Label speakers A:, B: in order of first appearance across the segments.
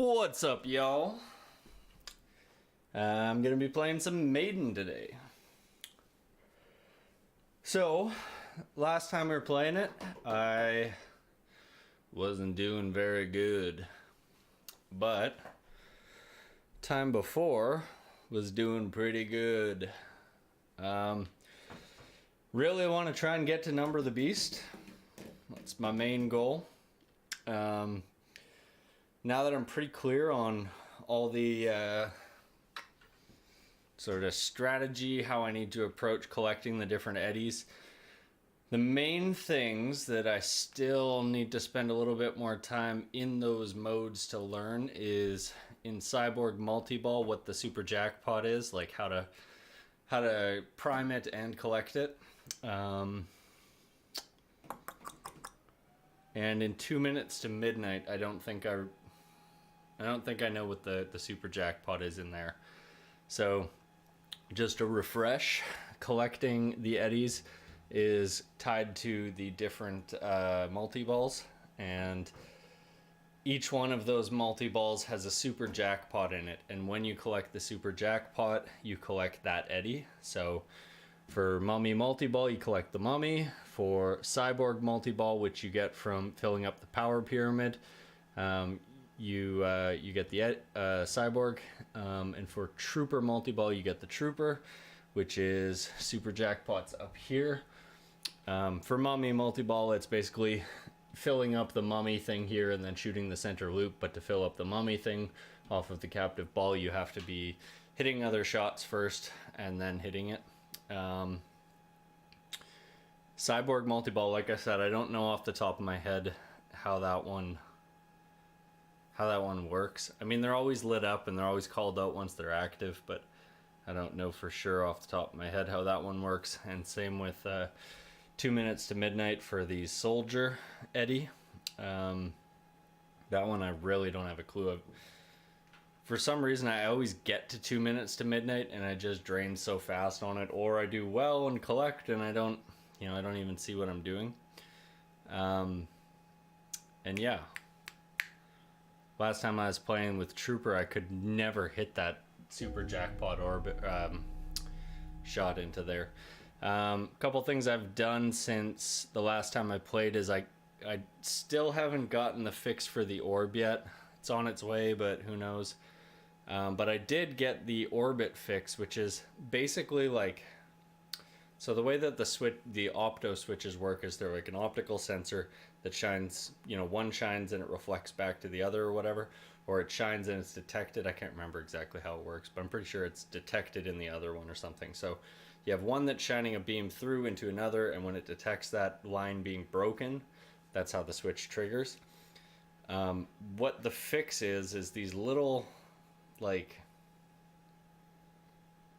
A: What's up, y'all? I'm gonna be playing some Maiden today. So, last time we were playing it, I wasn't doing very good. But, time before was doing pretty good. Really want to try and get to Number the Beast. That's my main goal. Now that I'm pretty clear on all the sort of strategy, how I need to approach collecting the different eddies, the main things that I still need to spend a little bit more time in those modes to learn is in Cyborg Multi-Ball what the Super Jackpot is, like how to prime it and collect it. And in 2 minutes to midnight, I don't think I know what the Super Jackpot is in there. So, just a refresh, collecting the eddies is tied to the different multi-balls, and each one of those multi-balls has a Super Jackpot in it, and when you collect the Super Jackpot, you collect that eddy. So, for Mummy Multi-Ball, you collect the Mummy. For Cyborg Multi-Ball, which you get from filling up the Power Pyramid, you get the Cyborg, and for Trooper Multi-Ball you get the Trooper, which is Super Jackpots up here. For Mummy Multi-Ball, it's basically filling up the Mummy thing here and then shooting the center loop, but to fill up the Mummy thing off of the captive ball, you have to be hitting other shots first and then hitting it. Cyborg Multi-Ball, like I said, I don't know off the top of my head how that one works. I mean, they're always lit up and they're always called out once they're active, but I don't know for sure off the top of my head how that one works. And same with 2 minutes to midnight for the Soldier Eddy. That one I really don't have a clue of. For some reason, I always get to 2 minutes to midnight and I just drain so fast on it, or I do well and collect and I don't even see what I'm doing. And yeah. Last time I was playing with Trooper, I could never hit that Super Jackpot orbit shot into there. Couple things I've done since the last time I played is I still haven't gotten the fix for the orb yet. It's on its way, but who knows. But I did get the orbit fix, which is basically like... So the way that the opto switches work is they're like an optical sensor that shines, one shines and it reflects back to the other or whatever, or it shines and it's detected. I can't remember exactly how it works, but I'm pretty sure it's detected in the other one or something. So you have one that's shining a beam through into another, and when it detects that line being broken, that's how the switch triggers. What the fix is these little, like,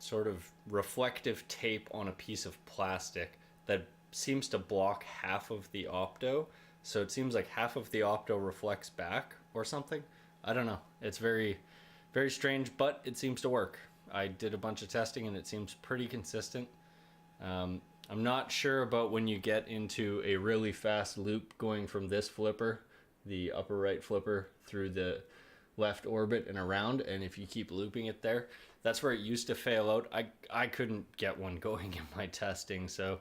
A: sort of reflective tape on a piece of plastic that seems to block half of the opto. So it seems like half of the opto reflects back or something. I don't know. It's very, very strange, but it seems to work. I did a bunch of testing and it seems pretty consistent. I'm not sure about when you get into a really fast loop going from this flipper, the upper right flipper, through the left orbit and around, and if you keep looping it there, that's where it used to fail out. I couldn't get one going in my testing, so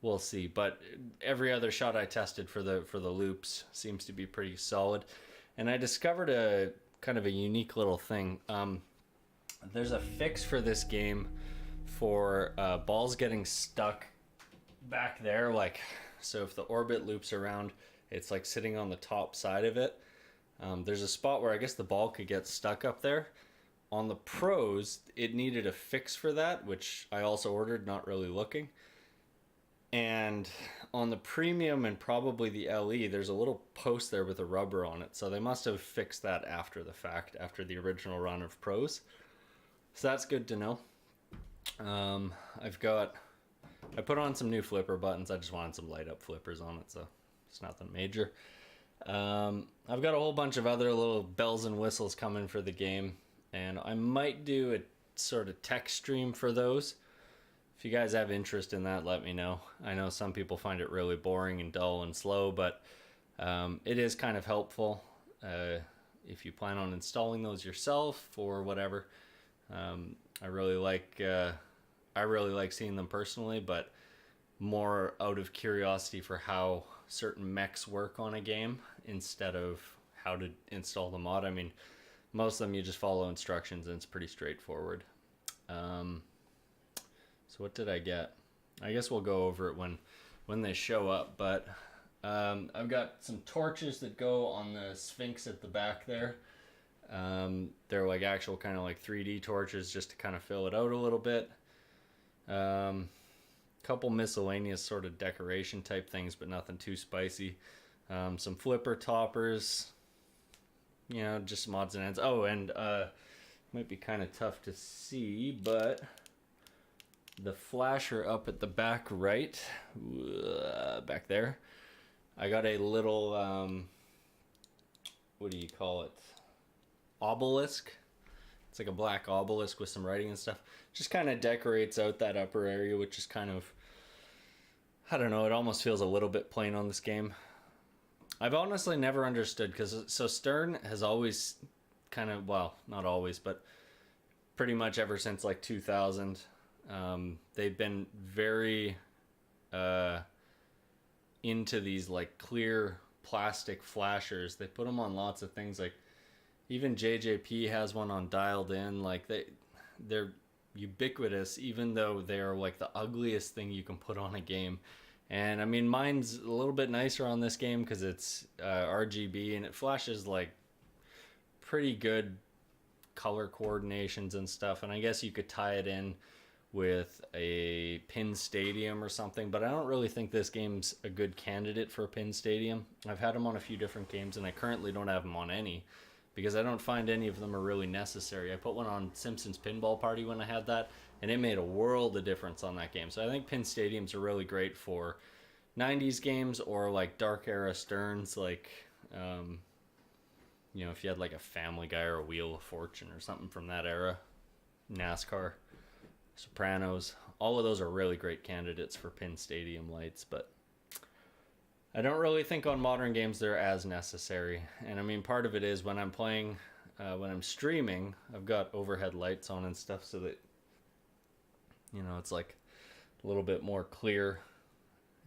A: we'll see. But every other shot I tested for the loops seems to be pretty solid. And I discovered a kind of a unique little thing. There's a fix for this game for balls getting stuck back there, like, so if the orbit loops around, it's like sitting on the top side of it. There's a spot where I guess the ball could get stuck up there. On the Pros, it needed a fix for that, which I also ordered, not really looking. And on the Premium and probably the LE, there's a little post there with a rubber on it. So they must have fixed that after the fact, after the original run of Pros. So that's good to know. I put on some new flipper buttons. I just wanted some light up flippers on it, so it's nothing major. I've got a whole bunch of other little bells and whistles coming for the game, and I might do a sort of tech stream for those. If you guys have interest in that, let me know. I know some people find it really boring and dull and slow, but it is kind of helpful. if you plan on installing those yourself or whatever. I really like seeing them personally, but more out of curiosity for how certain mechs work on a game instead of how to install the mod. I mean, most of them you just follow instructions and it's pretty straightforward. So what did I get? I guess we'll go over it when they show up, but I've got some torches that go on the Sphinx at the back there. They're like actual kind of like 3D torches just to kind of fill it out a little bit. Couple miscellaneous sort of decoration type things, but nothing too spicy. Some flipper toppers, you know, just some odds and ends. Oh, and might be kind of tough to see, but the flasher up at the back right, back there, I got a little, what do you call it? Obelisk. It's like a black obelisk with some writing and stuff. Just kind of decorates out that upper area, which is kind of, I don't know, it almost feels a little bit plain on this game. I've honestly never understood, because so Stern has always kind of, well, not always, but pretty much ever since like 2000, they've been very into these like clear plastic flashers. They put them on lots of things, like even JJP has one on Dialed In. Like they're ubiquitous, even though they're like the ugliest thing you can put on a game. And I mean, mine's a little bit nicer on this game because it's RGB and it flashes like pretty good color coordinations and stuff. And I guess you could tie it in with a pin stadium or something, but I don't really think this game's a good candidate for a pin stadium. I've had them on a few different games and I currently don't have them on any, because I don't find any of them are really necessary. I put one on Simpsons Pinball Party when I had that, and it made a world of difference on that game. So I think pin stadiums are really great for 90s games or like dark era Sterns, like, you know, if you had like a Family Guy or a Wheel of Fortune or something from that era, NASCAR, Sopranos, all of those are really great candidates for pin stadium lights, but I don't really think on modern games they're as necessary. And I mean, part of it is when I'm playing, when I'm streaming, I've got overhead lights on and stuff so that, you know, it's like a little bit more clear.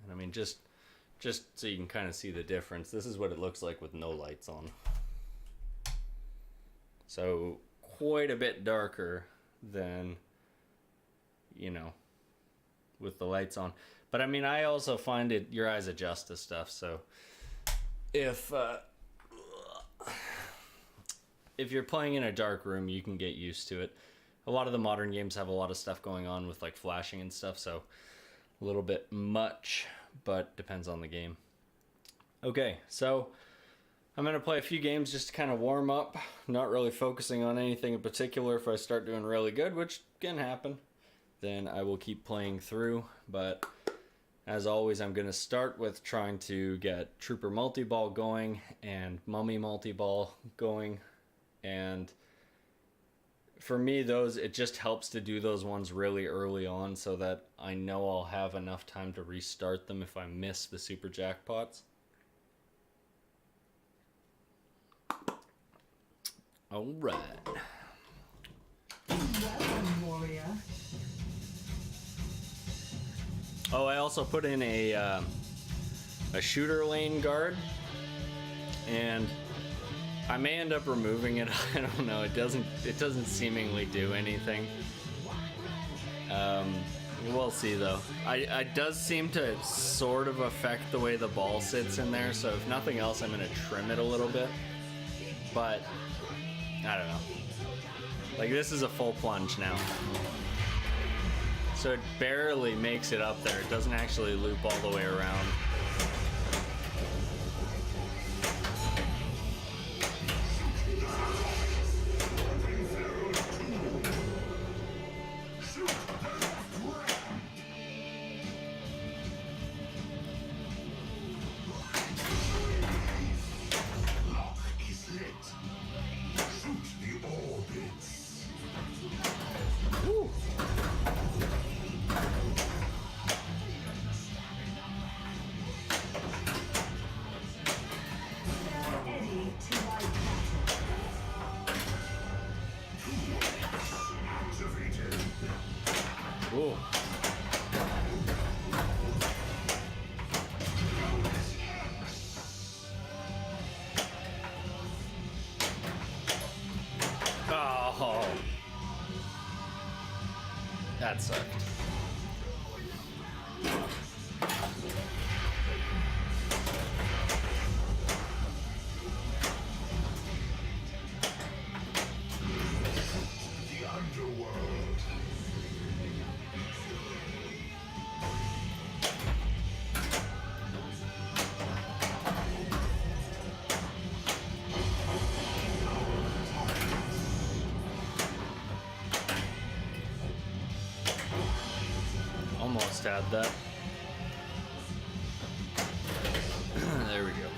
A: And I mean, just so you can kind of see the difference, this is what it looks like with no lights on. So quite a bit darker than, you know, with the lights on. But I mean, I also find it, your eyes adjust to stuff. So if you're playing in a dark room, you can get used to it. A lot of the modern games have a lot of stuff going on with like flashing and stuff, so a little bit much, but depends on the game. Okay, so I'm going to play a few games just to kind of warm up, not really focusing on anything in particular. If I start doing really good, which can happen, then I will keep playing through. But as always, I'm going to start with trying to get Trooper Multi-Ball going and Mummy Multi-Ball going. And for me, it just helps to do those ones really early on so that I know I'll have enough time to restart them if I miss the super jackpots. All right.
B: Welcome, warrior.
A: Oh, I also put in a shooter lane guard, and I may end up removing it. I don't know. It doesn't seemingly do anything. We'll see though. It does seem to sort of affect the way the ball sits in there. So if nothing else, I'm gonna trim it a little bit. But I don't know. Like, this is a full plunge now. So it barely makes it up there. It doesn't actually loop all the way around. That sucked.
B: The underworld.
A: Almost had that. There we go.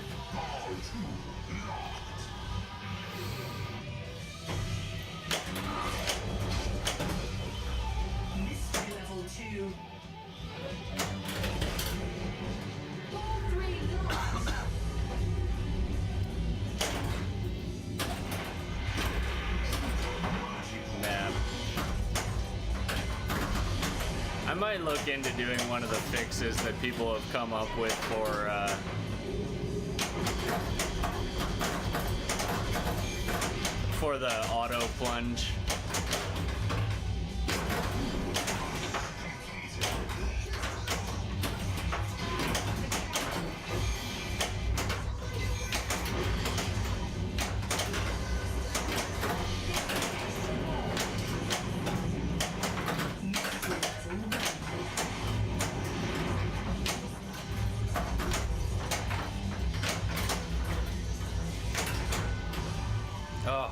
C: Mystery level 2. Ball 3 lost.
A: Nah. I might look into doing one of the fixes that people have come up with for the auto plunge. Oh.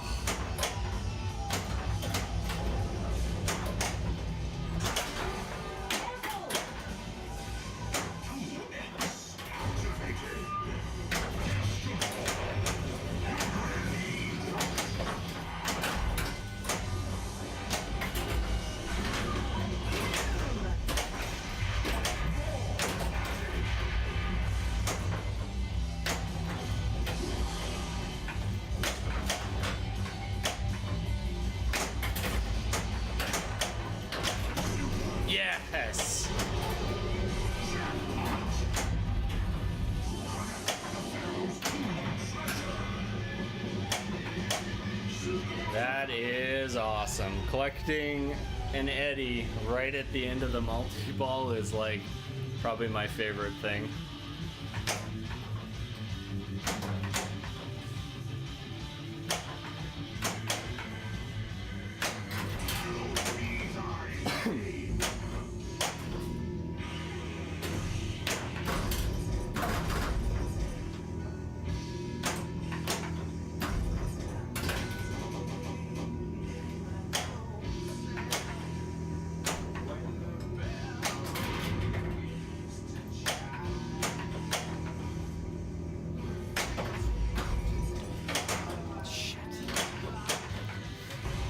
A: Yes. That is awesome. Collecting an Eddie right at the end of the multi-ball is like probably my favorite thing.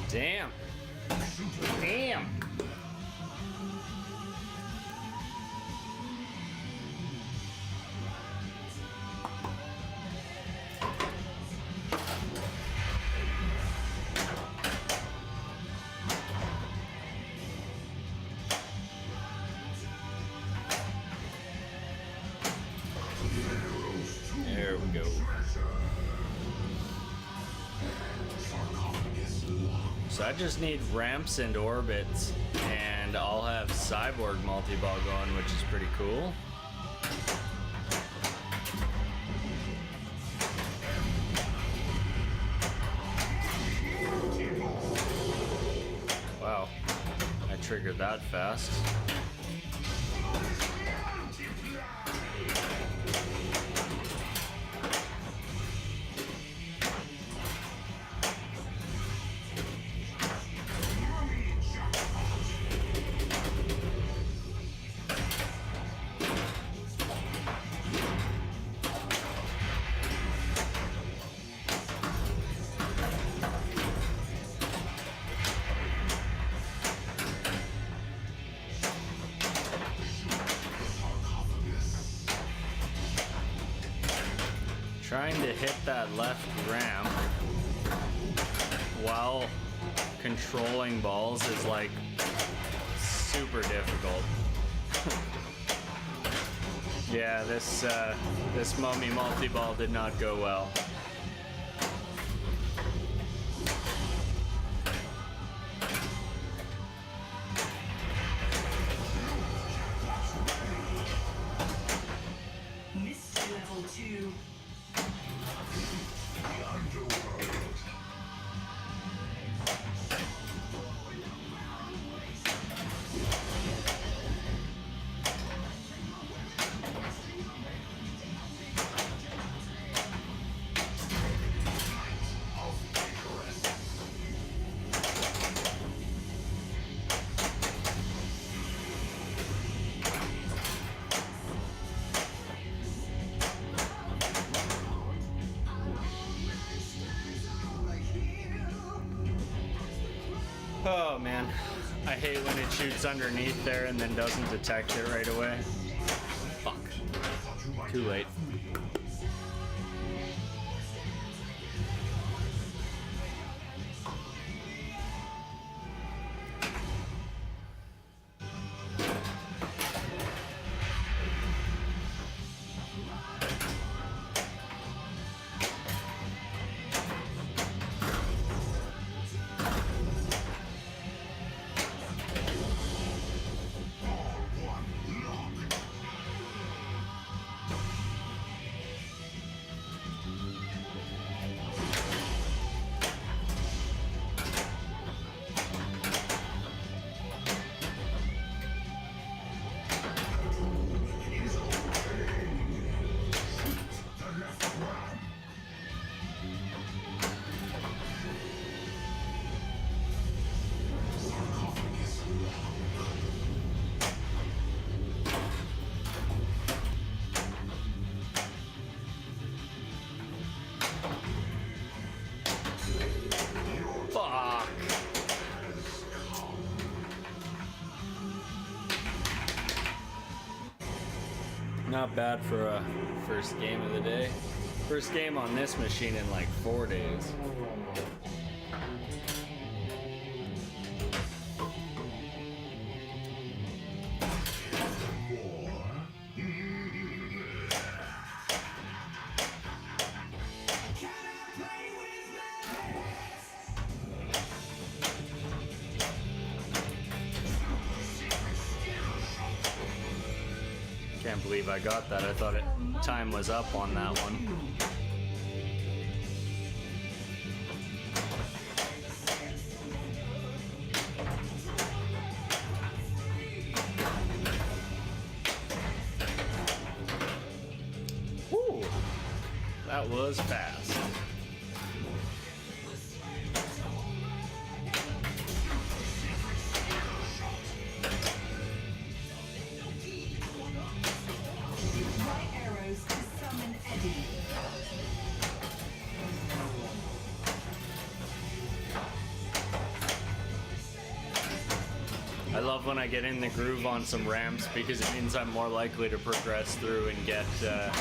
A: Damn. Damn. There we go. So I just need ramps and orbits, and I'll have Cyborg multi-ball going, which is pretty cool. Wow, I triggered that fast. Trying to hit that left ramp while controlling balls is like super difficult. Yeah, this mummy multi-ball did not go well. Oh man, I hate when it shoots underneath there and then doesn't detect it right away. Fuck. Too late. Fuck. Not bad for a first game of the day. First game on this machine in like 4 days. Can't believe I got that. I thought time was up on that one. Woo! That was fast.
C: White arrows to summon Eddie.
A: I love when I get in the groove on some ramps because it means I'm more likely to progress through and get a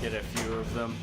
A: few of them.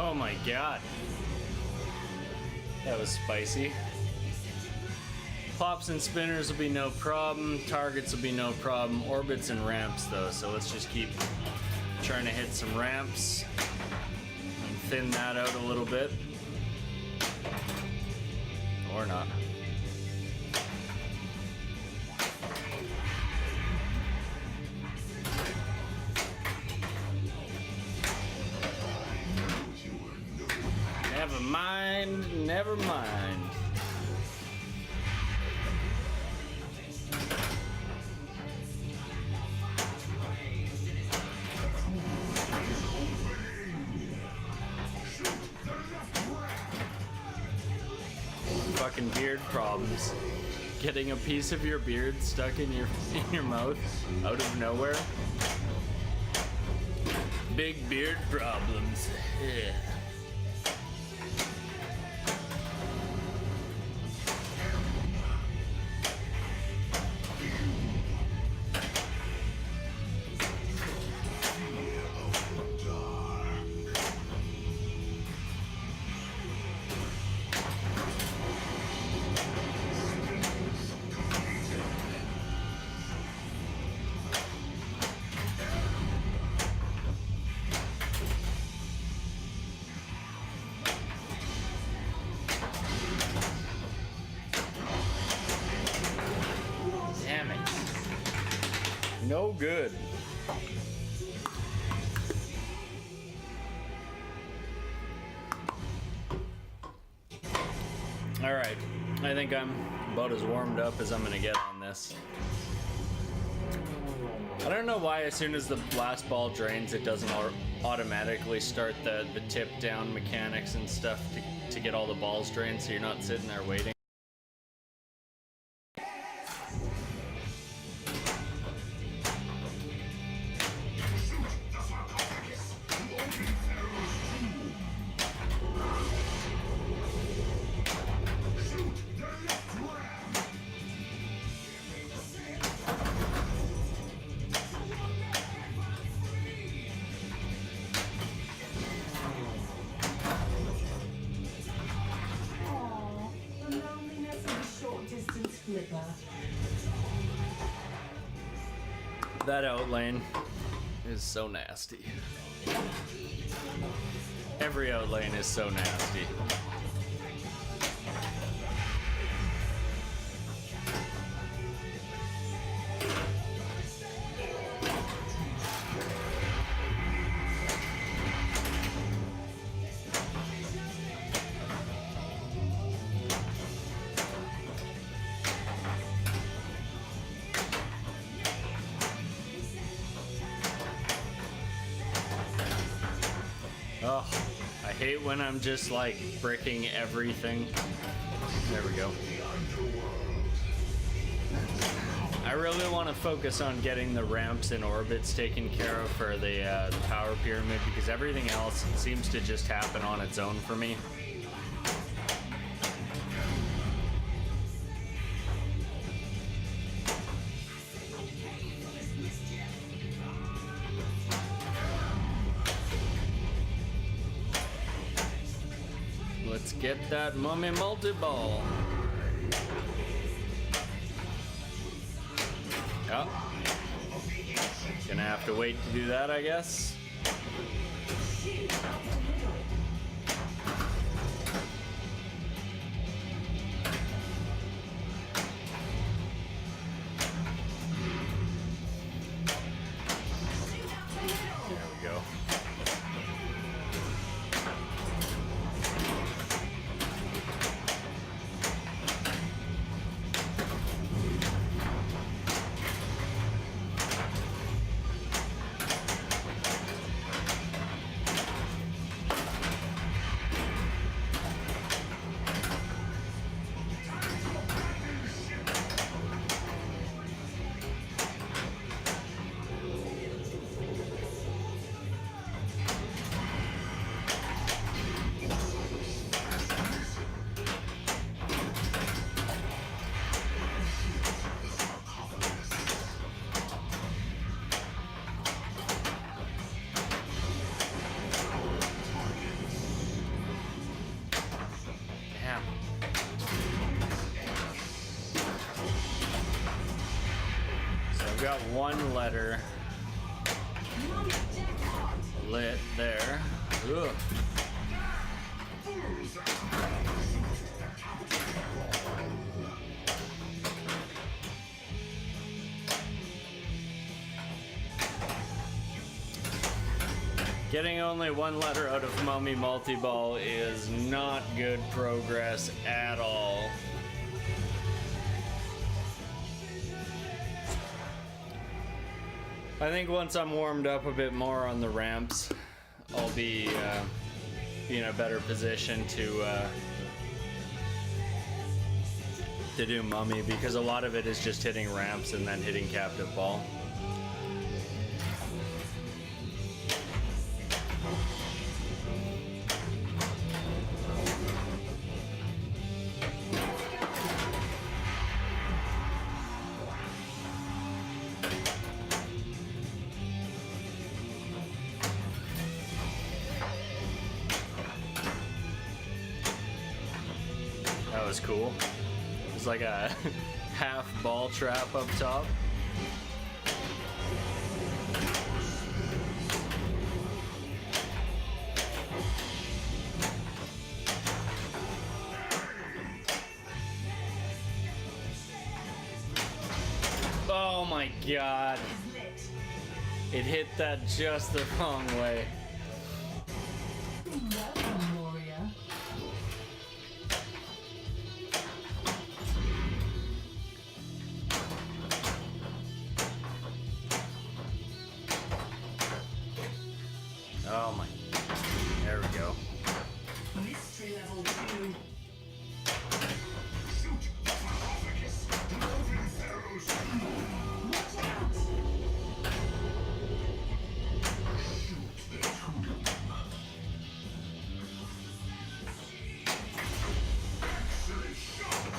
A: Oh my god. That was spicy. Pops and spinners will be no problem. Targets will be no problem. Orbits and ramps though, so let's just keep trying to hit some ramps and thin that out a little bit. Or not. Never mind, never mind. Fucking beard problems. Getting a piece of your beard stuck in your mouth out of nowhere. Big beard problems. Yeah. No good. Alright, I think I'm about as warmed up as I'm gonna get on this. I don't know why as soon as the last ball drains it doesn't automatically start the tip down mechanics and stuff to get all the balls drained so you're not sitting there waiting.
C: Aww, the loneliness of a short distance flipper.
A: That outlane is so nasty. Every outlane is so nasty. Oh, I hate when I'm just like bricking everything. There we go. I really want to focus on getting the ramps and orbits taken care of for the power pyramid because everything else seems to just happen on its own for me. Let's get that mummy multi-ball. Yep. Gonna have to wait to do that, I guess. There we go. Damn. So I've got one letter lit there. Ugh. Getting only one letter out of Mummy Multi-Ball is not good progress at all. I think once I'm warmed up a bit more on the ramps, I'll be in a better position to do Mummy because a lot of it is just hitting ramps and then hitting captive ball. That was cool. It's like a half ball trap up top. Oh my god. It hit that just the wrong way.
C: Welcome, warrior.
A: Oh my. There we go.
C: Mystery level 2.
B: Shoot the sarcophagus! Moving Pharaoh's
C: Watch out!
B: shoot the tomb! Excellent shot!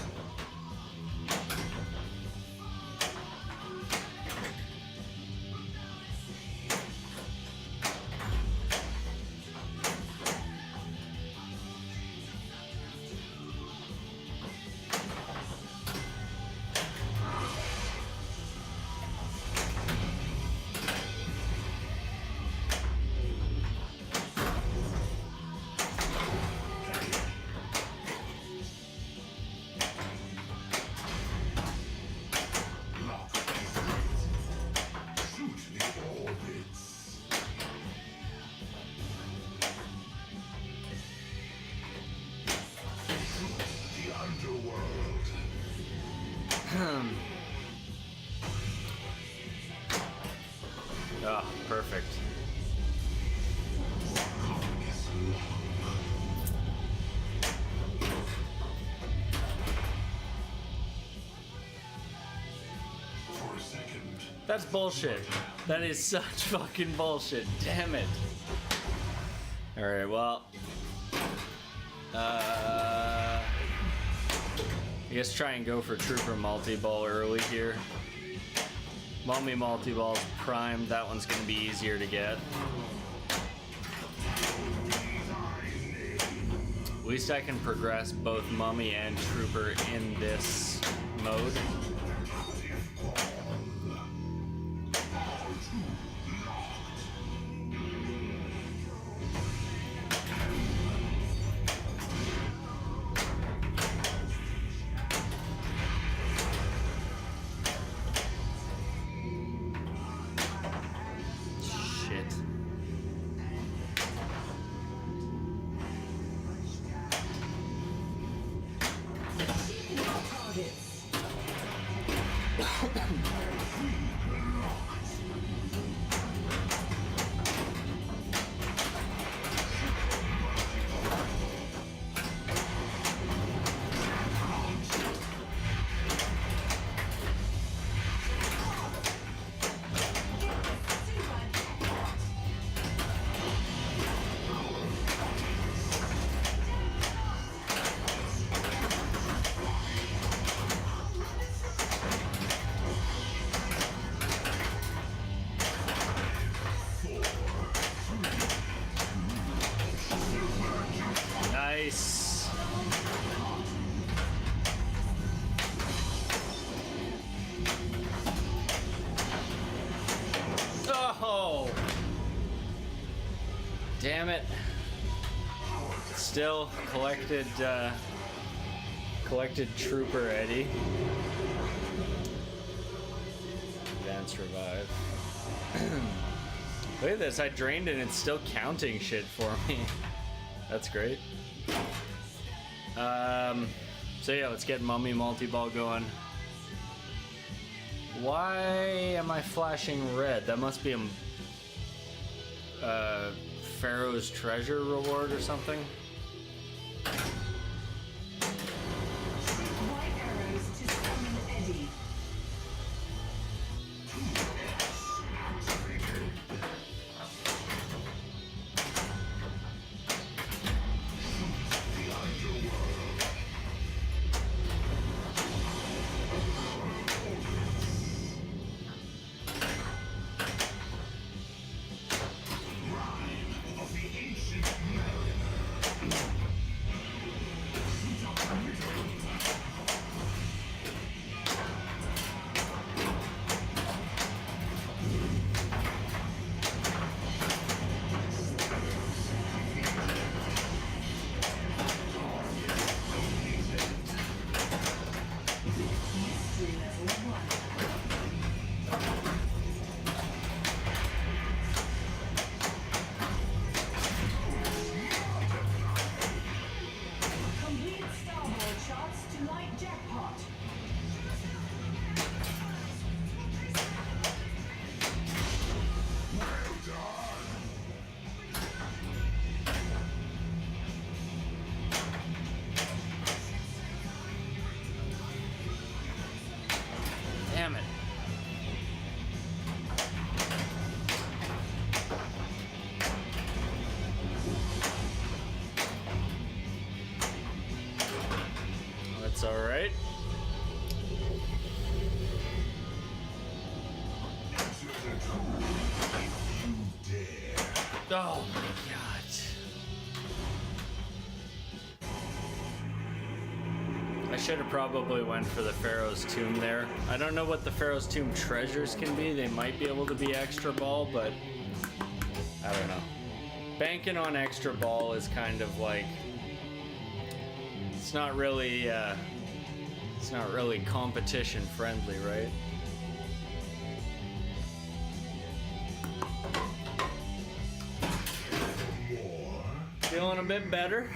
B: Lock is right. Shoot the orbits! Shoot the underworld!
A: Ah, perfect.
B: Sarcophagus lock. For a second.
A: That's bullshit. That is such fucking bullshit. Damn it. Alright, well. I guess try and go for Trooper multi-ball early here. Mummy multi-ball's primed. That one's gonna be easier to get. At least I can progress both Mummy and Trooper in this mode. Shit.
C: Targets.
A: Nice. Oh! Damn it. Still collected Trooper Eddie. Advance revive. Look at this, I drained it and it's still counting shit for me. That's great. So yeah, let's get Mummy multi-ball going. Why am I flashing red? That must be a Pharaoh's treasure reward or something.
C: White arrows to summon Eddie.
B: Of the ancient mariner.
A: That's alright. Oh my god. I should have probably went for the Pharaoh's Tomb there. I don't know what the Pharaoh's Tomb treasures can be. They might be able to be extra ball, but I don't know. Banking on extra ball is kind of like, it's not really competition friendly, right? Feeling a bit better.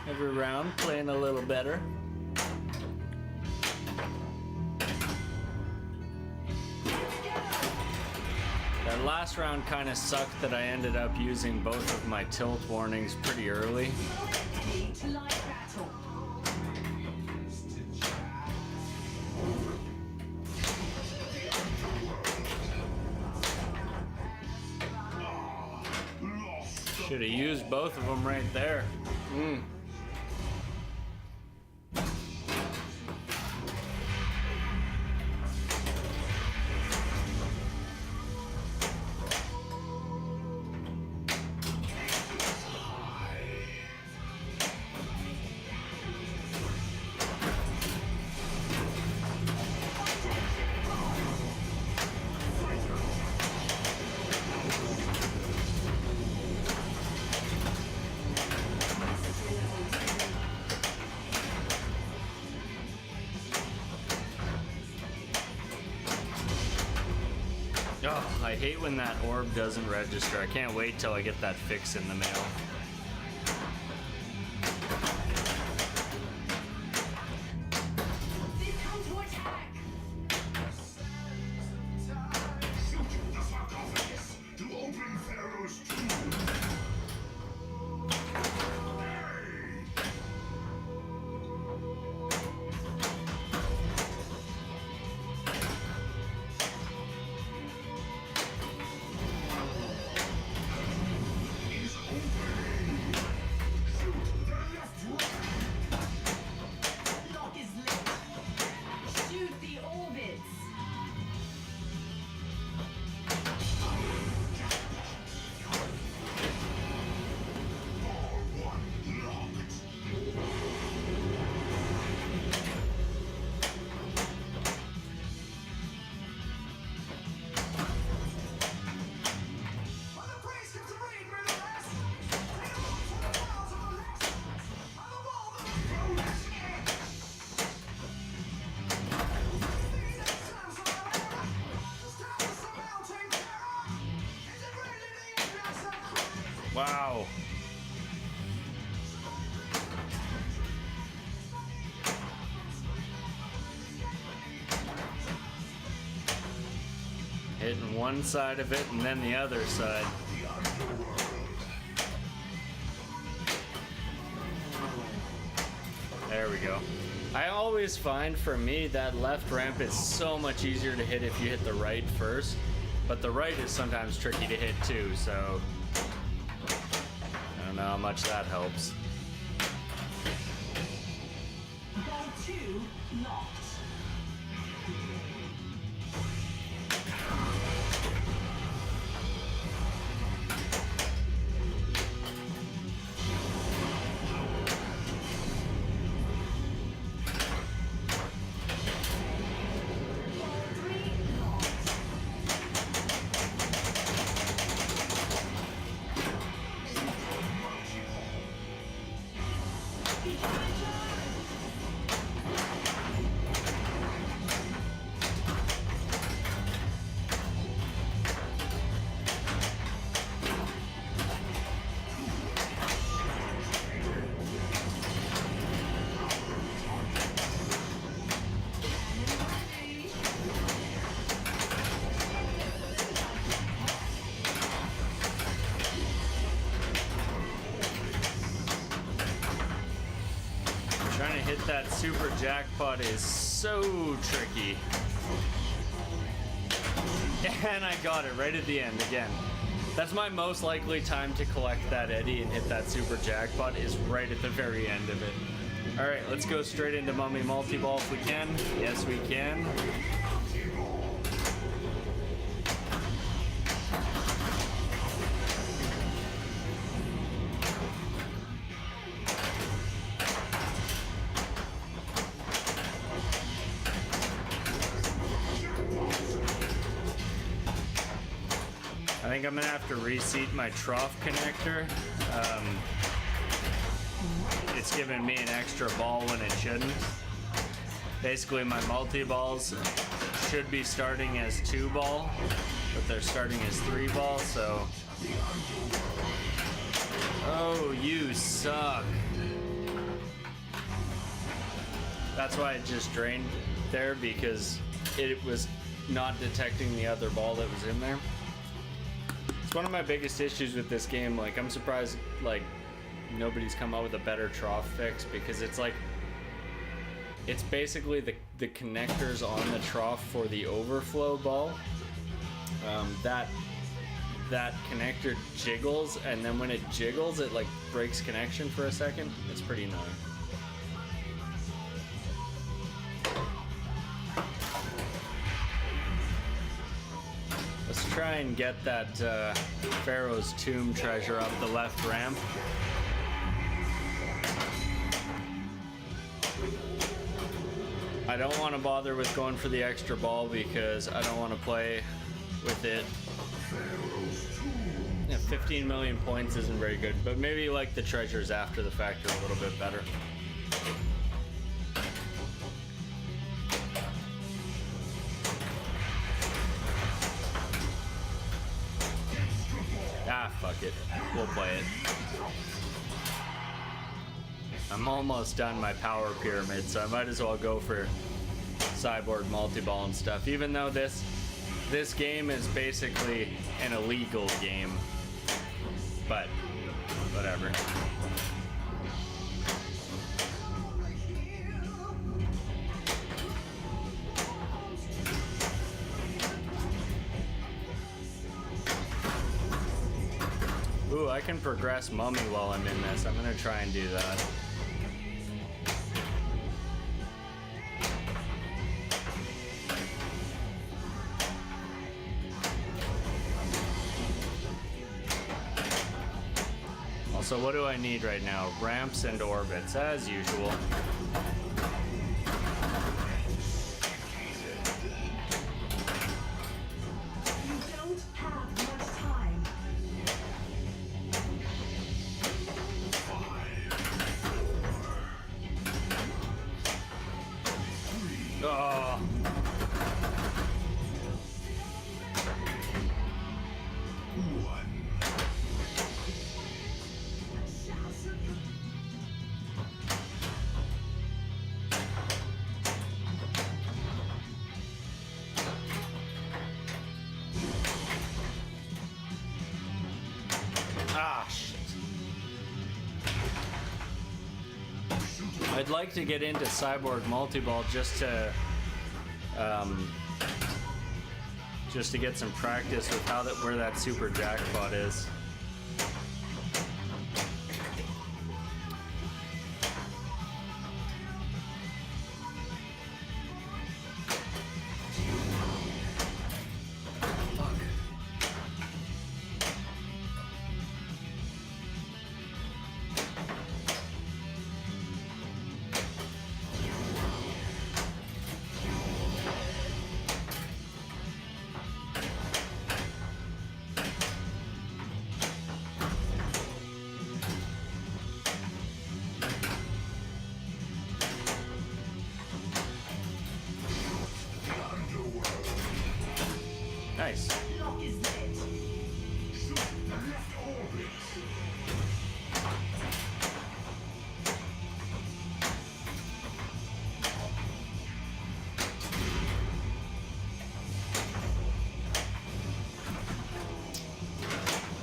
A: Every round, playing a little better. That last round kind of sucked that I ended up using both of my tilt warnings pretty early.
C: Ready to light battle.
A: Should have used both of them right there. Oh, I hate when that orb doesn't register. I can't wait till I get that fix in the mail.
C: They've come to attack.
B: Shoot the sarcophagus to open Pharaoh's tomb. Is opening. Shoot the left one.
C: Lock is lit. Shoot the orbits.
B: Ball one locked.
A: Wow. Hitting one side of it and then the other side. There we go. I always find for me that left ramp is so much easier to hit if you hit the right first, but the right is sometimes tricky to hit too, so I don't know how much that helps.
C: Ball 2 locked. Ball 3 locked.
A: Trying to hit that super jackpot is so tricky. And I got it right at the end again. That's my most likely time to collect that Eddie and hit that super jackpot is right at the very end of it. All right, let's go straight into Mummy Multi-Ball if we can. Yes, we can. I think I'm gonna have to reseat my trough connector. It's giving me an extra ball when it shouldn't. Basically, my multi-balls should be starting as 2-ball, but they're starting as 3-ball, so... Oh, you suck. That's why it just drained there, because it was not detecting the other ball that was in there. It's one of my biggest issues with this game. Like, I'm surprised, like, nobody's come up with a better trough fix, because it's like, it's basically the connectors on the trough for the overflow ball. That connector jiggles, and then when it jiggles, it like breaks connection for a second. It's pretty annoying. Let's try and get that Pharaoh's Tomb treasure up the left ramp. I don't want to bother with going for the extra ball because I don't want to play with it. Yeah, 15 million points isn't very good, but maybe like the treasures after the fact are a little bit better. Ah, fuck it. We'll play it. I'm almost done my power pyramid, so I might as well go for cyborg multi-ball and stuff, even though this game is basically an illegal game. But whatever. Ooh, I can progress Mummy while I'm in this. I'm gonna try and do that. Also, what do I need right now? Ramps and orbits, as usual.
C: You don't have much time.
A: Oh. Ah, shit. I'd like to get into Cyborg Multi-Ball just to get some practice with where that super jackpot is. Nice.
C: Lock is dead.
B: Shoot the left orbit.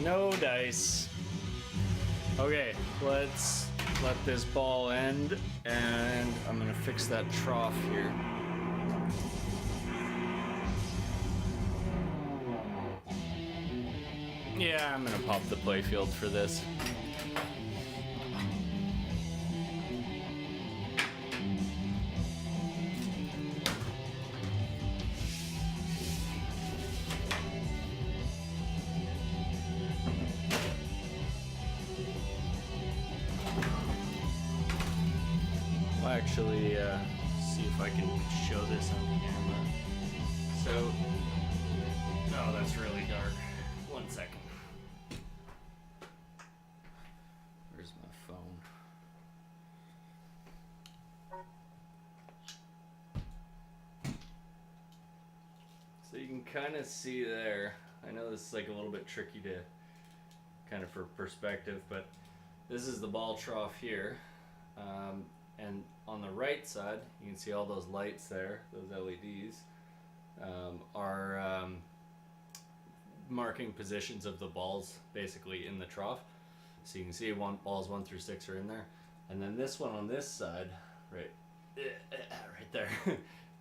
A: No dice. Okay, let's let this ball end, and I'm gonna fix that trough here. Yeah, I'm gonna pop the playfield for this. actually see if I can show this on camera. So, oh, that's really dark. 1 second. Where's my phone? So you can kind of see there. I know this is like a little bit tricky to kind of for perspective, but this is the ball trough here. And on the right side, you can see all those lights there, those LEDs, are marking positions of the balls basically in the trough. So you can see balls 1 through 6 are in there. And then this one on this side, right there,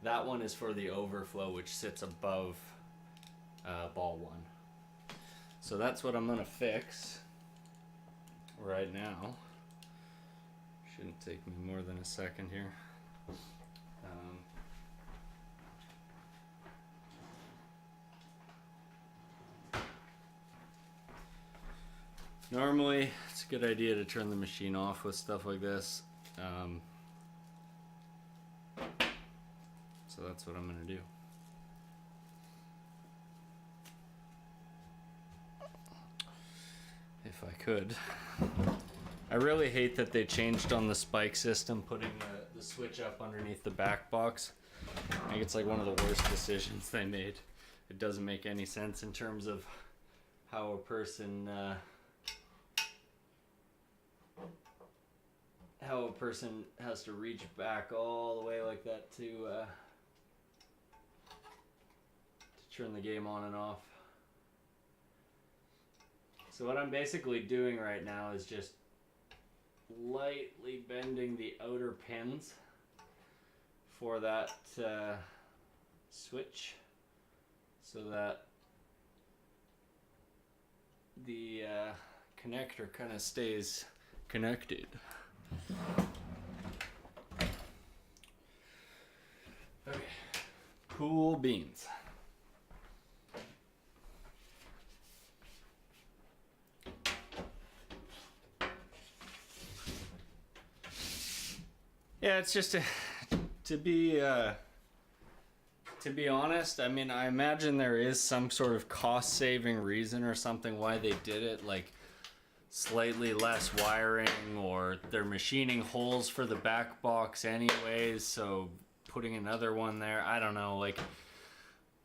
A: that one is for the overflow, which sits above ball 1. So that's what I'm gonna fix right now. Shouldn't take me more than a second here. Normally, it's a good idea to turn the machine off with stuff like this. So that's what I'm gonna do. If I could. I really hate that they changed on the spike system, putting the switch up underneath the back box. I think it's like one of the worst decisions they made. It doesn't make any sense in terms of how a person has to reach back all the way like that to turn the game on and off. So what I'm basically doing right now is just lightly bending the outer pins for that switch so that the connector kind of stays connected. Okay, cool beans. Yeah, it's just to be honest, I mean, I imagine there is some sort of cost-saving reason or something why they did it, like slightly less wiring, or they're machining holes for the back box anyways, so putting another one there, I don't know, like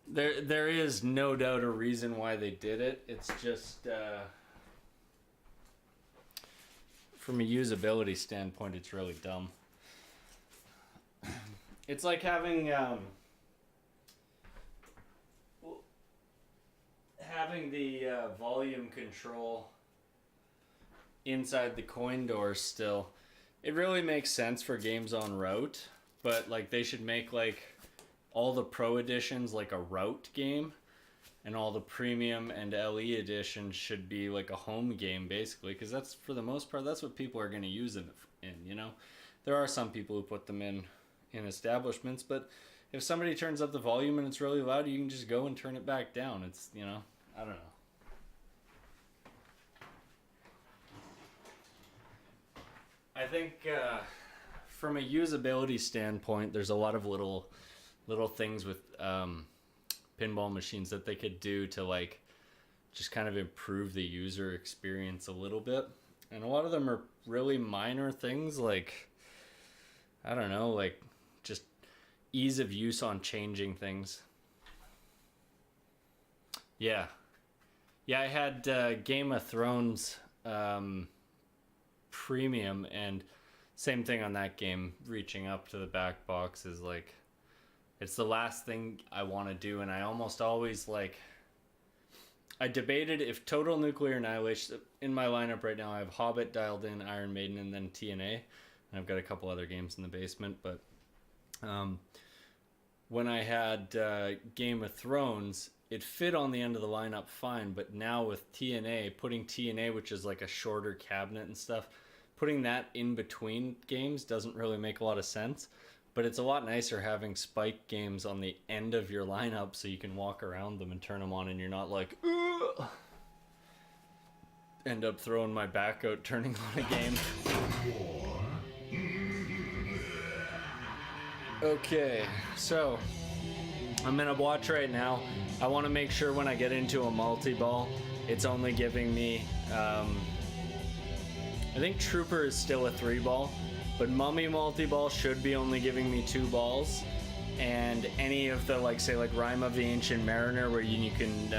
A: there is no doubt a reason why they did it. It's just from a usability standpoint, it's really dumb. It's like having the volume control inside the coin doors still. It really makes sense for games on route, but like they should make like all the pro editions like a route game, and all the premium and LE editions should be like a home game basically, because that's for the most part that's what people are going to use it in, you know. There are some people who put them in establishments, but if somebody turns up the volume and it's really loud, you can just go and turn it back down. It's, you know, I don't know. I think from a usability standpoint, there's a lot of little things with pinball machines that they could do to like just kind of improve the user experience a little bit, and a lot of them are really minor things, like I don't know, like just ease of use on changing things. Yeah, I had Game of Thrones premium, and same thing on that game. Reaching up to the back box is like, it's the last thing I want to do, and I almost always like, I debated if Total Nuclear Annihilation, in my lineup right now I have Hobbit dialed in, Iron Maiden, and then TNA, and I've got a couple other games in the basement, but when I had Game of Thrones, it fit on the end of the lineup fine, but now with TNA, putting TNA, which is like a shorter cabinet and stuff, putting that in between games doesn't really make a lot of sense. But it's a lot nicer having spike games on the end of your lineup so you can walk around them and turn them on, and you're not like, ugh! End up throwing my back out turning on a game. Okay, so I'm gonna watch right now. I want to make sure when I get into a multi-ball, it's only giving me. I think Trooper is still a 3-ball, but Mummy multi-ball should be only giving me 2 balls. And any of the like Rime of the Ancient Mariner, where you can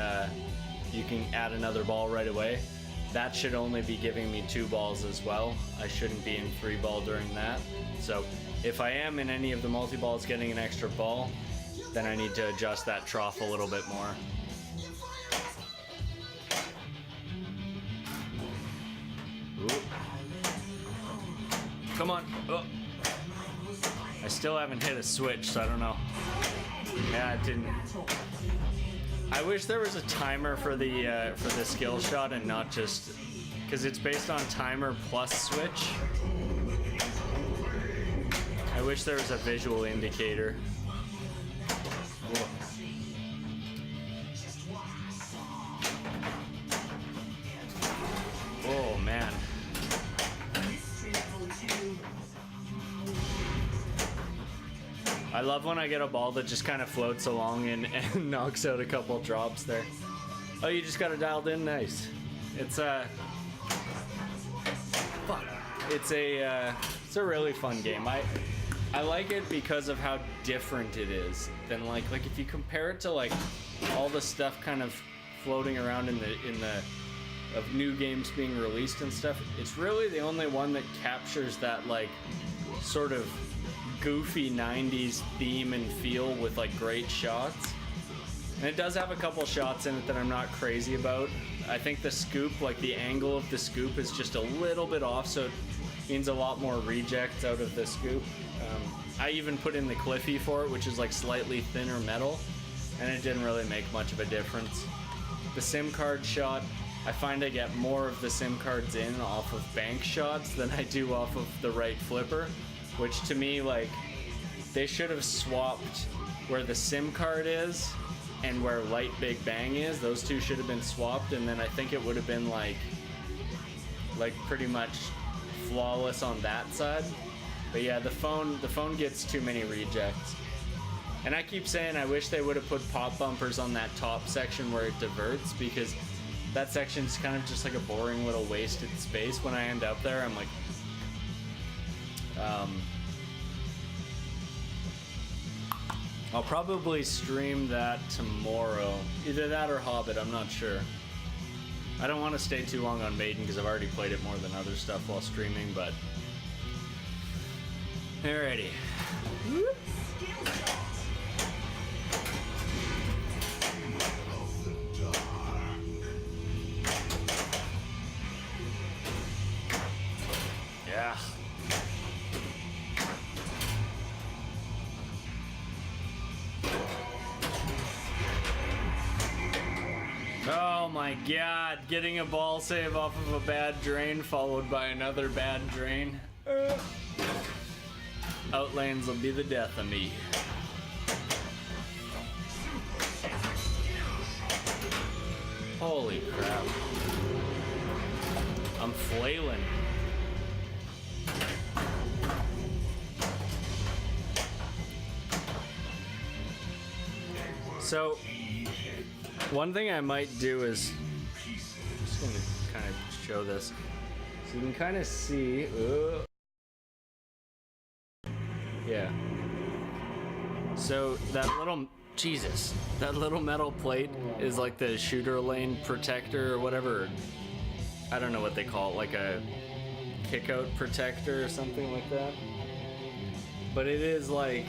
A: add another ball right away, that should only be giving me 2 balls as well. I shouldn't be in 3-ball during that. So if I am in any of the multi-balls getting an extra ball, then I need to adjust that trough a little bit more. Ooh. Come on. Oh. I still haven't hit a switch, so I don't know. Yeah, it didn't. I wish there was a timer for the skill shot and not just because it's based on timer plus switch. I wish there was a visual indicator. Whoa. Oh man. I love when I get a ball that just kind of floats along and knocks out a couple drops there. Oh, you just got it dialed in? Nice. It's a really fun game. I like it because of how different it is than like if you compare it to like all the stuff kind of floating around in the of new games being released and stuff. It's really the only one that captures that like sort of goofy 90s theme and feel with like great shots. And it does have a couple shots in it that I'm not crazy about. I think the scoop, like the angle of the scoop is just a little bit off, so it means a lot more rejects out of the scoop. I even put in the Cliffy for it, which is like slightly thinner metal, and it didn't really make much of a difference. The SIM card shot, I find I get more of the SIM cards in off of bank shots than I do off of the right flipper, which to me, like, they should have swapped where the SIM card is and where Light Big Bang is. Those two should have been swapped, and then I think it would have been like pretty much flawless on that side. But yeah, the phone gets too many rejects. And I keep saying I wish they would have put pop bumpers on that top section where it diverts, because that section's kind of just like a boring little wasted space. When I end up there, I'm like, I'll probably stream that tomorrow. Either that or Hobbit, I'm not sure. I don't want to stay too long on Maiden because I've already played it more than other stuff while streaming, but... Alrighty. Yeah. Oh my god, getting a ball save off of a bad drain followed by another bad drain. Outlanes will be the death of me. Holy crap. I'm flailing. So, one thing I might do is, I'm just gonna kind of show this, so you can kind of see, yeah. So that little metal plate is like the shooter lane protector or whatever. I don't know what they call it, like a kick-out protector or something like that. But it is like,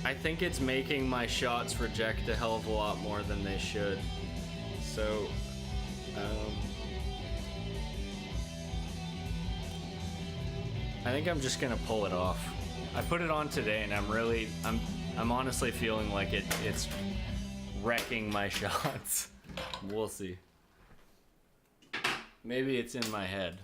A: I think it's making my shots reject a hell of a lot more than they should. So, I think I'm just gonna pull it off. I put it on today, and I'm honestly feeling like it's wrecking my shots. We'll see. Maybe it's in my head.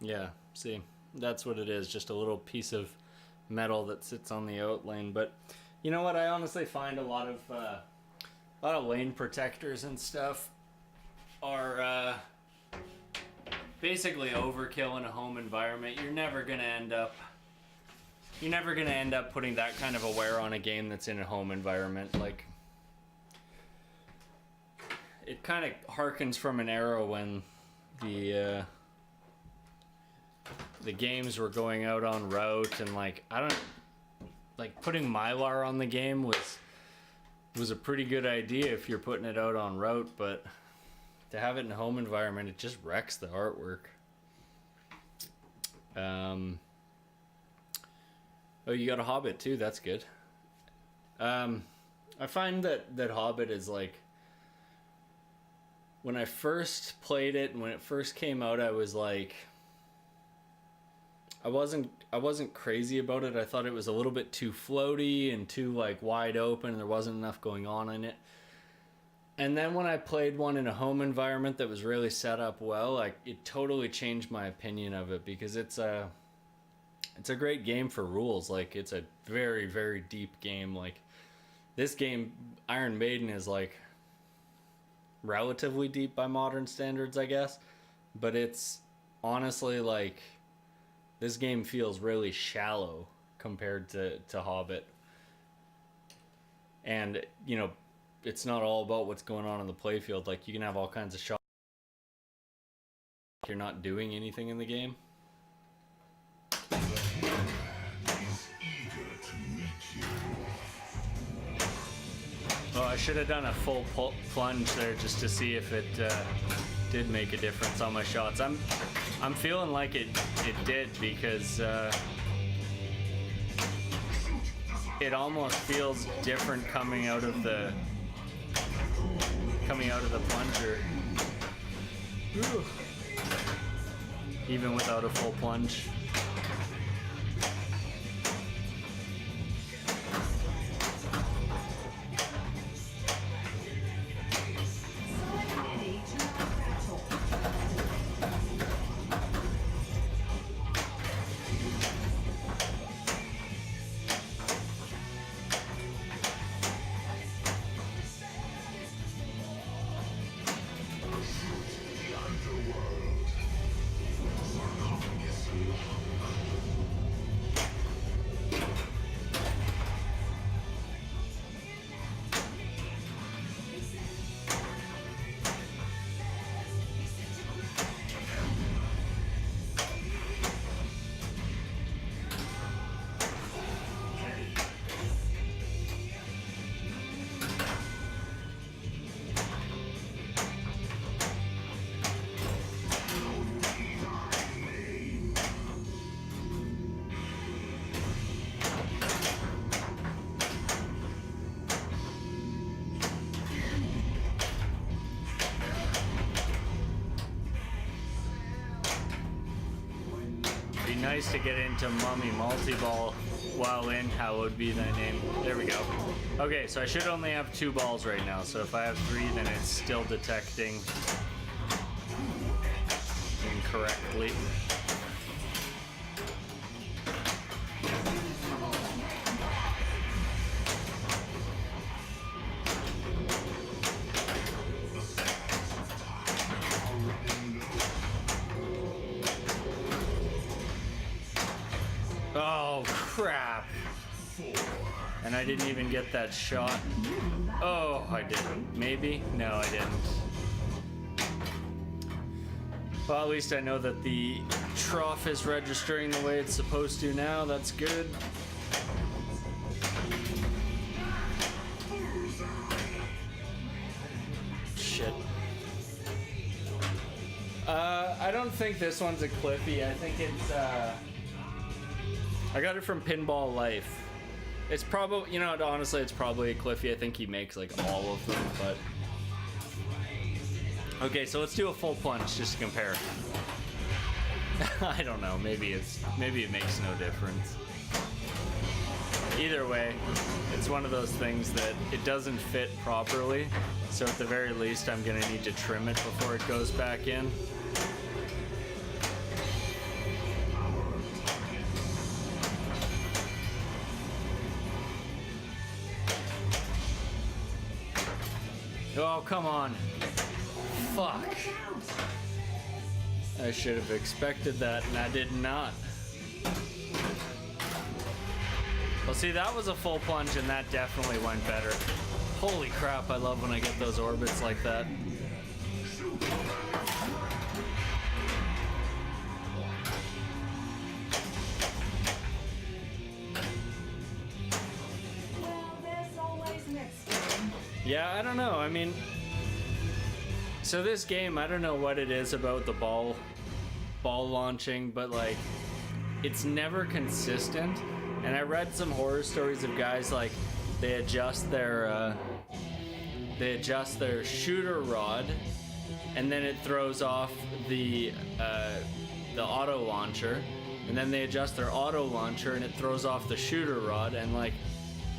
A: Yeah, see, that's what it is. Just a little piece of metal that sits on the out lane. But you know what? I honestly find a lot of lane protectors and stuff are basically overkill in a home environment. You're never gonna end up putting that kind of a wear on a game that's in a home environment. Like, it kind of harkens from an era when the games were going out on route, and like, I don't like, putting Mylar on the game was a pretty good idea if you're putting it out on route, but to have it in a home environment, it just wrecks the artwork. Oh, you got a Hobbit too, that's good. I find that Hobbit is like, when I first played it and when it first came out, I was like, I wasn't crazy about it. I thought it was a little bit too floaty and too like wide open. There wasn't enough going on in it. And then when I played one in a home environment that was really set up well, like, it totally changed my opinion of it, because it's a great game for rules. Like, it's a very, very deep game. Like, this game, Iron Maiden, is like relatively deep by modern standards, I guess. But it's honestly like, this game feels really shallow compared to Hobbit. And, you know, it's not all about what's going on the playfield. Like, you can have all kinds of shots. You're not doing anything in the game. Oh, I should have done a full plunge there just to see if it did make a difference on my shots. I'm feeling like it did, because it almost feels different coming out of the plunger. Ooh. Even without a full plunge. Nice to get into Mummy Multi-Ball while in How Would Be Thy Name. There we go. Okay, so I should only have 2 balls right now, so if I have 3, then it's still detecting incorrectly. Oh, crap. And I didn't even get that shot. Oh, I didn't. Maybe? No, I didn't. Well, at least I know that the trough is registering the way it's supposed to now. That's good. Shit. I don't think this one's a Cliffy. I think it's, I got it from Pinball Life. It's probably, you know, honestly, it's probably a Cliffy. I think he makes like all of them, but... Okay, so let's do a full plunge just to compare. I don't know, maybe it makes no difference. Either way, it's one of those things that it doesn't fit properly, so at the very least I'm gonna need to trim it before it goes back in. Oh, come on. Fuck.
C: Watch out!
A: I should have expected that, and I did not. Well, see, that was a full plunge, and that definitely went better. Holy crap, I love when I get those orbits like that.
C: Well, there's always next time.
A: Yeah, I don't know. I mean, so this game, I don't know what it is about the ball launching, but like, it's never consistent. And I read some horror stories of guys like they adjust their shooter rod, and then it throws off the auto launcher, and then they adjust their auto launcher and it throws off the shooter rod. And like,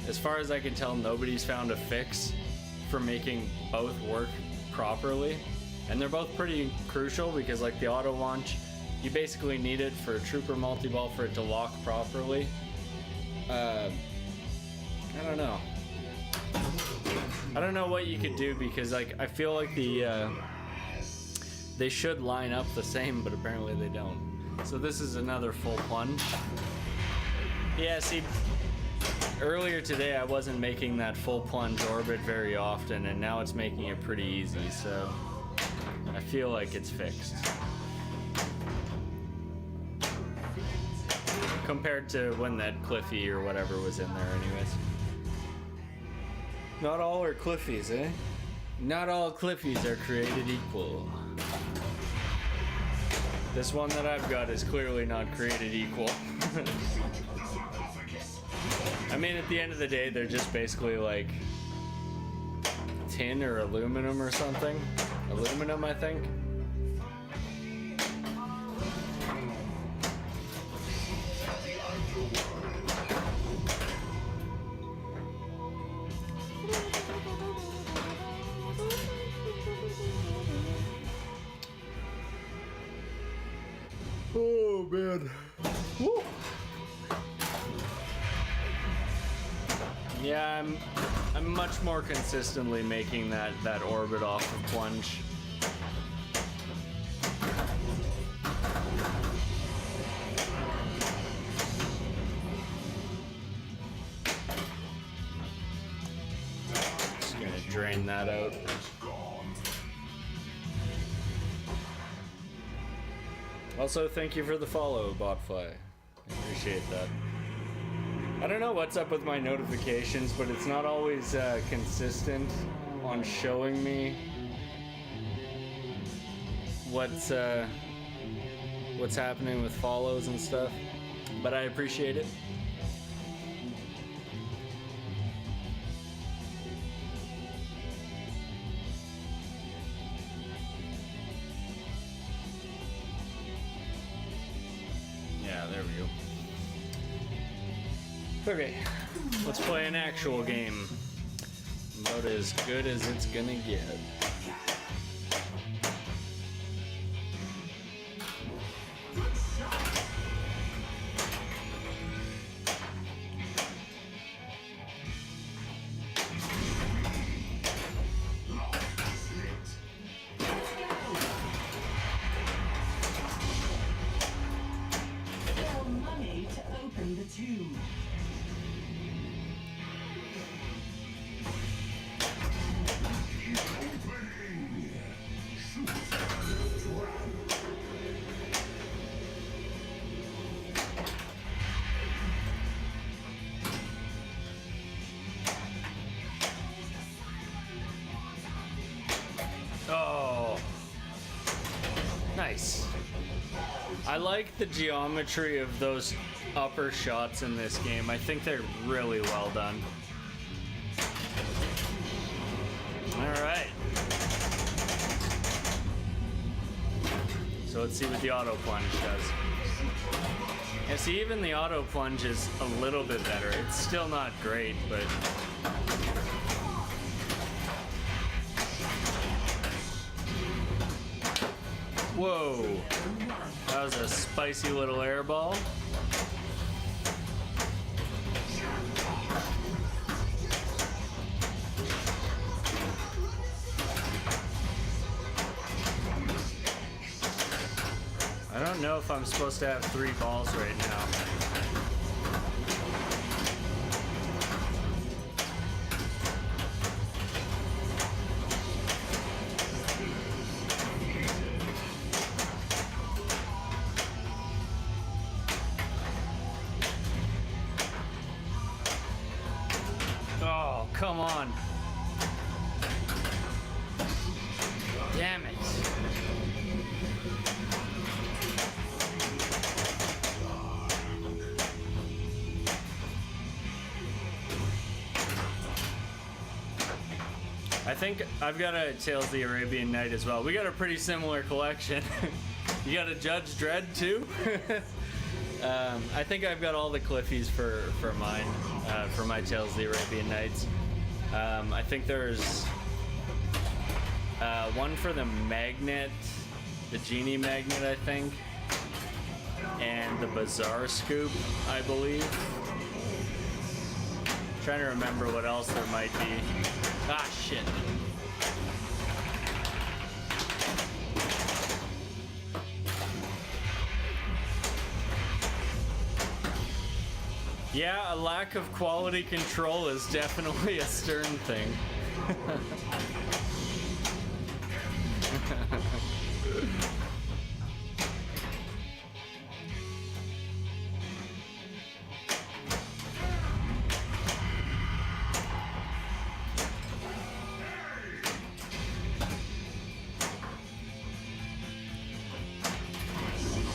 A: as far as I can tell, nobody's found a fix for making both work properly, and they're both pretty crucial because like the auto launch, you basically need it for a trooper multi-ball for it to lock properly. I don't know. I don't know what you could do because like I feel like they should line up the same, but apparently they don't. So this is another full plunge. Yeah, see, earlier today I wasn't making that full plunge orbit very often, and now it's making it pretty easy, so I feel like it's fixed. Compared to when that Cliffy or whatever was in there anyways. Not all are Cliffies, eh? Not all Cliffies are created equal. This one that I've got is clearly not created equal. I mean, at the end of the day, they're just basically like tin or aluminum or something. Aluminum, I think. Oh man. Woo. Yeah, I'm much more consistently making that orbit off of plunge. Just gonna drain that out. Also, thank you for the follow, Botfly. I appreciate that. I don't know what's up with my notifications, but it's not always consistent on showing me what's happening with follows and stuff. But I appreciate it. There we go. Okay, let's play an actual game. About as good as it's gonna get. Oh, nice. I like the geometry of those upper shots in this game. I think they're really well done. All right. So let's see what the auto plunge does. Yeah, see, even the auto plunge is a little bit better. It's still not great, but... Whoa, that was a spicy little air ball. don't know if I'm supposed to have 3 balls right now. Oh, come on. Damn it. I think I've got a Tales of the Arabian Night as well. We got a pretty similar collection. You got a Judge Dredd too? I think I've got all the Cliffies for mine, for my Tales of the Arabian Nights. I think there's one for the magnet, the genie magnet, I think, and the Bazaar Scoop, I believe. Trying to remember what else there might be. Ah, shit. Yeah, a lack of quality control is definitely a Stern thing.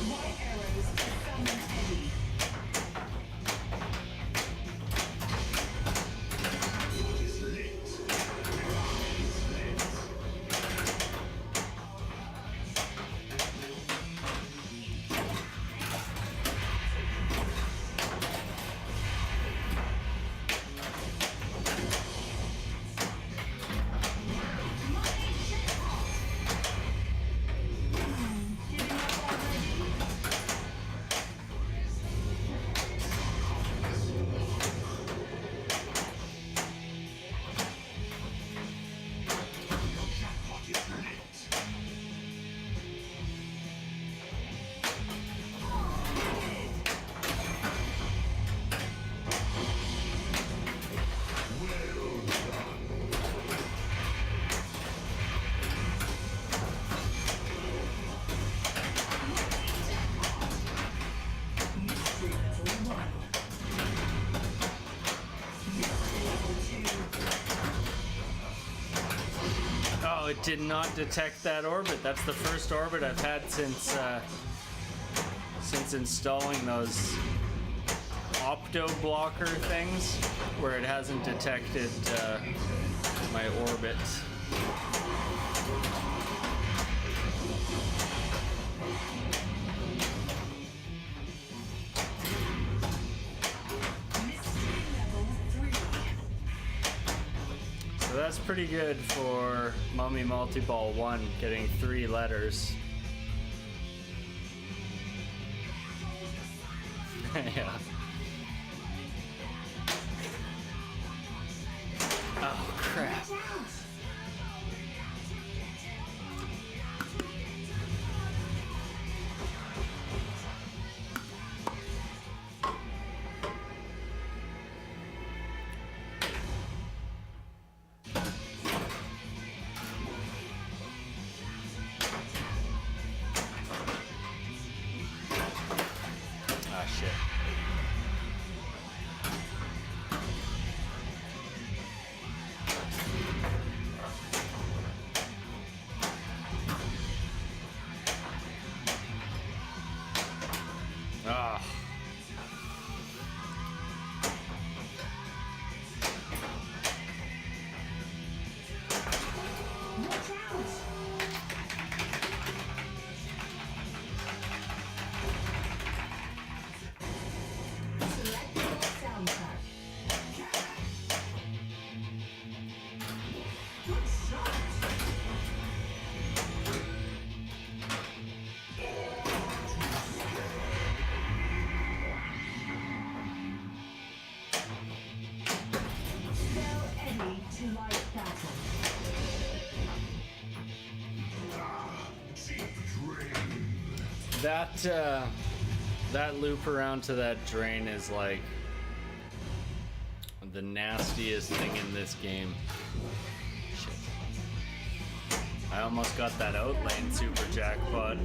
C: White arrows summon Eddie. Giving up already?
B: Jackpot is lit.
C: Mystery level 1. Mystery level 2.
A: Oh, it did not detect that orbit. That's the first orbit I've had since installing those opto blocker things, where it hasn't detected my orbit.
C: Mystery level 3.
A: So that's pretty good for Mummy Multi-Ball 1, getting 3 letters. Yeah. Oh, crap. Ah, shit. That loop around to that drain is like the nastiest thing in this game. Shit. I almost got that outlane super jackpot.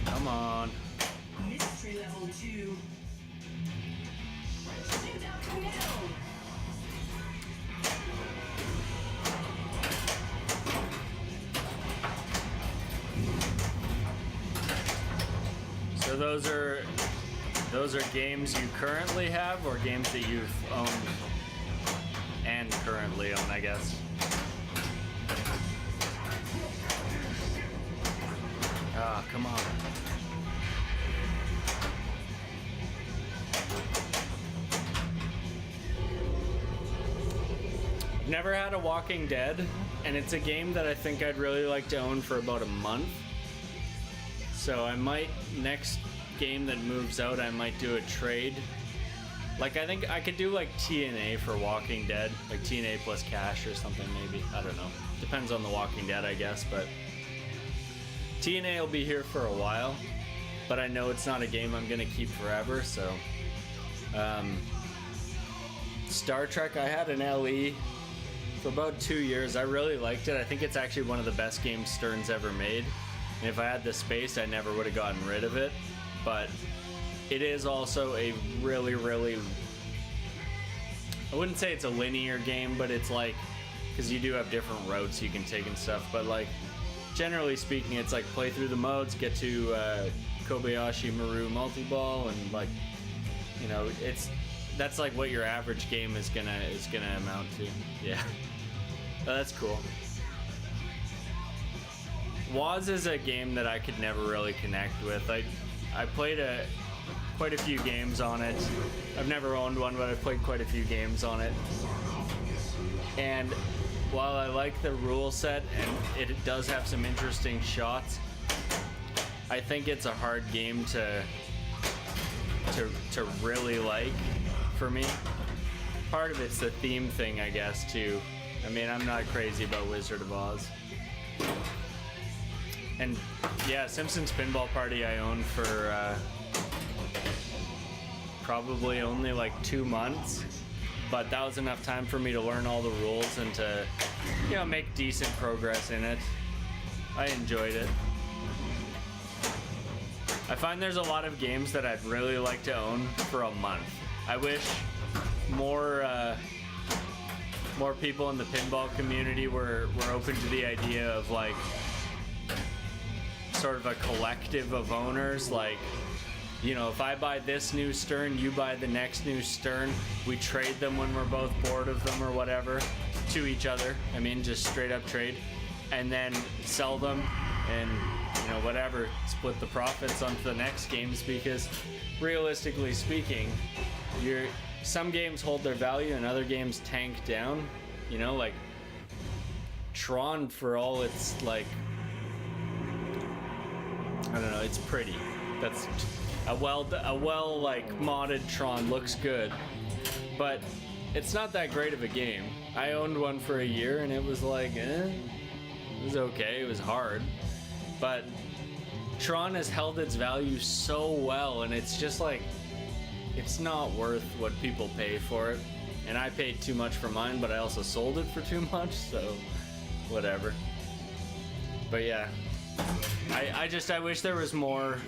A: Come on.
C: Mystery level 2. Shoot out the middle.
A: So those are games you currently have, or games that you've owned and currently own, I guess. Ah, come on. Never had a Walking Dead, and it's a game that I think I'd really like to own for about a month. So I might, next game that moves out, I might do a trade. Like, I think I could do like TNA for Walking Dead, like TNA plus cash or something maybe. I don't know. Depends on the Walking Dead, I guess, but TNA will be here for a while, but I know it's not a game I'm gonna keep forever, so. Star Trek, I had an LE for about 2 years. I really liked it. I think it's actually one of the best games Stern's ever made. And if I had the space, I never would have gotten rid of it. But it is also a really, really... I wouldn't say it's a linear game, but it's like... Because you do have different routes you can take and stuff. But like, generally speaking, it's like play through the modes, get to Kobayashi Maru multi-ball, and like, you know, that's like what your average game is gonna amount to. Yeah. Oh, that's cool. Woz is a game that I could never really connect with. I played quite a few games on it. I've never owned one, but I've played quite a few games on it. And while I like the rule set and it does have some interesting shots, I think it's a hard game to really like for me. Part of it's the theme thing, I guess, too. I mean, I'm not crazy about Wizard of Oz. And yeah, Simpsons Pinball Party I owned for probably only like 2 months, but that was enough time for me to learn all the rules and to, you know, make decent progress in it. I enjoyed it. I find there's a lot of games that I'd really like to own for a month. I wish more people in the pinball community were open to the idea of like sort of a collective of owners. Like, you know, if I buy this new Stern, you buy the next new Stern. We trade them when we're both bored of them or whatever to each other. I mean, just straight up trade, and then sell them and, you know, whatever, split the profits onto the next games, because realistically speaking, some games hold their value and other games tank down. You know, like Tron, for all it's like, I don't know, it's pretty. That's a well like modded Tron looks good, but it's not that great of a game. I owned one for a year and it was like, it was okay. It was hard, but Tron has held its value so well, and it's just like, it's not worth what people pay for it. And I paid too much for mine, but I also sold it for too much, so whatever. But yeah, I wish there was more,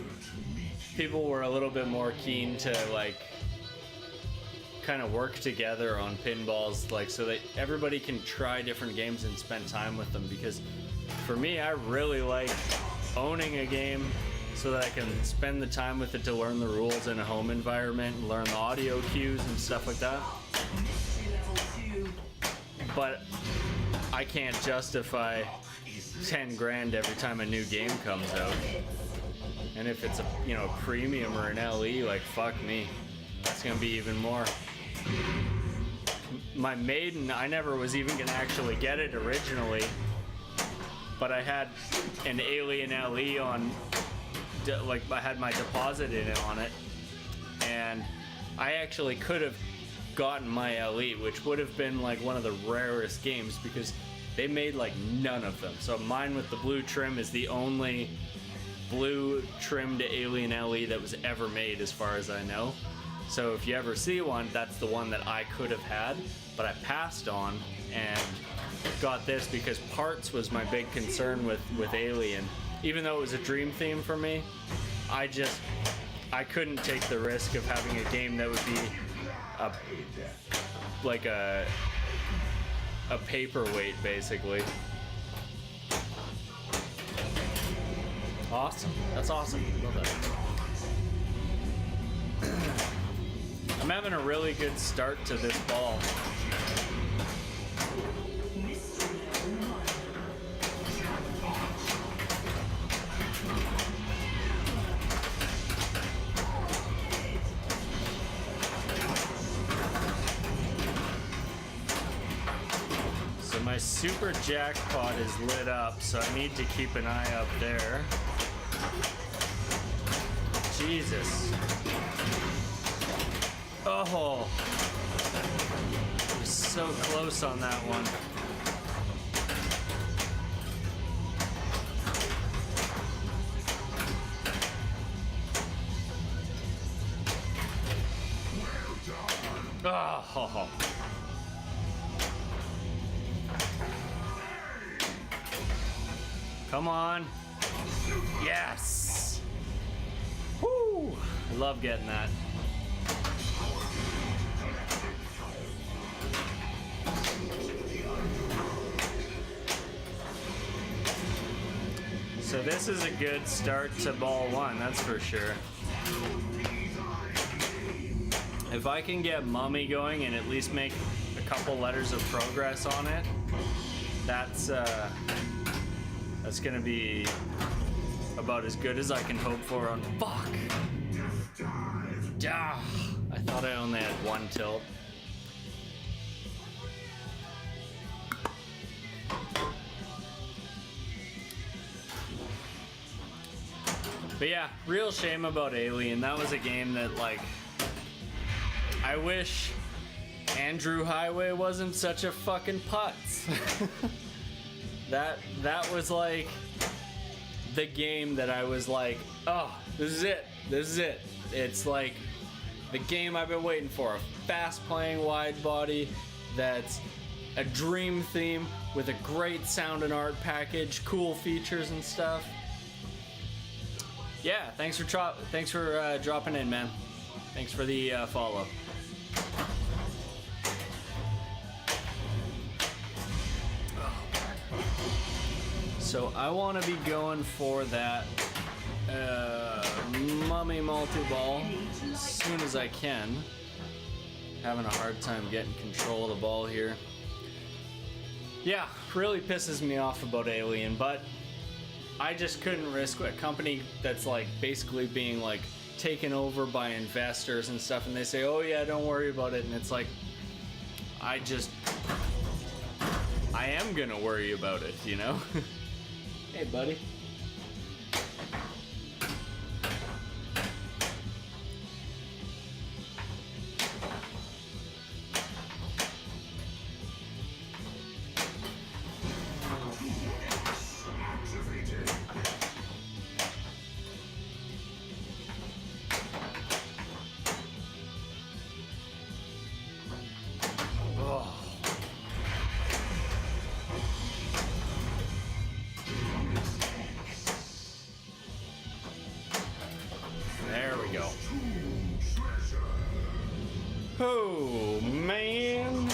A: people were a little bit more keen to like kind of work together on pinballs, like so that everybody can try different games and spend time with them. Because for me, I really like owning a game so that I can spend the time with it to learn the rules in a home environment and learn the audio cues and stuff like that. But I can't justify 10 grand every time a new game comes out. And if it's a, you know, premium or an LE, like, fuck me, that's gonna be even more. My Maiden, I never was even gonna actually get it originally, but I had an Alien LE on like I had my deposit in it on it, and I actually could have gotten my LE, which would have been like one of the rarest games because they made like none of them. So mine with the blue trim is the only blue trimmed Alien LE that was ever made as far as I know. So if you ever see one, that's the one that I could have had, but I passed on and got this because parts was my big concern with Alien. Even though it was a dream theme for me, I couldn't take the risk of having a game that would be a paperweight, basically. Awesome. That's awesome. Love that. I'm having a really good start to this ball. So my super jackpot is lit up, so I need to keep an eye up there. Jesus. Oh, so close on that one. Oh. Come on. Yes. Woo. I love getting that. So this is a good start to ball one, that's for sure. If I can get Mummy going and at least make a couple letters of progress on it, that's gonna be about as good as I can hope for on. Fuck! Ah, I thought I only had one tilt. But yeah, real shame about Alien. That was a game that, like, I wish Andrew Highway wasn't such a fucking putz. That was like the game that I was like, oh, this is it. This is it. It's like the game I've been waiting for. A fast playing wide body that's a dream theme with a great sound and art package, cool features and stuff. Yeah, thanks for dropping in, man. Thanks for the follow. So I want to be going for that Mummy multi-ball as soon as I can. Having a hard time getting control of the ball here. Yeah, really pisses me off about Alien, but I just couldn't risk a company that's like basically being like taken over by investors and stuff, and they say, oh yeah, don't worry about it, and it's like, I am gonna worry about it, you know? Hey buddy. Oh, man.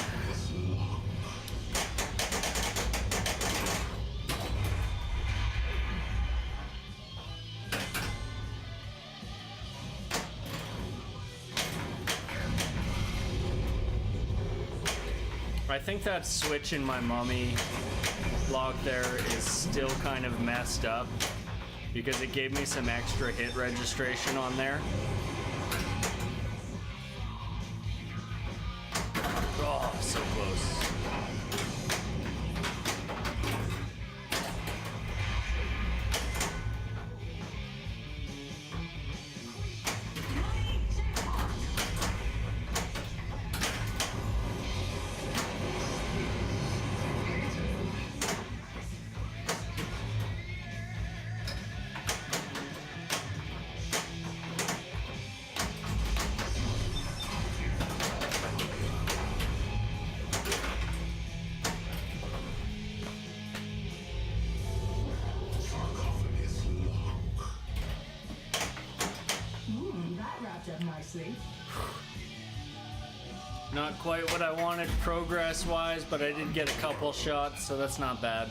A: I think that switch in my Mummy log there is still kind of messed up because it gave me some extra hit registration on there. Oh, so close. Not quite what I wanted progress-wise, but I did get a couple shots, so that's not bad.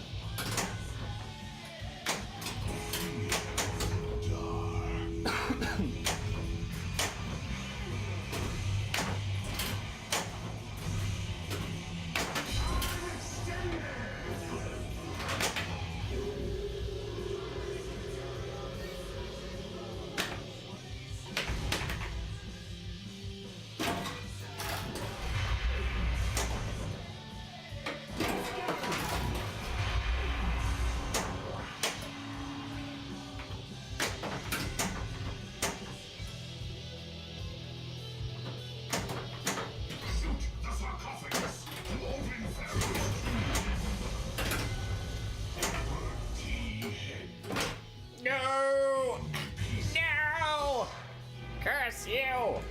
B: Shoot the sarcophagus to open Pharaoh's tomb.
A: No! No! Curse you!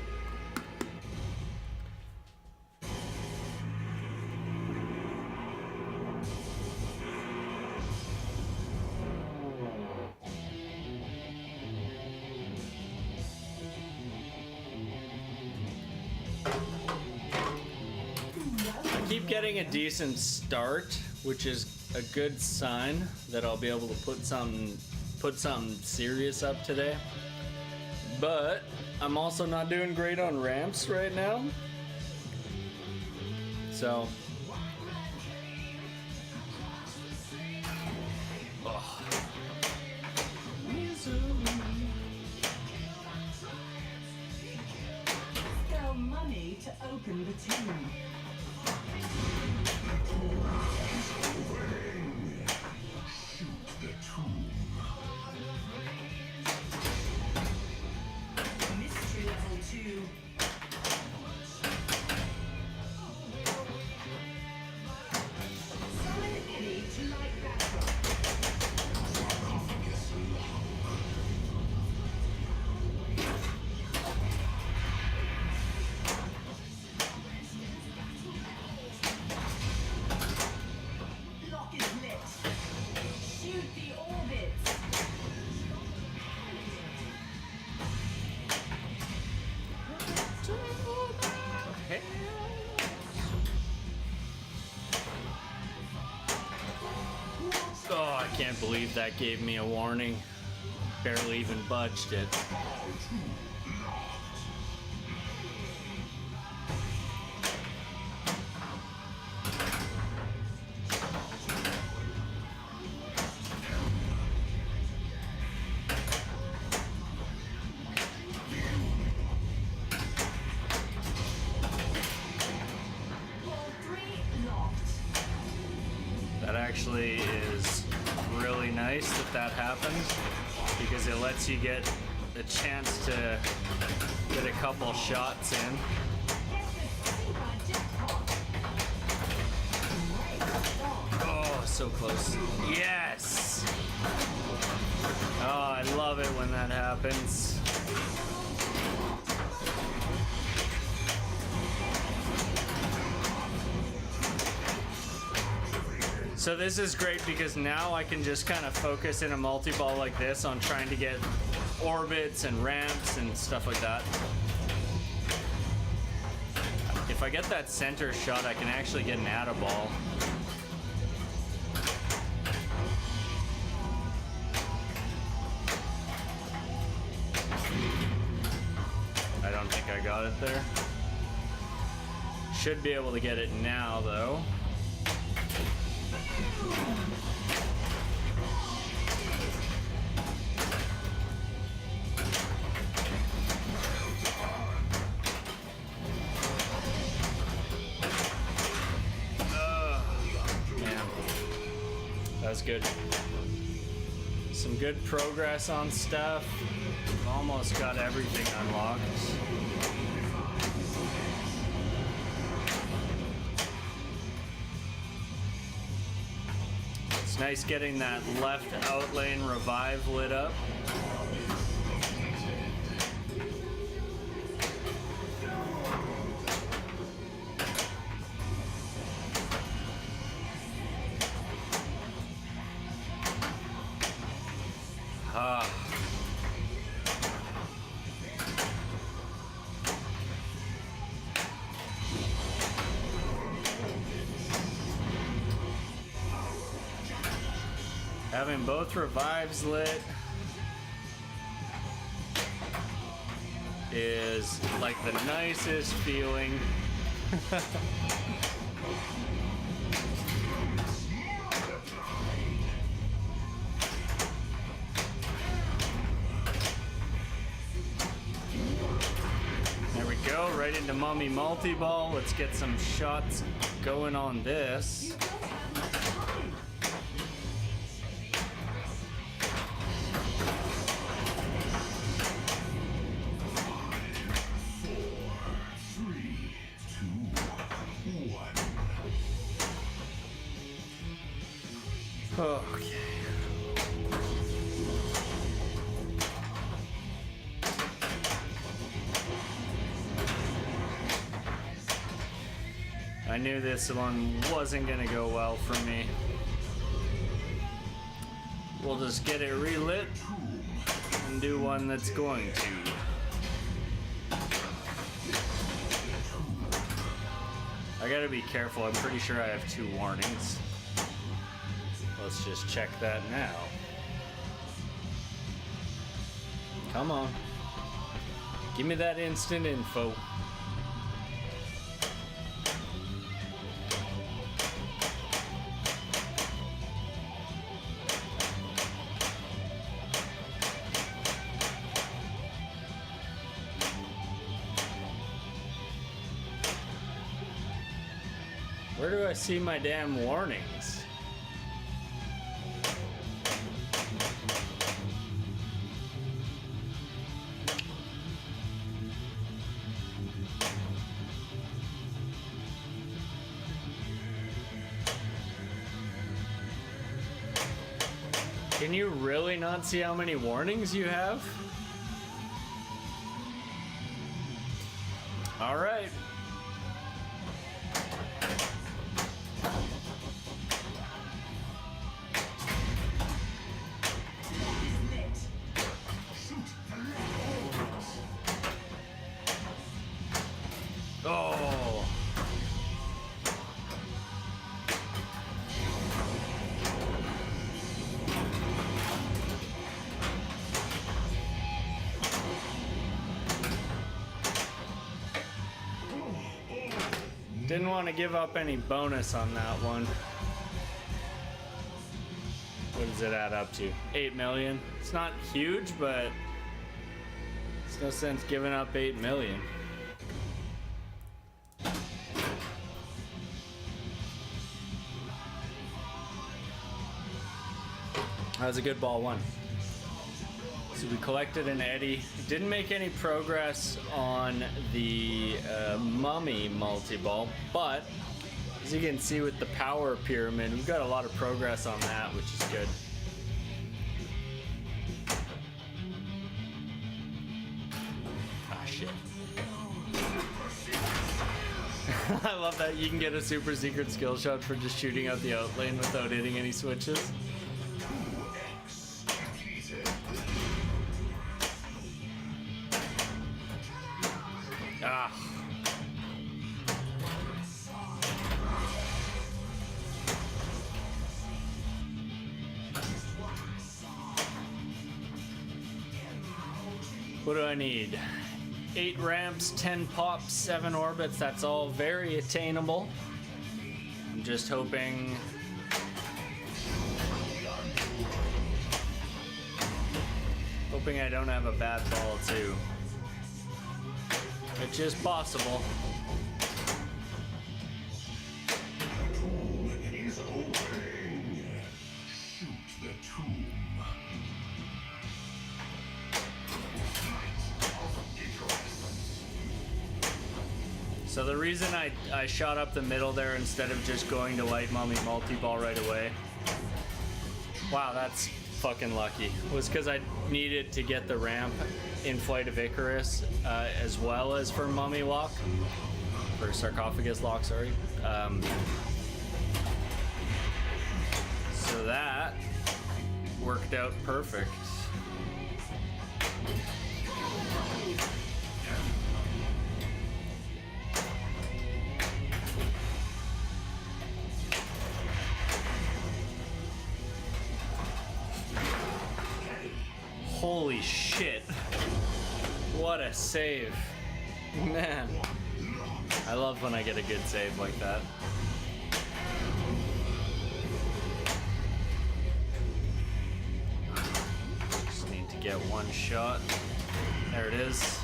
A: I keep getting a decent start, which is a good sign that I'll be able to put something serious up today. But I'm also not doing great on ramps right now. So
C: Sell money to open the tomb.
B: The tomb.
C: Mystery level 2. Summon any to light backdrop.
B: Sarcophagus locked.
C: Lock is lit. Shoot the orbits.
A: oh, I can't believe that gave me a warning. Barely even budged it.
C: Wall 3 locked.
A: That actually is really nice that that happened because it lets you get a chance to get a couple shots in.
C: Get the super jackpot. Great start.
A: Oh, so close. Yes! Oh, I love it when that happens. So this is great because now I can just kind of focus in a multi-ball like this on trying to get orbits and ramps and stuff like that. If I get that center shot, I can actually get an add ball. I don't think I got it there. Should be able to get it now, though. Man, that was good. Some good progress on stuff. Almost got everything unlocked. It's nice getting that left out lane revive lit up. Ah. Having both revives lit is like the nicest feeling. There we go, right into Mummy Multi-Ball. Let's get some shots going on this. Okay. I knew this one wasn't gonna go well for me. We'll just get it relit and do one that's going to. I gotta be careful, I'm pretty sure I have 2 warnings. Let's just check that now. Come on. Give me that instant info. Where do I see my damn warnings? Can you really not see how many warnings you have? All right. Oh. Didn't want to give up any bonus on that one. What does it add up to? 8 million. It's not huge, but it's no sense giving up 8 million. That was a good ball one. So we collected an Eddie. Didn't make any progress on the Mummy multi-ball, but as you can see with the power pyramid, we've got a lot of progress on that, which is good. Ah, shit. I love that you can get a super secret skill shot for just shooting out the outlane without hitting any switches. Ah. What do I need? 8 ramps, 10 pops, 7 orbits. That's all very attainable. I'm just hoping I don't have a bad ball too. Which is possible.
B: Is opening. Shoot the tomb.
A: So the reason I shot up the middle there instead of just going to Light Mummy multi-ball right away, wow, that's fucking lucky, was because I needed to get the ramp in Flight of Icarus as well as for Mummy Lock, for Sarcophagus Lock, sorry. So that worked out perfect. Holy shit. What a save. Man. I love when I get a good save like that. Just need to get one shot. There it is.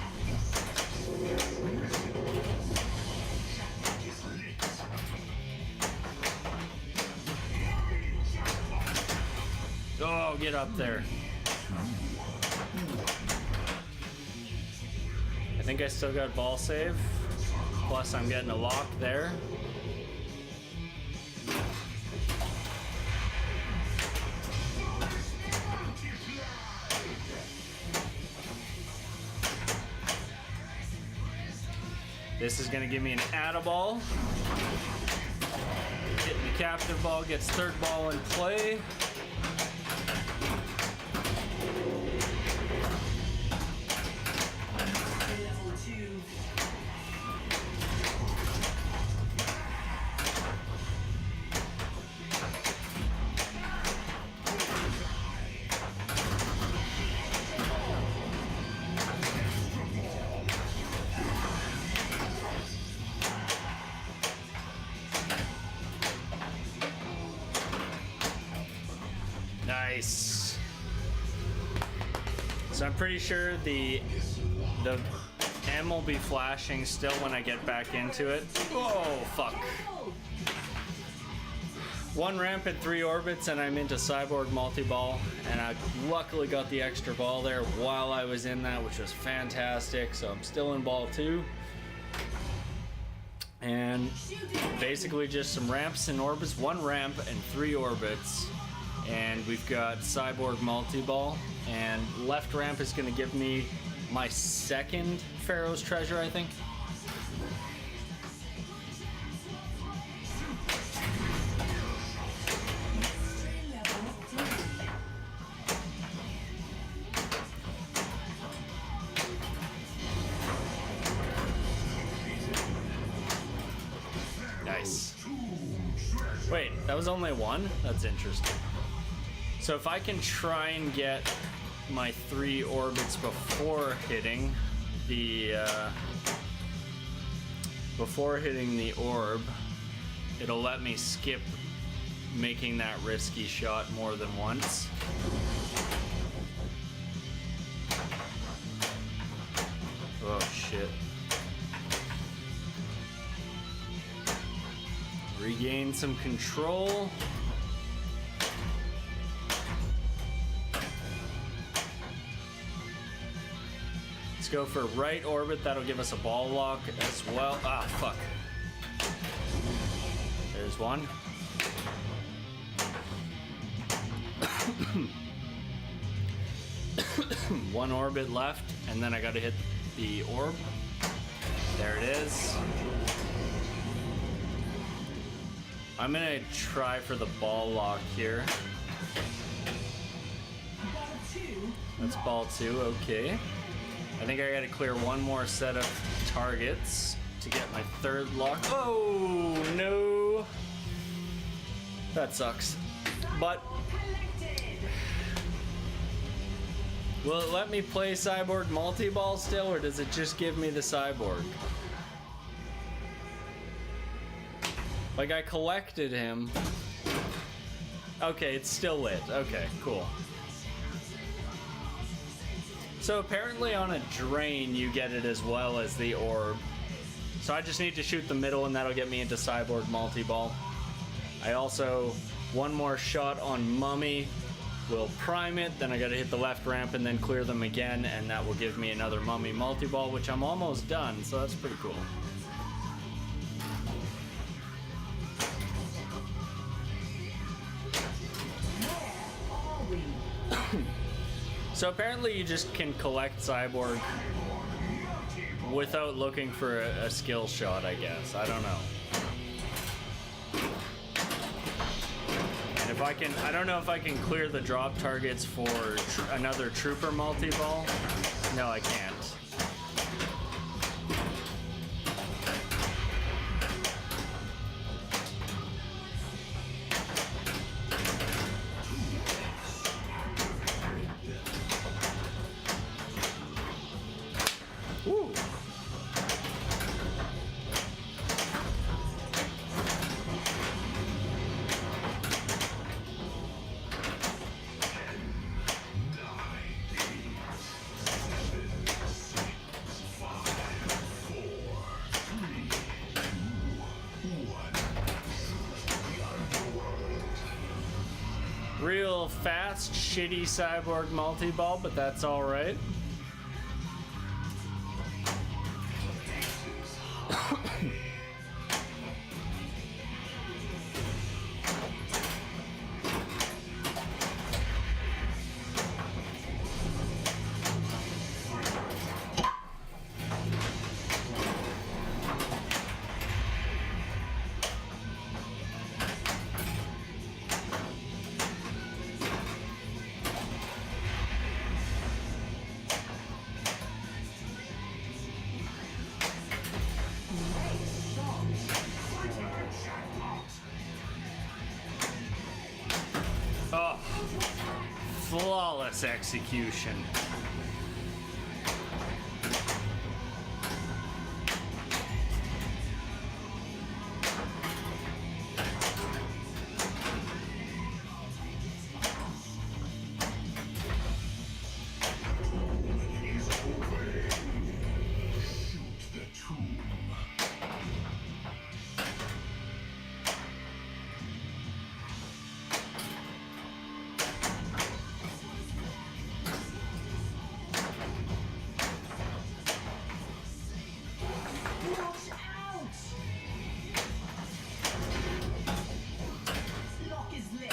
A: Oh, get up there. I think I still got ball save. Plus I'm getting a lock there. This is gonna give me an add-a-ball. Hitting the captive ball, gets third ball in play. Nice. So I'm pretty sure the M will be flashing still when I get back into it. Oh, fuck. One ramp and 3 orbits and I'm into Cyborg multi-ball, and I luckily got the extra ball there while I was in that, which was fantastic. So I'm still in ball 2. And basically just some ramps and orbits, 1 ramp and 3 orbits. And we've got Cyborg multi-ball, and left ramp is going to give me my second Pharaoh's treasure, I think. Nice. Wait, that was only 1? That's interesting. So if I can try and get my 3 orbits before hitting the orb, it'll let me skip making that risky shot more than once. Oh shit. Regain some control. Go for right orbit, that'll give us a ball lock as well. Ah, fuck. There's one. One orbit left, and then I gotta hit the orb. There it is. I'm gonna try for the ball lock here. That's ball 2, okay. I think I gotta clear one more set of targets to get my 3rd lock. Oh, no. That sucks. But will it let me play Cyborg multi-ball still, or does it just give me the Cyborg? Like, I collected him. Okay, it's still lit. Okay, cool. So apparently on a drain you get it as well as the orb. So I just need to shoot the middle and that'll get me into Cyborg multi-ball. I also, one more shot on Mummy will prime it, then I gotta hit the left ramp and then clear them again, and that will give me another Mummy multi-ball, which I'm almost done, so that's pretty cool. So apparently you just can collect Cyborg without looking for a skill shot, I guess. I don't know. And if I can, I don't know if I can clear the drop targets for another Trooper multi-ball. No, I can't. fast, shitty cyborg multi-ball, but that's alright. Oh, flawless execution.
C: Watch out! Lock is lit.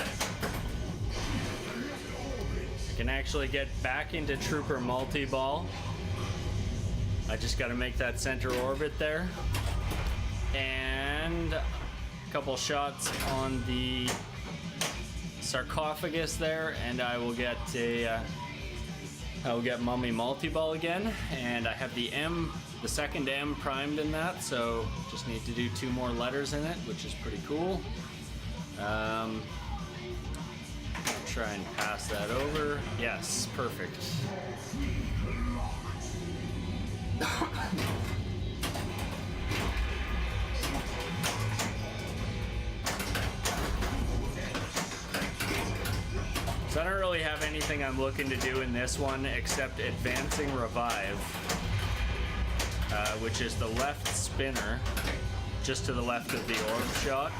A: I can actually get back into Trooper multi-ball. I just got to make that center orbit there. And a couple shots on the sarcophagus there, and I will get Mummy multi-ball again. And I have the M, the second M primed in that, so just need to do 2 more letters in it, which is pretty cool. I'll try and pass that over. Yes, perfect. So I don't really have anything I'm looking to do in this one except advancing revive, which is the left spinner, just to the left of the orb shot.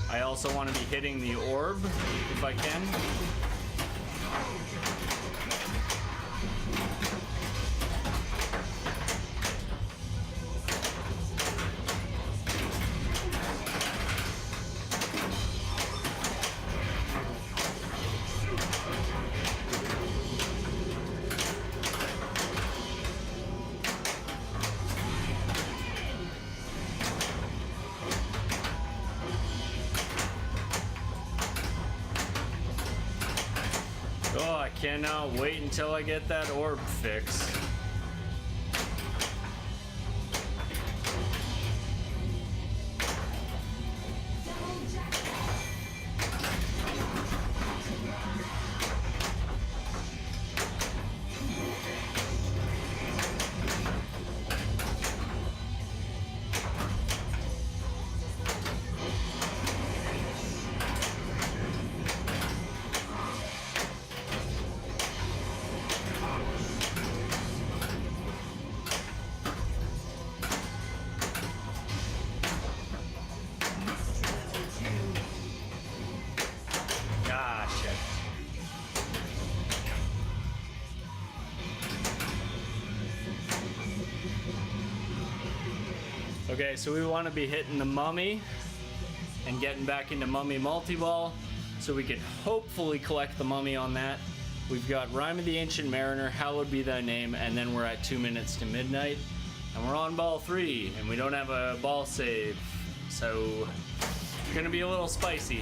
A: I also want to be hitting the orb if I can. Oh, I cannot wait until I get that orb fixed. Okay, so we want to be hitting the mummy and getting back into mummy multi-ball so we could hopefully collect the mummy on that. We've got Rime of the Ancient Mariner, Hallowed Be Thy Name, and then we're at 2 minutes to midnight. And we're on ball 3, and we don't have a ball save, so it's gonna be a little spicy.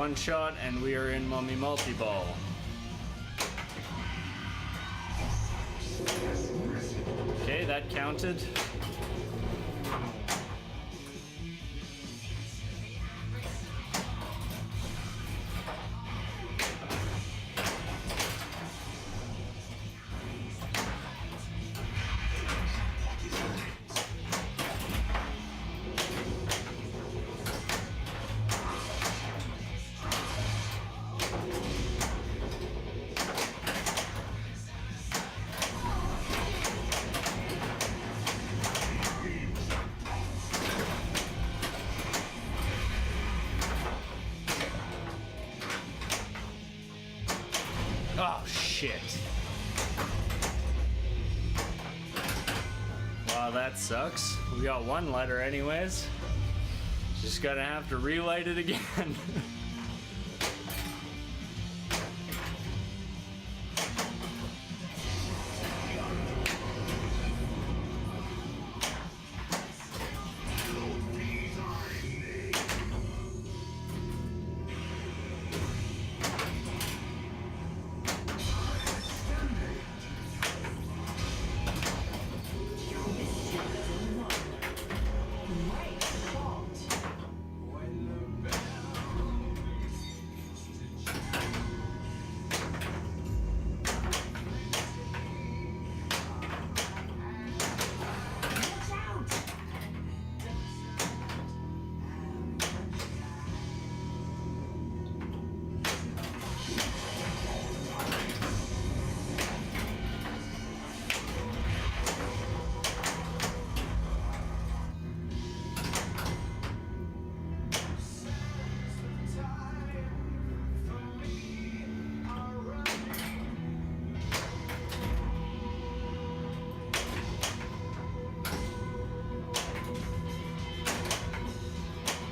A: One shot, and we are in Mummy Multi-Ball. Okay, that counted. Oh, shit. Wow, that sucks. We got one letter anyways. Just gonna have to relight it again.
C: Great shot. Watch out!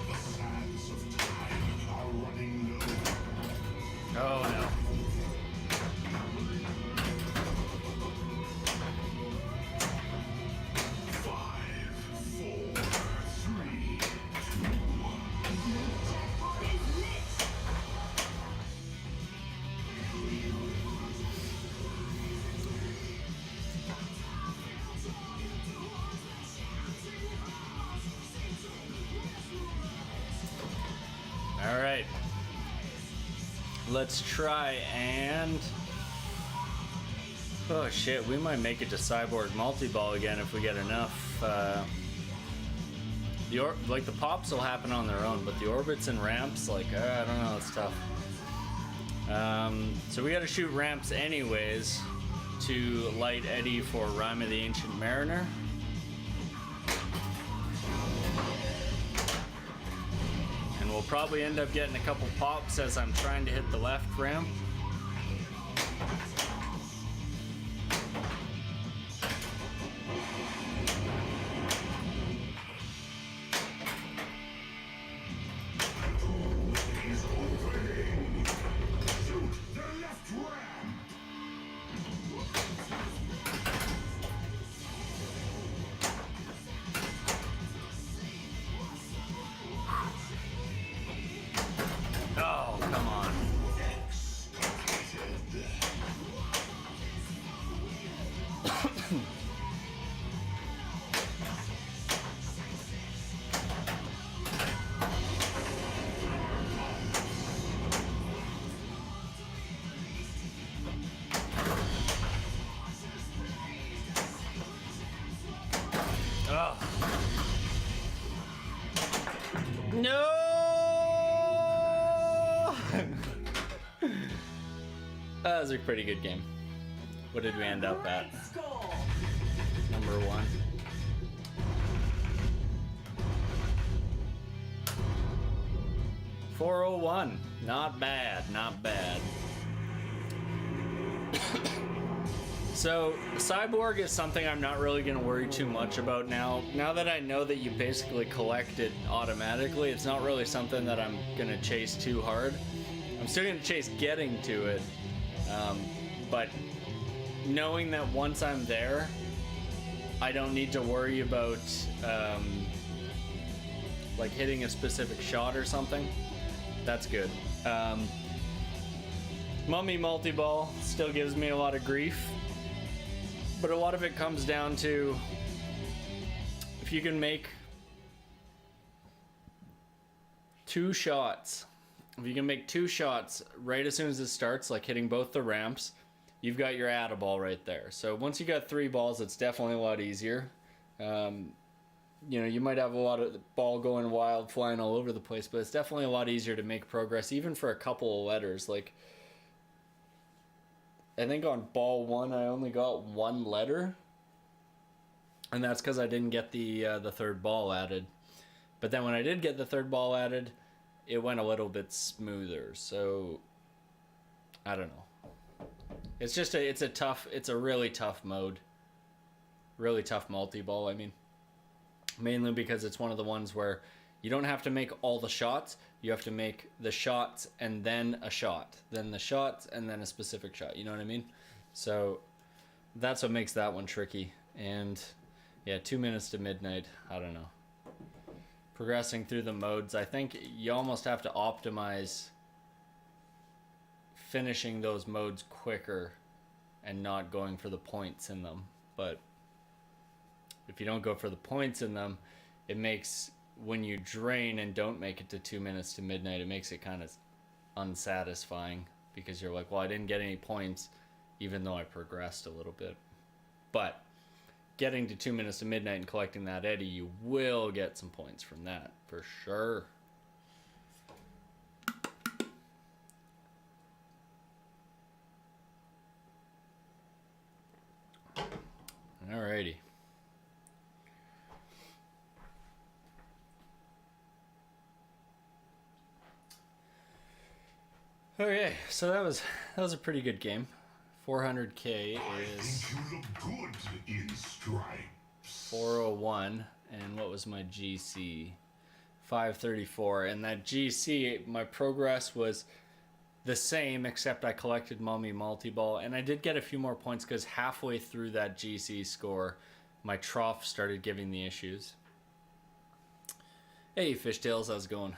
B: The sands of time are running low.
A: Oh no.
B: Five, four, three,
C: Jackpot is lit!
A: All right. Let's try and... Oh shit, we might make it to Cyborg Multi-Ball again if we get enough. Like the pops will happen on their own, but the orbits and ramps, like, I don't know, it's tough. So we gotta shoot ramps anyways to light Eddie for Rime of the Ancient Mariner. And we'll probably end up getting a couple pops as I'm trying to hit the left ramp.
B: is opening. Shoot the left ramp.
A: Oh, come on. Oh. No! That was a pretty good game. What did we end up at?
C: Great score!
A: Number one. $401. Not bad, not bad. So, Cyborg is something I'm not really going to worry too much about now. Now that I know that you basically collect it automatically, it's not really something that I'm going to chase too hard. I'm still going to chase getting to it, but knowing that once I'm there, I don't need to worry about like hitting a specific shot or something, that's good. Mummy multi-ball still gives me a lot of grief, but a lot of it comes down to if you can make 2 shots. If you can make 2 shots right as soon as it starts, like hitting both the ramps, you've got your add-a-ball right there. So once you got 3 balls, it's definitely a lot easier. You know, you might have a lot of the ball going wild, flying all over the place, but it's definitely a lot easier to make progress, even for a couple of letters. Like, I think on ball 1, I only got 1 letter, and that's because I didn't get the 3rd ball added. But then when I did get the 3rd ball added, it went a little bit smoother. So I don't know. It's just it's a really tough mode. Really tough multi-ball, I mean. Mainly because it's one of the ones where you don't have to make all the shots. You have to make the shots and then a shot. Then the shots and then a specific shot. You know what I mean? So that's what makes that one tricky. And yeah, 2 minutes to midnight. I don't know. Progressing through the modes, I think you almost have to optimize finishing those modes quicker and not going for the points in them. But if you don't go for the points in them, it makes, when you drain and don't make it to 2 minutes to midnight, it makes it kind of unsatisfying because you're like, well, I didn't get any points even though I progressed a little bit. But getting to 2 minutes to midnight and collecting that Eddie, you will get some points from that for sure. Alrighty. Okay, so that was a pretty good game. 400k is
B: I think you look good in stripes.
A: 401, and what was my GC? 534, and that GC, my progress was the same except I collected Mummy multi-ball, and I did get a few more points because halfway through that GC score, my trough started giving the issues. Hey, Fishtails, how's it going?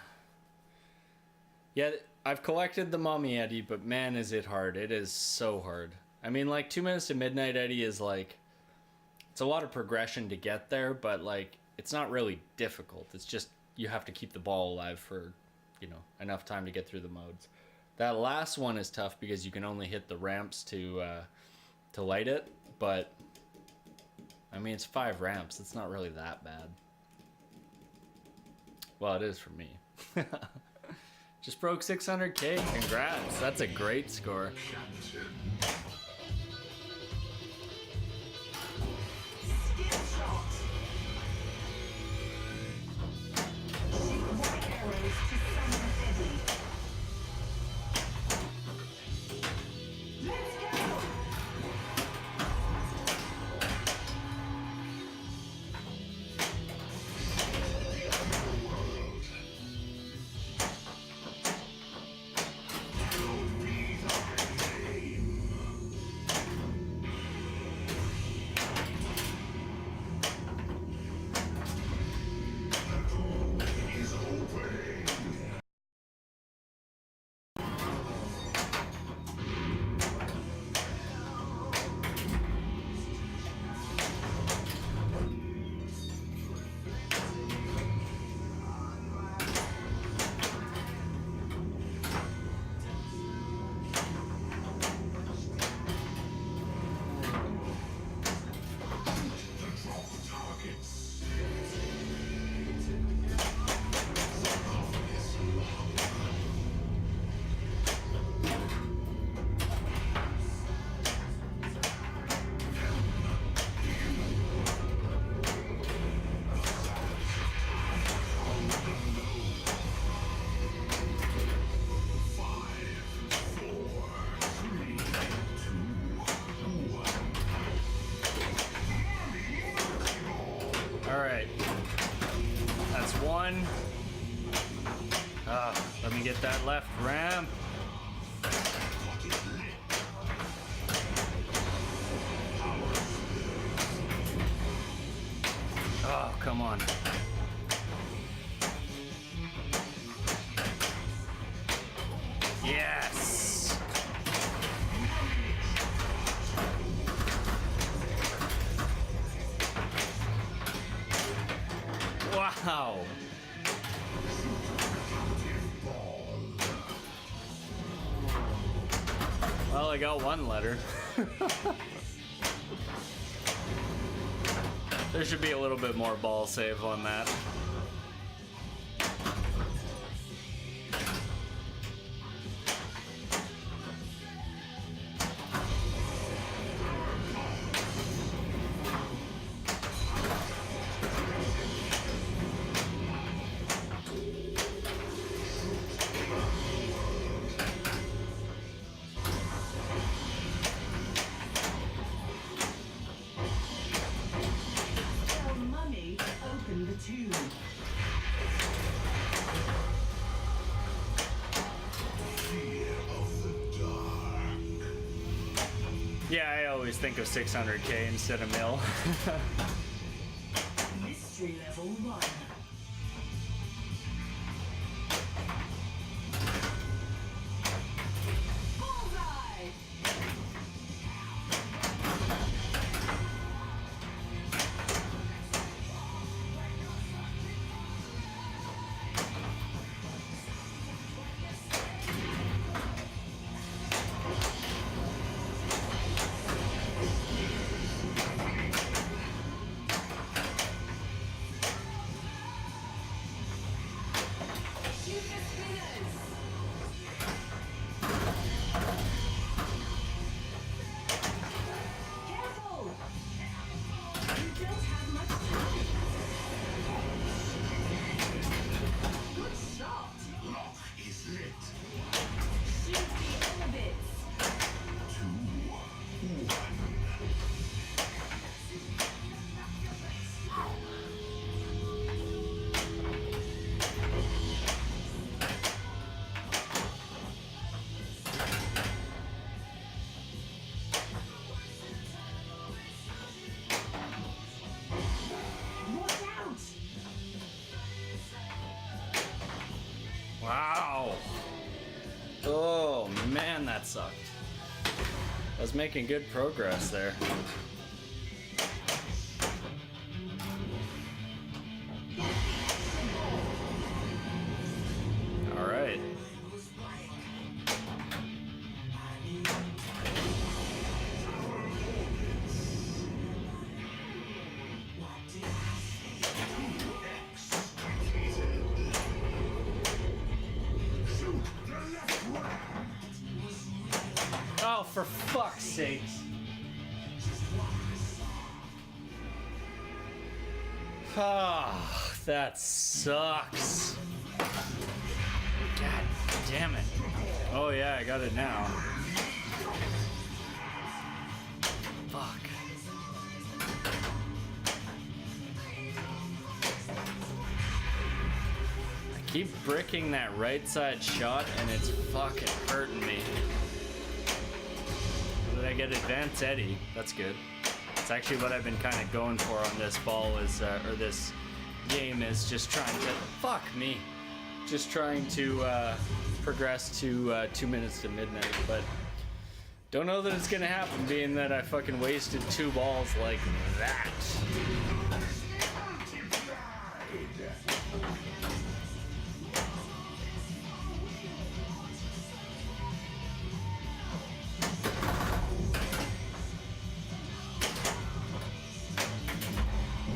A: Yeah, I've collected the Mummy Eddie, but man, is it hard. It is so hard. I mean, like, 2 minutes to midnight Eddie is like, it's a lot of progression to get there, but like, it's not really difficult. It's just, you have to keep the ball alive for, you know, enough time to get through the modes. That last one is tough because you can only hit the ramps to light it, but I mean, it's 5 ramps. It's not really that bad. Well, it is for me. Just broke 600k. Congrats. That's a great score.
C: Skill shot. Shoot white arrows to summon Eddie. Let's go.
A: Alright. That's one. Let me get that left ramp. Oh, come on. Wow. Well, I got one letter. There should be a little bit more ball save on that.
C: Tell Mummy to open the tube.
B: Fear of the dark.
A: Yeah, I always think of 600k instead of mil.
C: Mystery level 1. Bullseye! Shoot the spinners! Careful! You don't have much time. Good shot!
B: Lock is lit.
C: Shoot the orbits!
B: 2, 1.
C: Watch out!
A: Wow. Oh man, that sucked. I was making good progress there. All right.
B: Shoot the left one.
A: Oh, for fuck's sake. Ah, that sucks. God damn it. Oh yeah, I got it now. Fuck. I keep bricking that right side shot and it's fucking hurting me. Did I get advanced Eddie? That's good. It's actually what I've been kind of going for on this ball is, or this game is just trying to, fuck me. Just trying to progress to 2 minutes to midnight, but don't know that it's gonna happen being that I fucking wasted 2 balls like that.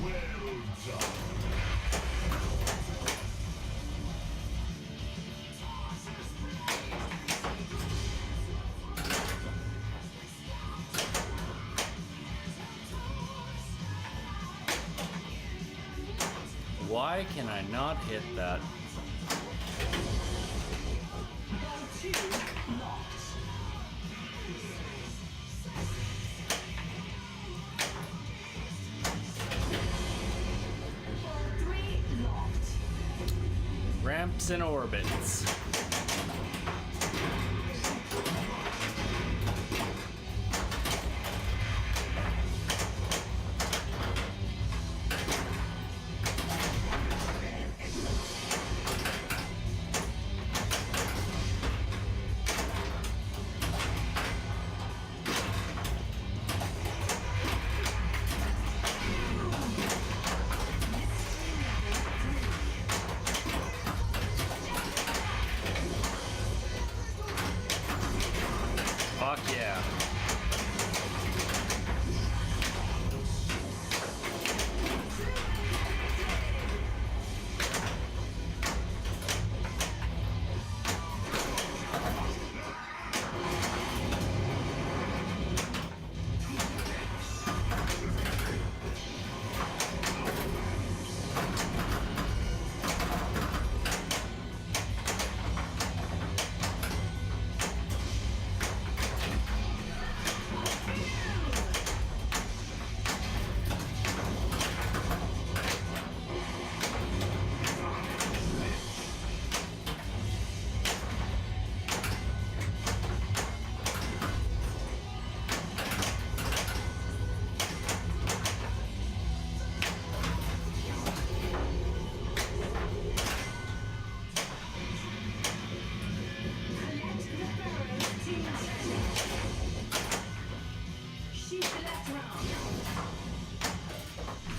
B: Well done.
A: Why can I not hit that?
C: Ball 2 locked. Ball 3 locked.
A: Ramps and orbits.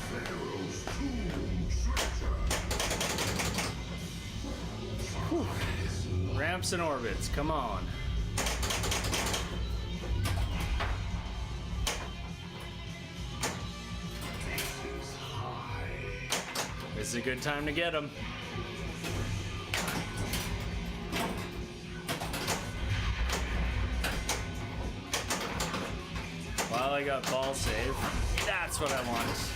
B: Pharaoh's tomb treasure.
A: Ramps and orbits, come on. This is a good time to get them. While I got ball save, that's what I want.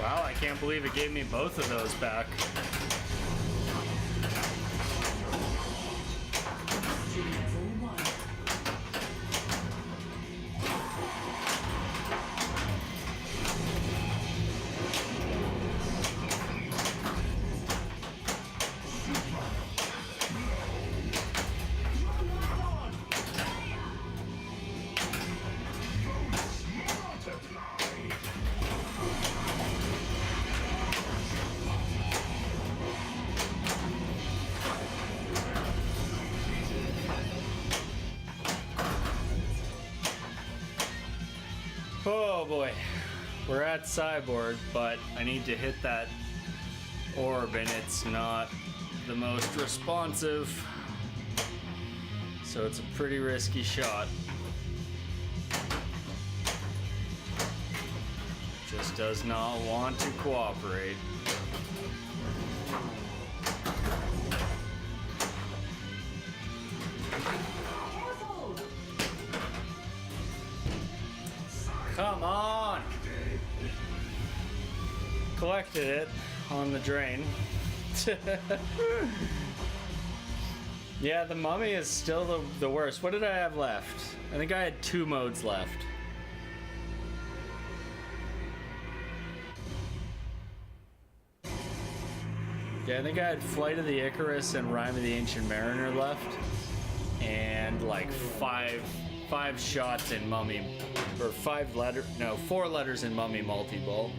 A: Wow, I can't believe it gave me both of those back. Oh boy, we're at Cyborg, but I need to hit that orb and it's not the most responsive, so it's a pretty risky shot. Just does not want to cooperate. Come on! Collected it on the drain. Yeah, the mummy is still the worst. What did I have left? I think I had 2 modes left. Yeah, I think I had Flight of the Icarus and Rime of the Ancient Mariner left. And like five shots in Mummy, or 4 letters in Mummy multi-ball.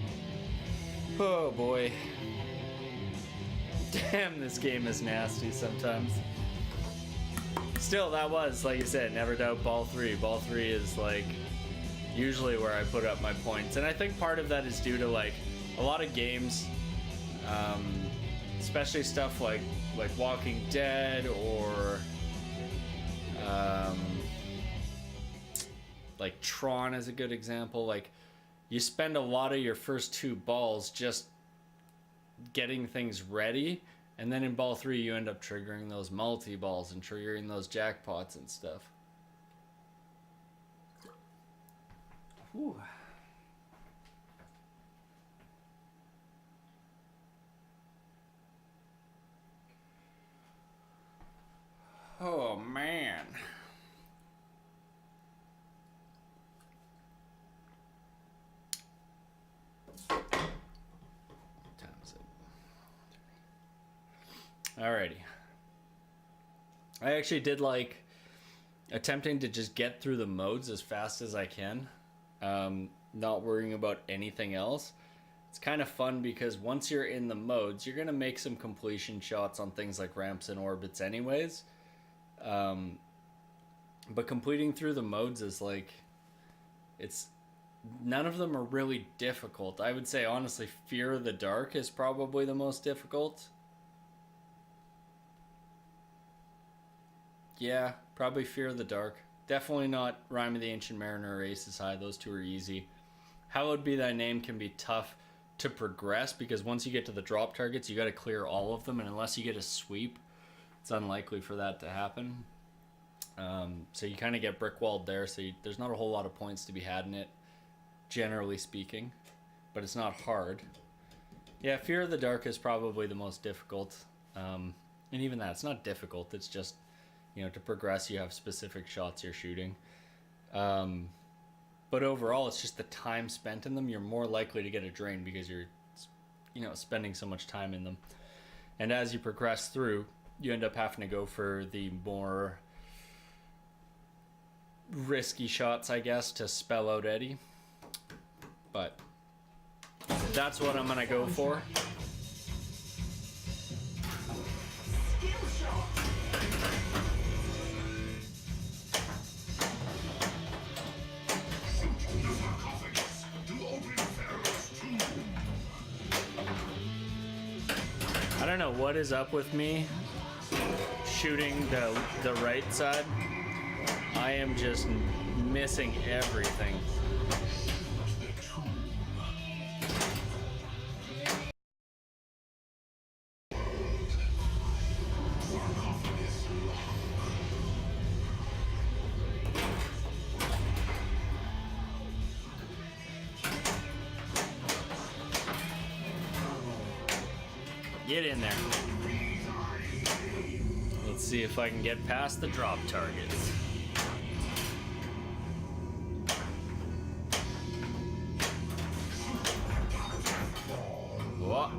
A: Oh boy. Damn, this game is nasty sometimes. Still, that was, like you said, never doubt ball 3. Ball 3 is like usually where I put up my points. And I think part of that is due to like a lot of games, especially stuff like Walking Dead or like Tron is a good example. Like, you spend a lot of your first 2 balls just getting things ready, and then in ball 3 you end up triggering those multi-balls and triggering those jackpots and stuff. Whew. Oh man. Alrighty. I actually did like attempting to just get through the modes as fast as I can, not worrying about anything else. It's kind of fun because once you're in the modes, you're going to make some completion shots on things like ramps and orbits anyways. But completing through the modes is like, none of them are really difficult. I would say honestly Fear of the Dark is probably the most difficult. Yeah, probably Fear of the Dark. Definitely not Rime of the Ancient Mariner or Aces High. Those 2 are easy. Hallowed Be Thy Name can be tough to progress because once you get to the drop targets, you got to clear all of them, and unless you get a sweep, it's unlikely for that to happen. So you kind of get brick-walled there, so there's not a whole lot of points to be had in it, generally speaking, but it's not hard. Yeah, Fear of the Dark is probably the most difficult, and even that, it's not difficult, it's just, you know, to progress, you have specific shots you're shooting. But overall, it's just the time spent in them. You're more likely to get a drain because you're, you know, spending so much time in them. And as you progress through, you end up having to go for the more risky shots, I guess, to spell out Eddie. But that's what I'm gonna go for.
C: Skill shot.
B: Shoot the sarcophagus to open Pharaoh's tomb.
A: I don't know what is up with me shooting the right side. I am just missing everything. Get in there. Let's see if I can get past the drop targets. What?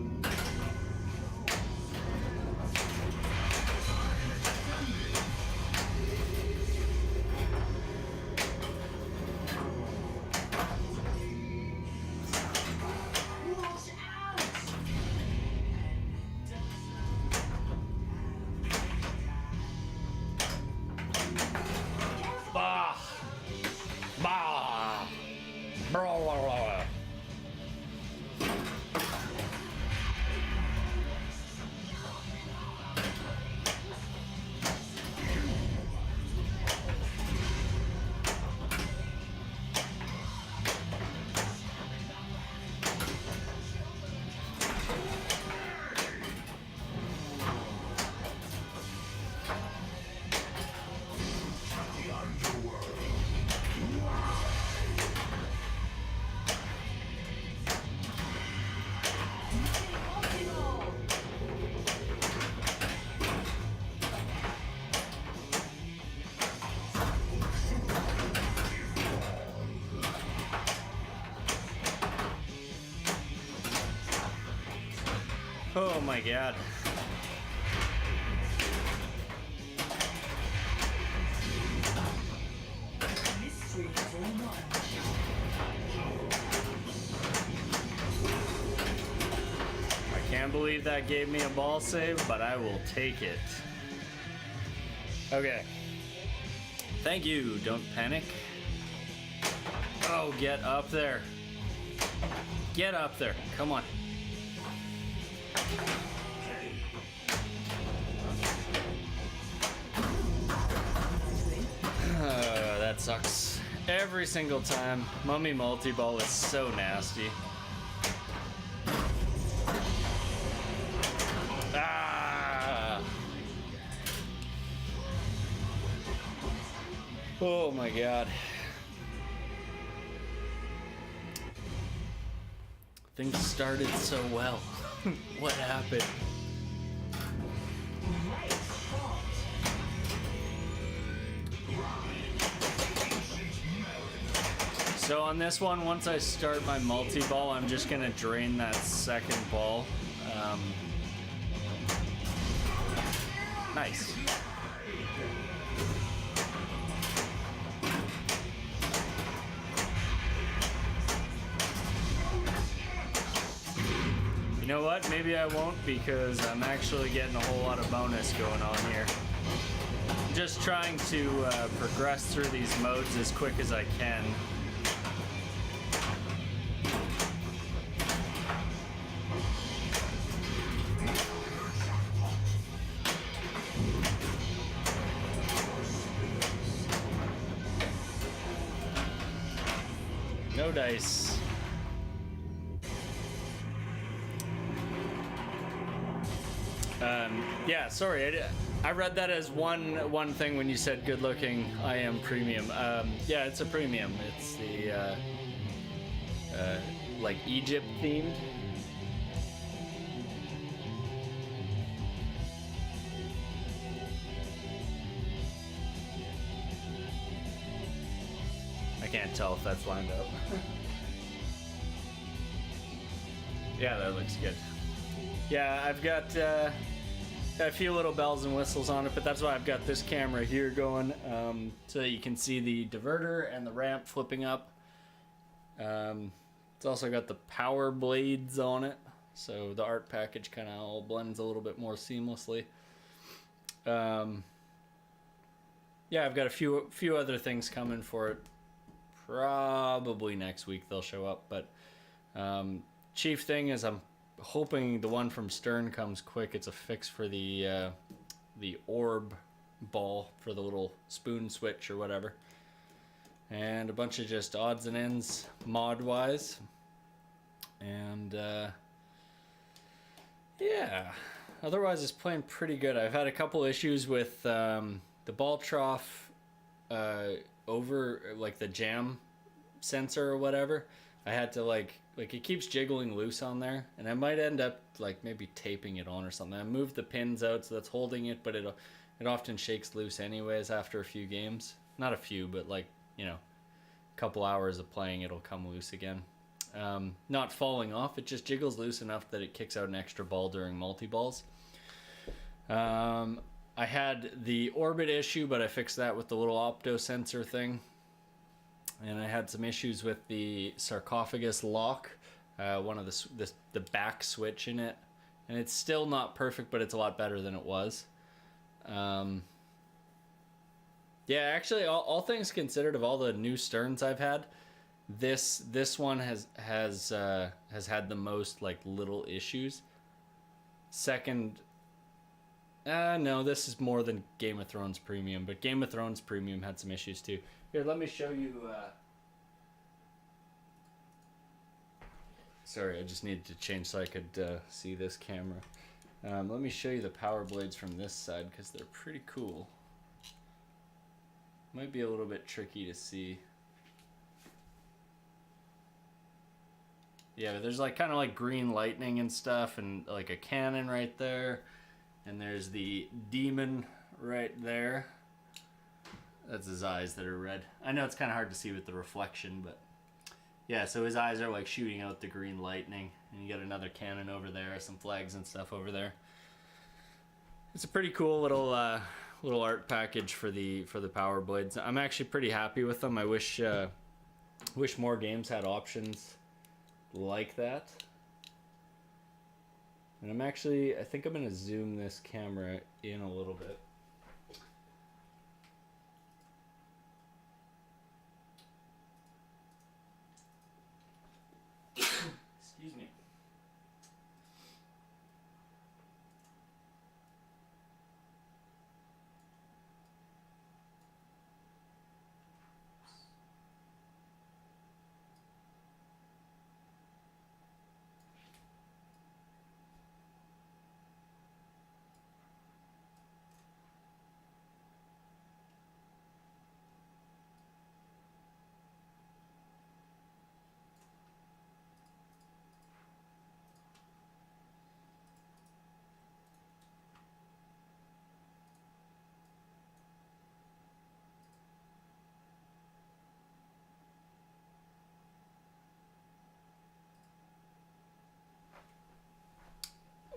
C: Watch out.
A: Bah! Bah! Blah, blah, blah. Oh my god.
C: Mystery is all knowledge.
A: I can't believe that gave me a ball save, but I will take it. Okay. Thank you. Don't panic. Oh, get up there. Get up there. Come on. That sucks. Every single time. Mummy multi-ball is so nasty. Ah! Oh my god. Things started so well. What happened?
C: Great spot.
A: So on this one, once I start my multi-ball, I'm just gonna drain that second ball. Nice. You know what? Maybe I won't, because I'm actually getting a whole lot of bonus going on here. I'm just trying to progress through these modes as quick as I can. No dice. Yeah, sorry. I read that as one thing when you said good looking. I am premium. Yeah, it's a premium. It's the like Egypt themed. I can't tell if that's lined up. Yeah, that looks good. Yeah, I've got got a few little bells and whistles on it, but that's why I've got this camera here going, so that you can see the diverter and the ramp flipping up. It's also got the power blades on it, so the art package kind of all blends a little bit more seamlessly. Yeah, I've got a few other things coming for it. Probably next week they'll show up, but chief thing is I'm hoping the one from Stern comes quick. It's a fix for the orb ball for the little spoon switch or whatever, and a bunch of just odds and ends mod wise, and yeah, otherwise it's playing pretty good. I've had a couple issues with the ball trough over like the jam sensor or whatever. I had to like it keeps jiggling loose on there, and I might end up like maybe taping it on or something. I moved the pins out so that's holding it, but it often shakes loose anyways after a few games. Not a few, but like, you know, a couple hours of playing it'll come loose again. Not falling off, it just jiggles loose enough that it kicks out an extra ball during multi-balls. I had the orbit issue, but I fixed that with the little opto sensor thing. And I had some issues with the sarcophagus lock, one of the back switch in it, and it's still not perfect, but it's a lot better than it was. Yeah, actually, all things considered, of all the new Sterns I've had, this one has had the most like little issues. Second. No, this is more than Game of Thrones Premium, but Game of Thrones Premium had some issues too. Here, let me show you. Sorry, I just needed to change so I could see this camera. Let me show you the power blades from this side because they're pretty cool. Might be a little bit tricky to see. Yeah, but there's like kind of like green lightning and stuff, and like a cannon right there. And there's the demon right there. That's his eyes that are red. I know it's kind of hard to see with the reflection, but yeah, so his eyes are like shooting out the green lightning. And you got another cannon over there, some flags and stuff over there. It's a pretty cool little art package for the power blades. I'm actually pretty happy with them. I wish more games had options like that. And I think I'm going to zoom this camera in a little bit. Excuse me.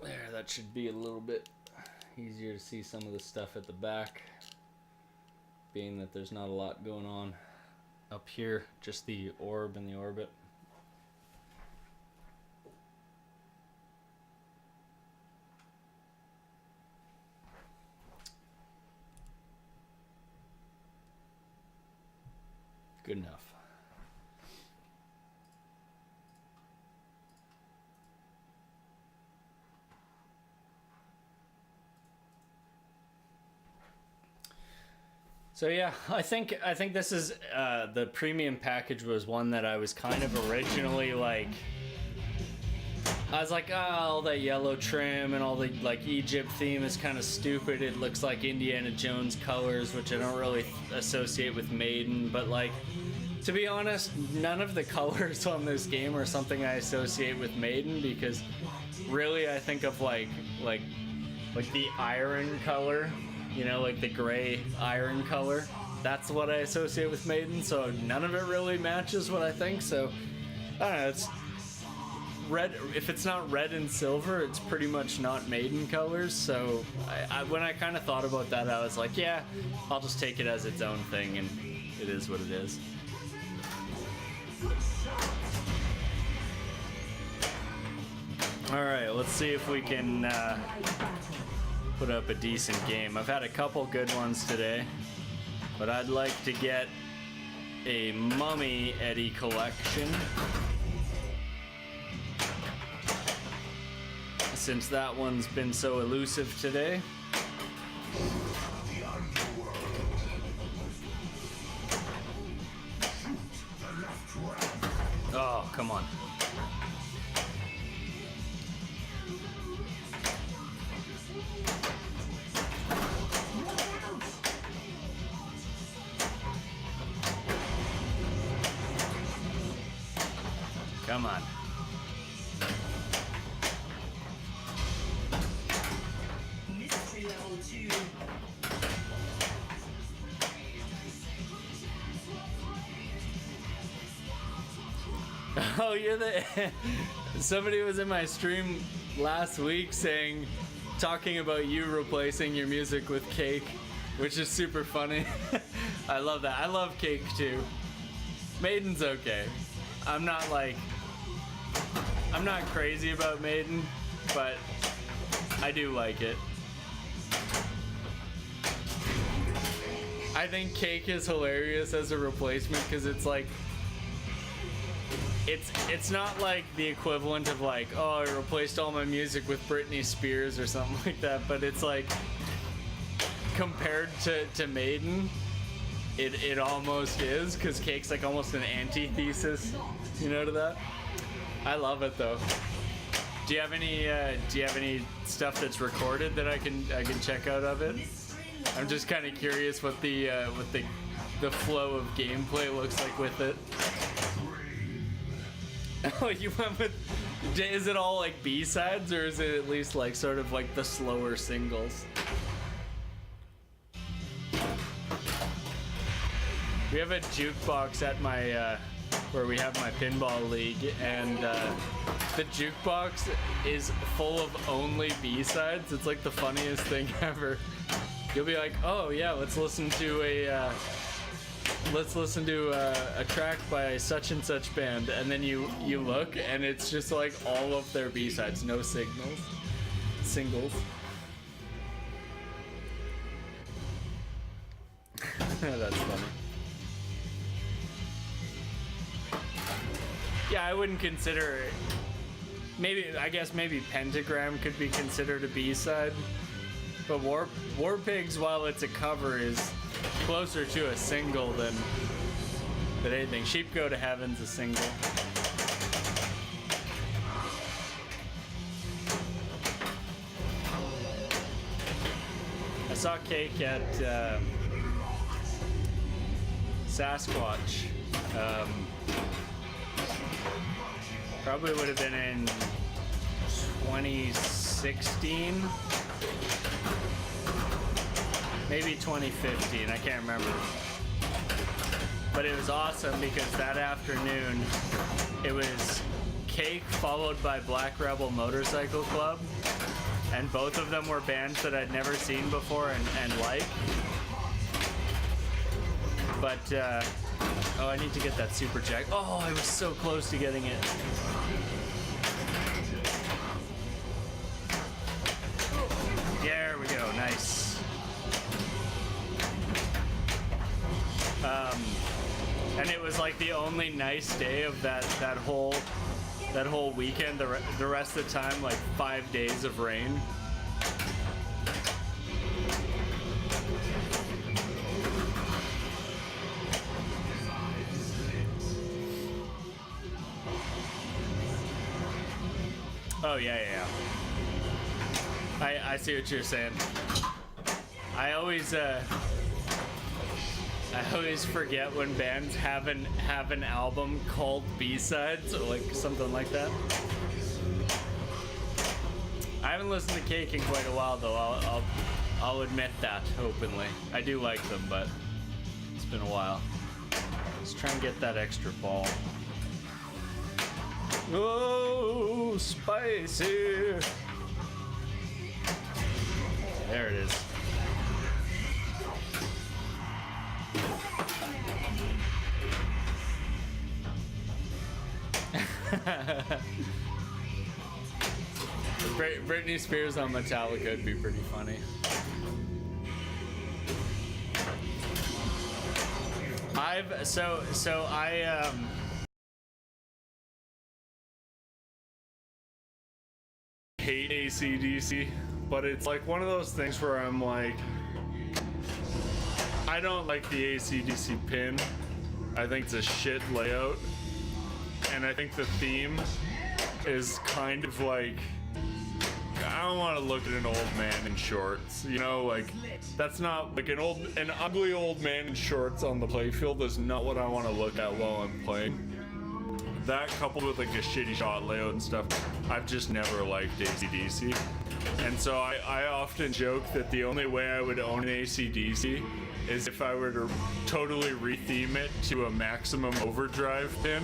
A: There, that should be a little bit easier to see some of the stuff at the back, being that there's not a lot going on up here, just the orb and the orbit. Good enough. So yeah, I think this is the premium package was one that I was kind of originally like. I was like, oh, all that yellow trim and all the like Egypt theme is kind of stupid. It looks like Indiana Jones colors, which I don't really associate with Maiden. But like, to be honest, none of the colors on this game are something I associate with Maiden, because really I think of like the iron color. You know, like the gray iron color. That's what I associate with Maiden, so none of it really matches what I think, so I don't know, red, if it's not red and silver, it's pretty much not Maiden colors. So when I kind of thought about that, I was like, yeah, I'll just take it as its own thing, and it is what it is. All right, let's see if we can put up a decent game. I've had a couple good ones today, but I'd like to get a Mummy Eddie collection, since that one's been so elusive today.
B: The underworld. Shoot the left ramp.
A: Oh, come on. Come on.
C: Mystery level 2.
A: Oh, you're the... Somebody was in my stream last week talking about you replacing your music with Cake, which is super funny. I love that. I love Cake too. Maiden's okay. I'm not crazy about Maiden, but I do like it. I think Cake is hilarious as a replacement because it's like, it's not like the equivalent of like, oh, I replaced all my music with Britney Spears or something like that, but it's like, compared to Maiden, it almost is, because Cake's like almost an antithesis, you know, to that. I love it though. Do you have any stuff that's recorded that I can check out of it? I'm just kind of curious what the flow of gameplay looks like with it. Oh, you went with... Is it all like B-sides, or is it at least like sort of like the slower singles? We have a jukebox at my where we have my pinball league, and the jukebox is full of only B-sides. It's like the funniest thing ever. You'll be like, oh yeah, let's listen to a track by such and such band, and then you look, and it's just like all of their B-sides, no singles. That's funny. Yeah, I wouldn't consider it. I guess maybe Pentagram could be considered a B-side, but War Pigs, while it's a cover, is closer to a single than anything. Sheep Go to Heaven's a single. I saw Cake at Sasquatch. Probably would have been in 2016. Maybe 2015, I can't remember. But it was awesome because that afternoon it was Cake followed by Black Rebel Motorcycle Club, and both of them were bands that I'd never seen before and like. But oh, I need to get that Super Jack. Oh, I was so close to getting it. There we go, nice. And it was like the only nice day of that whole weekend. The rest of the time, like 5 days of rain. Oh yeah. I see what you're saying. I always forget when bands have an album called B-sides, or like something like that. I haven't listened to Cake in quite a while though. I'll admit that openly. I do like them, but it's been a while. Let's try and get that extra ball. Oh, spicy. There it is. Britney Spears on Metallica would be pretty funny. I hate AC/DC, but it's like one of those things where I'm like, I don't like the AC/DC pin. I think it's a shit layout, and I think the theme is kind of like, I don't want to look at an old man in shorts, you know, like that's not like an ugly old man in shorts on the playfield is not what I want to look at while I'm playing. That coupled with like a shitty shot layout and stuff, I've just never liked AC/DC. And so I often joke that the only way I would own an AC/DC is if I were to totally retheme it to a maximum overdrive pin,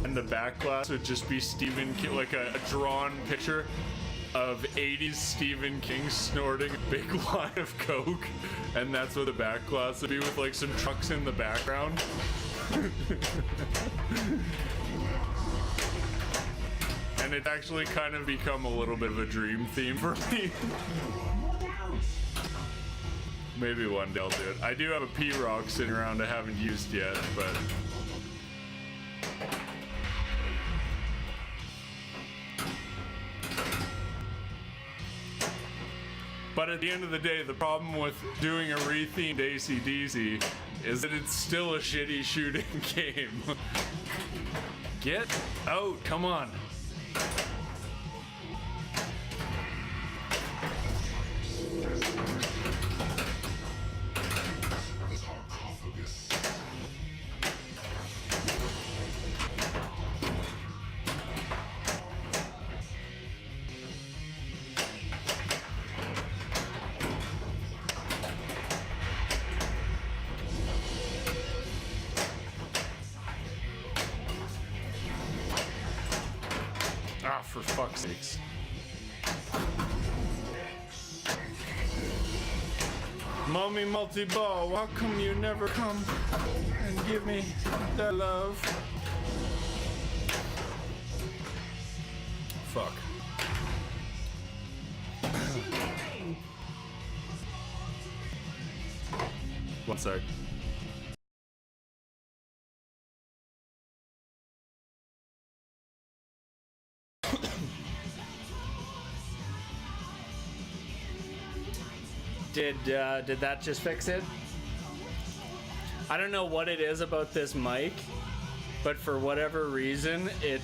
A: and the back glass would just be Stephen King, like a drawn picture of 80s Stephen King snorting a big line of coke, and that's what the back glass would be, with like some trucks in the background. And it's actually kind of become a little bit of a dream theme for me. Maybe one day I'll do it. I do have a P-Rock sitting around I haven't used yet, but... But at the end of the day, the problem with doing a rethemed AC/DC is that it's still a shitty shooting game. Get out, come on. Ah, for fuck's sakes. Mommy multi-ball, how come you never come and give me that love? Fuck. One sec. Did that just fix it? I don't know what it is about this mic, but for whatever reason, it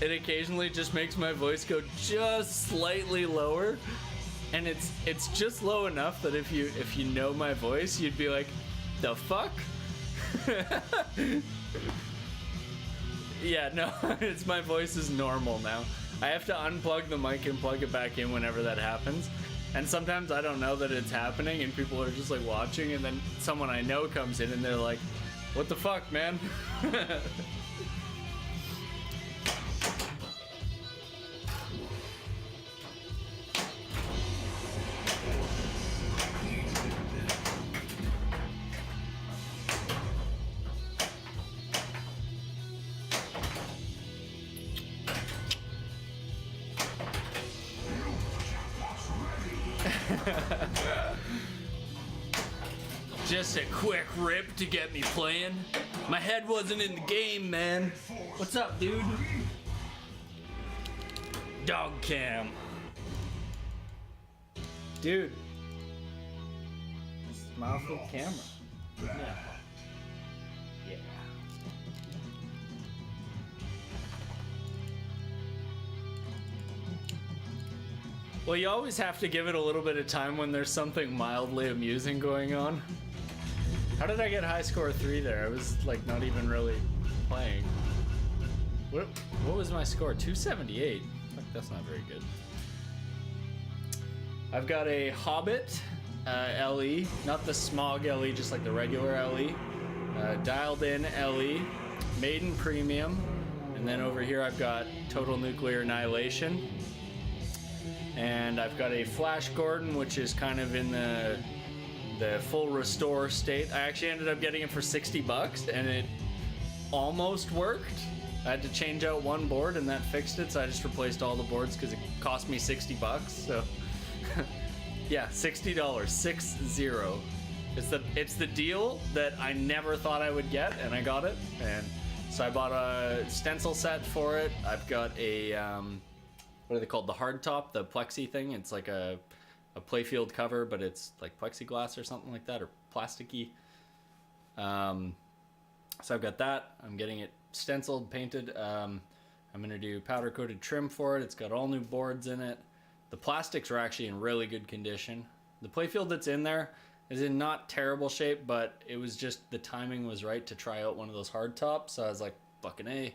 A: it occasionally just makes my voice go just slightly lower, and it's just low enough that if you know my voice, you'd be like, the fuck? Yeah, no, it's my voice is normal now. I have to unplug the mic and plug it back in whenever that happens. And sometimes I don't know that it's happening and people are just like watching, and then someone I know comes in and they're like, what the fuck, man? Just a quick rip to get me playing. My head wasn't in the game, man. What's up, dude? Dog cam. Dude. Smile for the camera. Yeah. Yeah. Well, you always have to give it a little bit of time when there's something mildly amusing going on. How did I get high score 3 there? I was like not even really playing. What was my score? 278. Fuck, that's not very good. I've got a Hobbit LE, not the Smog LE, just like the regular LE. Dialed in LE, Maiden Premium, And then over here I've got Total Nuclear Annihilation. And I've got a Flash Gordon, which is kind of in the full restore state. I actually ended up getting it for 60 bucks, and it almost worked. I had to change out one board, and that fixed it, so I just replaced all the boards because it cost me 60 bucks. So, yeah, $60, 60. It's the deal that I never thought I would get, and I got it. And so I bought a stencil set for it. I've got a what are they called? The hard top, the plexi thing. It's like a playfield cover, but it's like plexiglass or something like that, or plasticky. So I've got that. I'm getting it stenciled, painted. I'm gonna do powder coated trim for it. It's got all new boards in it. The plastics are actually in really good condition. The playfield that's in there is in not terrible shape, but it was just the timing was right to try out one of those hard tops. So I was like, fucking A.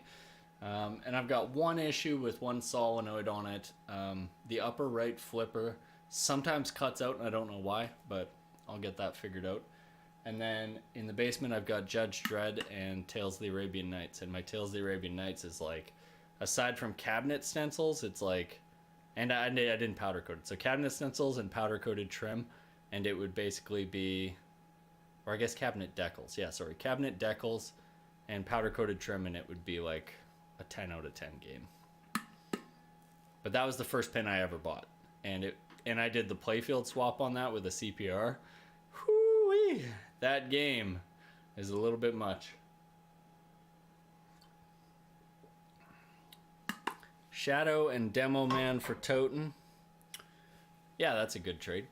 A: And I've got one issue with one solenoid on it. The upper right flipper sometimes cuts out, and I don't know why, but I'll get that figured out. And then in the basement, I've got Judge Dredd and Tales of the Arabian Nights. And my Tales of the Arabian Nights is like, aside from cabinet stencils, it's like, and I didn't powder coat it. So cabinet stencils and powder coated trim, and it would basically be, or I guess cabinet decals. Yeah, sorry, cabinet decals and powder coated trim, and it would be like a 10 out of 10 game. But that was the first pin I ever bought, and I did the playfield swap on that with a CPR. Whoo-wee! That game is a little bit much. Shadow and Demo Man for Toten. Yeah, that's a good trade.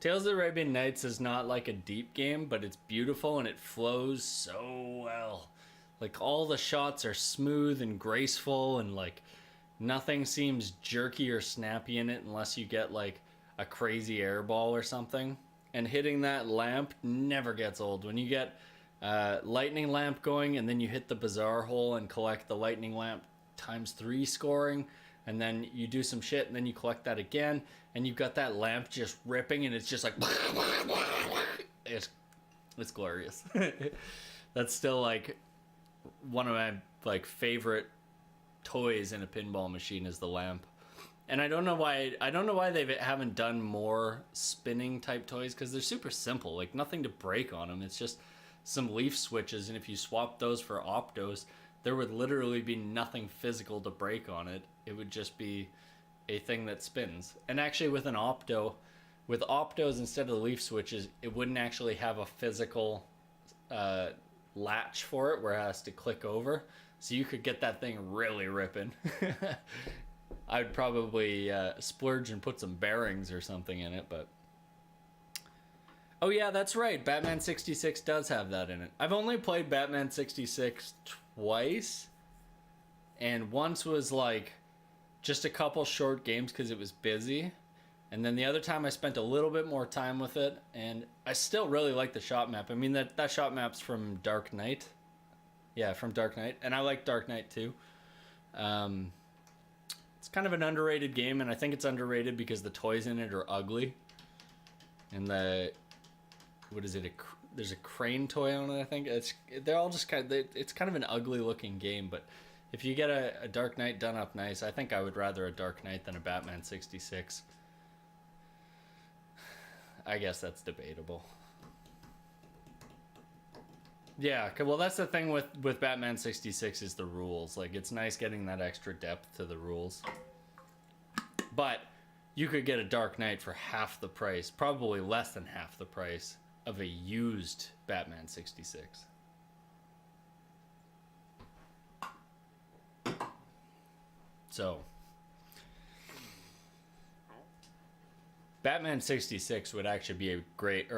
A: Tales of the Arabian Nights is not like a deep game, but it's beautiful and it flows so well. Like all the shots are smooth and graceful, and like nothing seems jerky or snappy in it unless you get like a crazy air ball or something. And hitting that lamp never gets old. When you get lightning lamp going and then you hit the bizarre hole and collect the lightning lamp ×3 scoring, and then you do some shit and then you collect that again, and you've got that lamp just ripping, and it's just like it's glorious. That's still like one of my like favorite toys in a pinball machine is the lamp. And I don't know why they haven't done more spinning type toys, because they're super simple, like nothing to break on them. It's just some leaf switches, and if you swap those for optos, there would literally be nothing physical to break on it. It would just be a thing that spins. And actually with an opto, with optos instead of the leaf switches, it wouldn't actually have a physical latch for it where it has to click over. So you could get that thing really ripping. I'd probably splurge and put some bearings or something in it, but... Oh yeah, that's right. Batman 66 does have that in it. I've only played Batman 66 twice, and once was like just a couple short games because it was busy, and then the other time I spent a little bit more time with it, and I still really like the shot map. I mean, that shot map's from Dark Knight. Yeah, from Dark Knight, and I like Dark Knight too. It's kind of an underrated game, and I think it's underrated because the toys in it are ugly. And what is it? There's a crane toy on it, I think. They're all just it's kind of an ugly looking game, but if you get a Dark Knight done up nice, I think I would rather a Dark Knight than a Batman 66. I guess that's debatable. Yeah, well, that's the thing with Batman 66 is the rules. Like, it's nice getting that extra depth to the rules. But you could get a Dark Knight for half the price, probably less than half the price, of a used Batman 66. So, Batman 66 would actually be a great,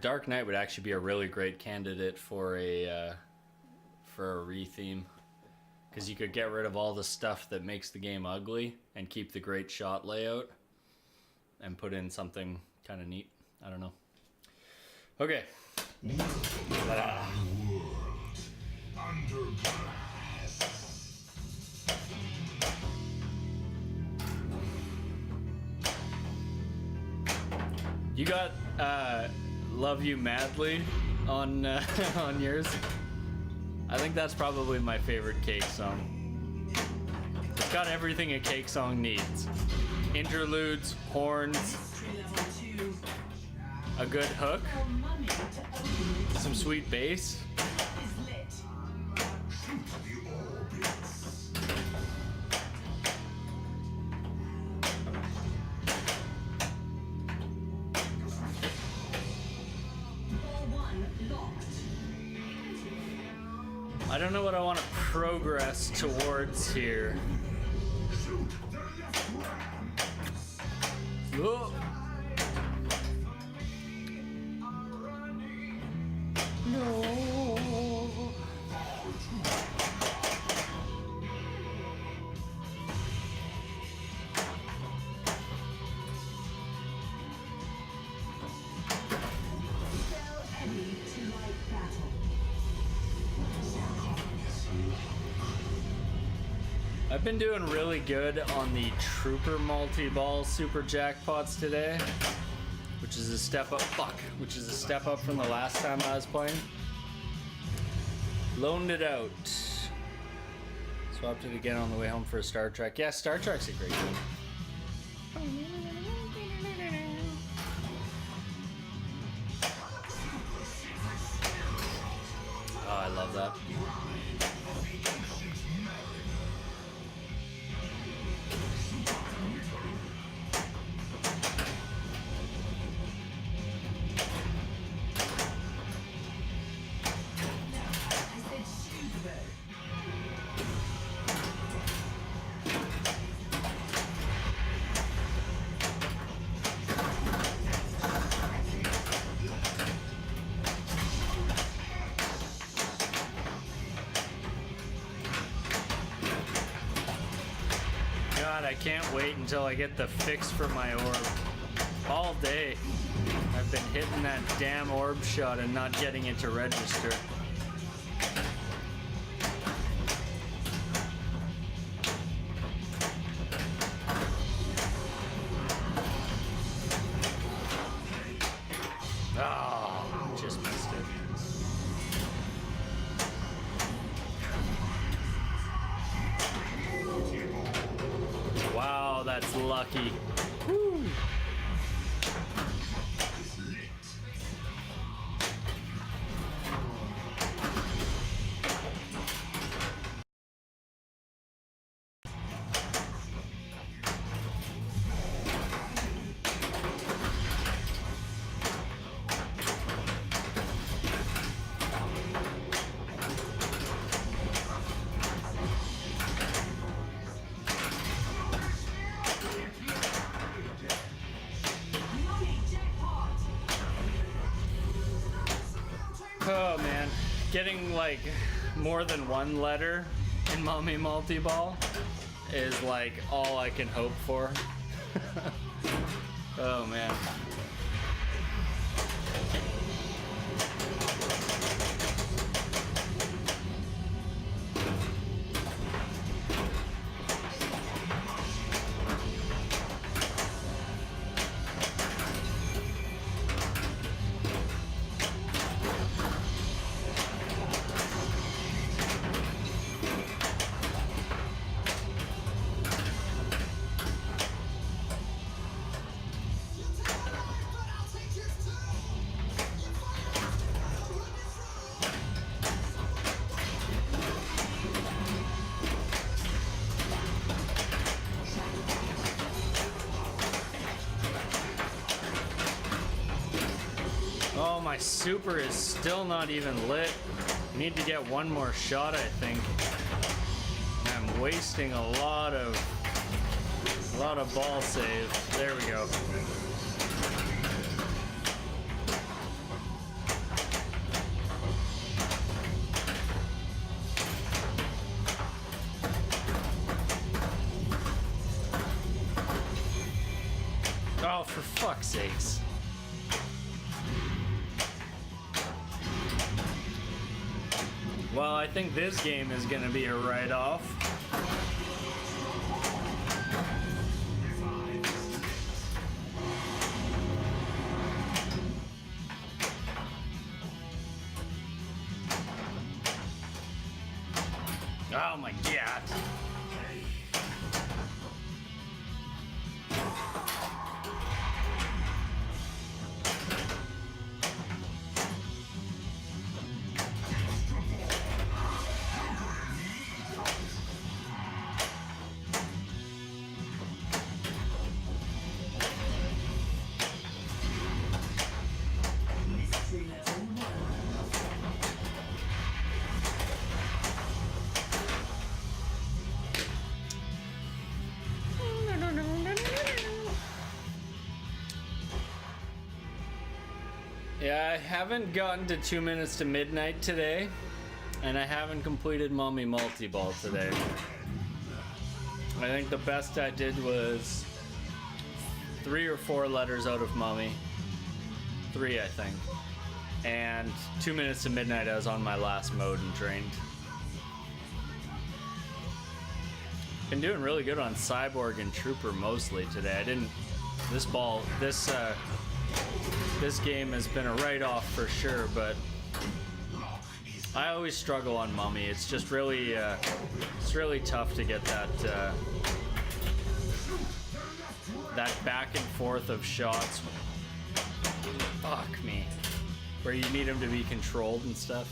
A: Dark Knight would actually be a really great candidate for a re-theme, because you could get rid of all the stuff that makes the game ugly and keep the great shot layout and put in something kind of neat. I don't know. Okay. You got Love You Madly on on yours. I think that's probably my favorite Cake song. It's got everything a Cake song needs. Interludes, horns,
C: Level 2.
A: a good hook,
C: Your money to open
A: some sweet bass.
C: is lit.
B: Shoot the orbits.
C: Ball 1 locked.
A: I don't know what I want to progress towards here.
B: Shoot the left rams.
A: Oh. No.
C: Spell Eddie to light battle.
A: I've been doing really good on the Trooper multi-ball super jackpots today, which is a step up. Which is a step up from the last time I was playing. Loaned it out. Swapped it again on the way home for a Star Trek. Yeah, Star Trek's a great game. Oh, I love that.
C: I said shoot though.
A: God, I can't wait until I get the fix for my orb. All day, I've been hitting that damn orb shot and not getting it to register. Oh, just missed it. Wow, that's lucky. Woo.
C: Money jackpot.
A: Oh man, getting like more than one letter in Mommy Multi-Ball is like all I can hope for. Oh man. Oh, my super is still not even lit. Need to get one more shot, I think. I'm wasting a lot of ball save. There we go. Oh, for fuck's sakes. Well, I think this game is gonna be a write-off. Yeah, I haven't gotten to 2 minutes to midnight today, and I haven't completed Mummy Multi-Ball today. I think the best I did was 3 or 4 letters out of Mummy. 3, I think. And 2 minutes to midnight, I was on my last mode and drained. Been doing really good on Cyborg and Trooper mostly today. I didn't. This game has been a write-off for sure, but I always struggle on Mummy. It's just really, it's really tough to get that that back and forth of shots. Fuck me. Where you need them to be controlled and stuff.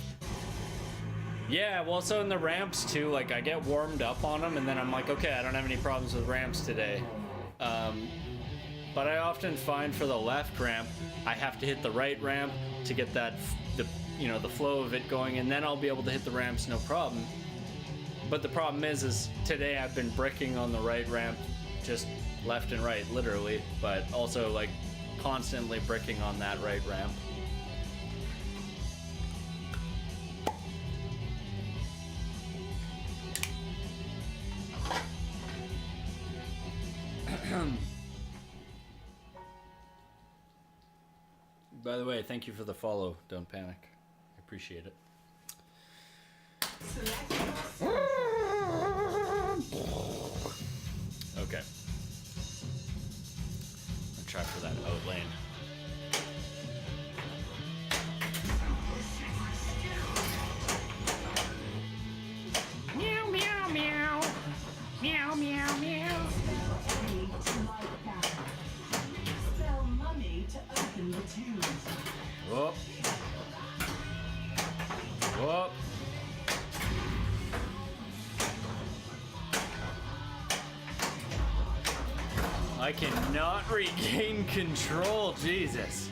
A: Yeah, well, so in the ramps too, like I get warmed up on them and then I'm like, okay, I don't have any problems with ramps today. But I often find for the left ramp, I have to hit the right ramp to get that, the flow of it going, and then I'll be able to hit the ramps no problem. But the problem is today I've been bricking on the right ramp, just left and right, literally, but also like constantly bricking on that right ramp. By the way, thank you for the follow. Don't panic. I appreciate it. Okay. I'll try for that out lane.
D: Meow, meow, meow. Meow, meow, meow.
C: Spell money to open the tube.
A: Whoop. Whoop. I cannot regain control, Jesus.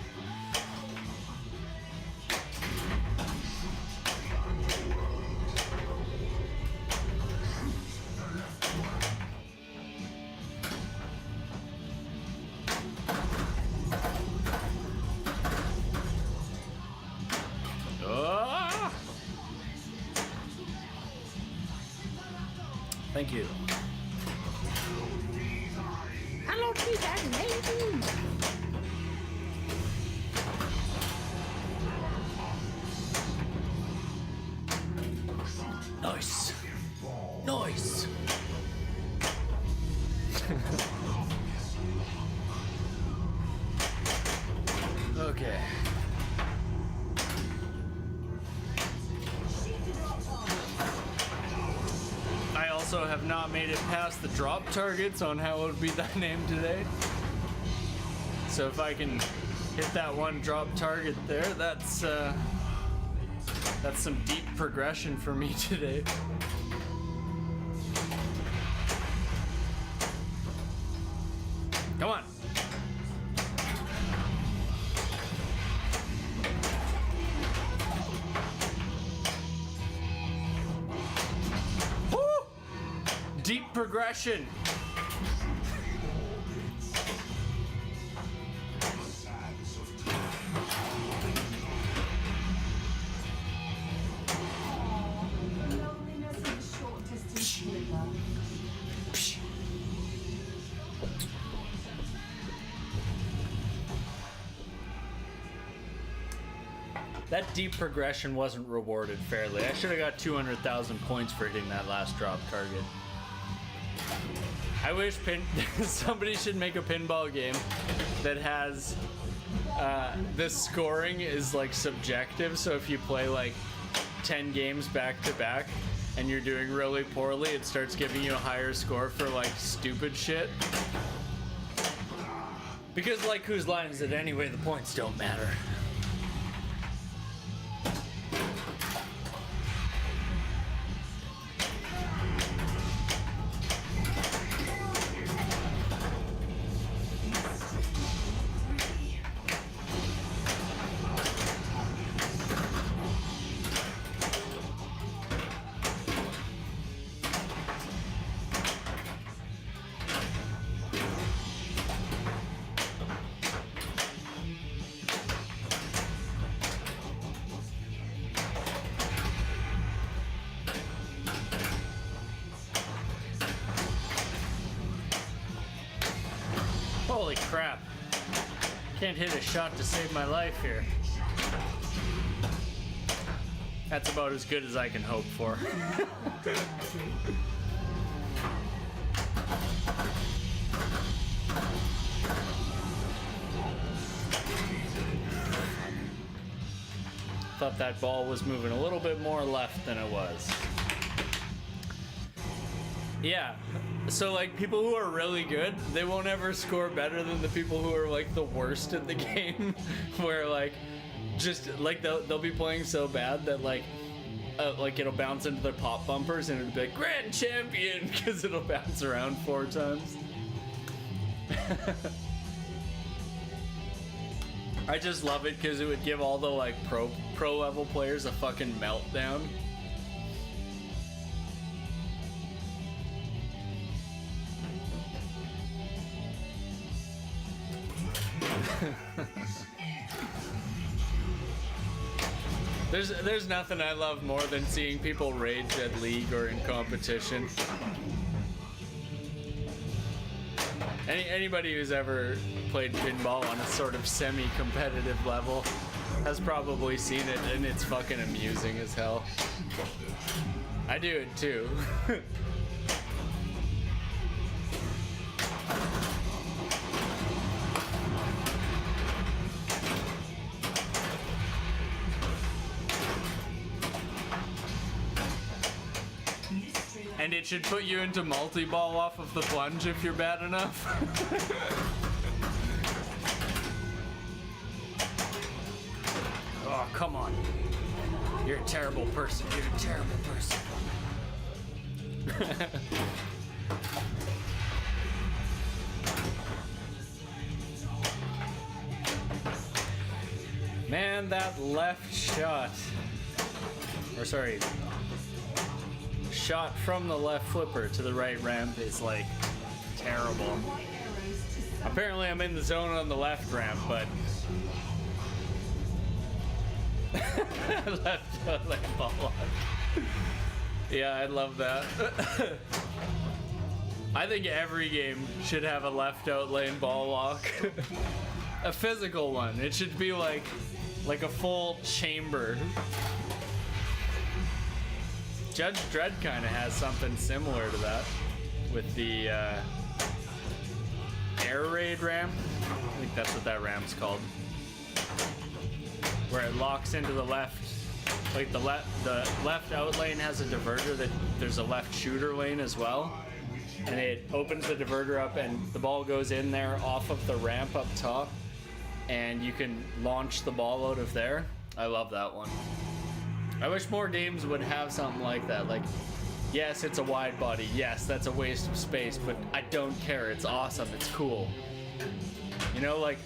A: Ah! Thank you.
D: Hello, Peter, Maiden.
A: Nice. Nice. Okay. I also have not made it past the drop targets on how it would be that name today. So if I can hit that one drop target there, that's some deep progression for me today. Come on. Woo! Deep progression.
C: The loneliness of a short distance flipper.
A: That deep progression wasn't rewarded fairly. I should have got 200,000 points for hitting that last drop target. I wish somebody should make a pinball game that has the scoring is like subjective. So if you play like 10 games back to back and you're doing really poorly, it starts giving you a higher score for like stupid shit. Because like whose line is it anyway? The points don't matter. crap. Can't hit a shot to save my life here. That's about as good as I can hope for. Thought that ball was moving a little bit more left than it was. Yeah, so like people who are really good, they won't ever score better than the people who are like the worst at the game. Where like, just like they'll be playing so bad that like it'll bounce into their pop bumpers and it'll be like grand champion because it'll bounce around 4 times. I just love it because it would give all the like pro level players a fucking meltdown. There's nothing I love more than seeing people rage at League or in competition. Anybody who's ever played pinball on a sort of semi-competitive level has probably seen it, and it's fucking amusing as hell. I do it too. And it should put you into multi-ball off of the plunge if you're bad enough. Oh, come on. You're a terrible person. You're a terrible person. Man, that left shot. Or sorry. Shot from the left flipper to the right ramp is like terrible. Apparently I'm in the zone on the left ramp, but left ball lock. Yeah, I love that. I think every game should have a left out lane ball lock. A physical one. It should be like a full chamber. Judge Dredd kind of has something similar to that with the air raid ramp. I think that's what that ramp's called. Where it locks into the left. Like the left out lane has a diverter that there's a left shooter lane as well. And it opens the diverter up and the ball goes in there off of the ramp up top. And you can launch the ball out of there. I love that one. I wish more games would have something like that. Like, yes, it's a wide body. Yes, that's a waste of space, but I don't care. It's awesome. It's cool. You know, like,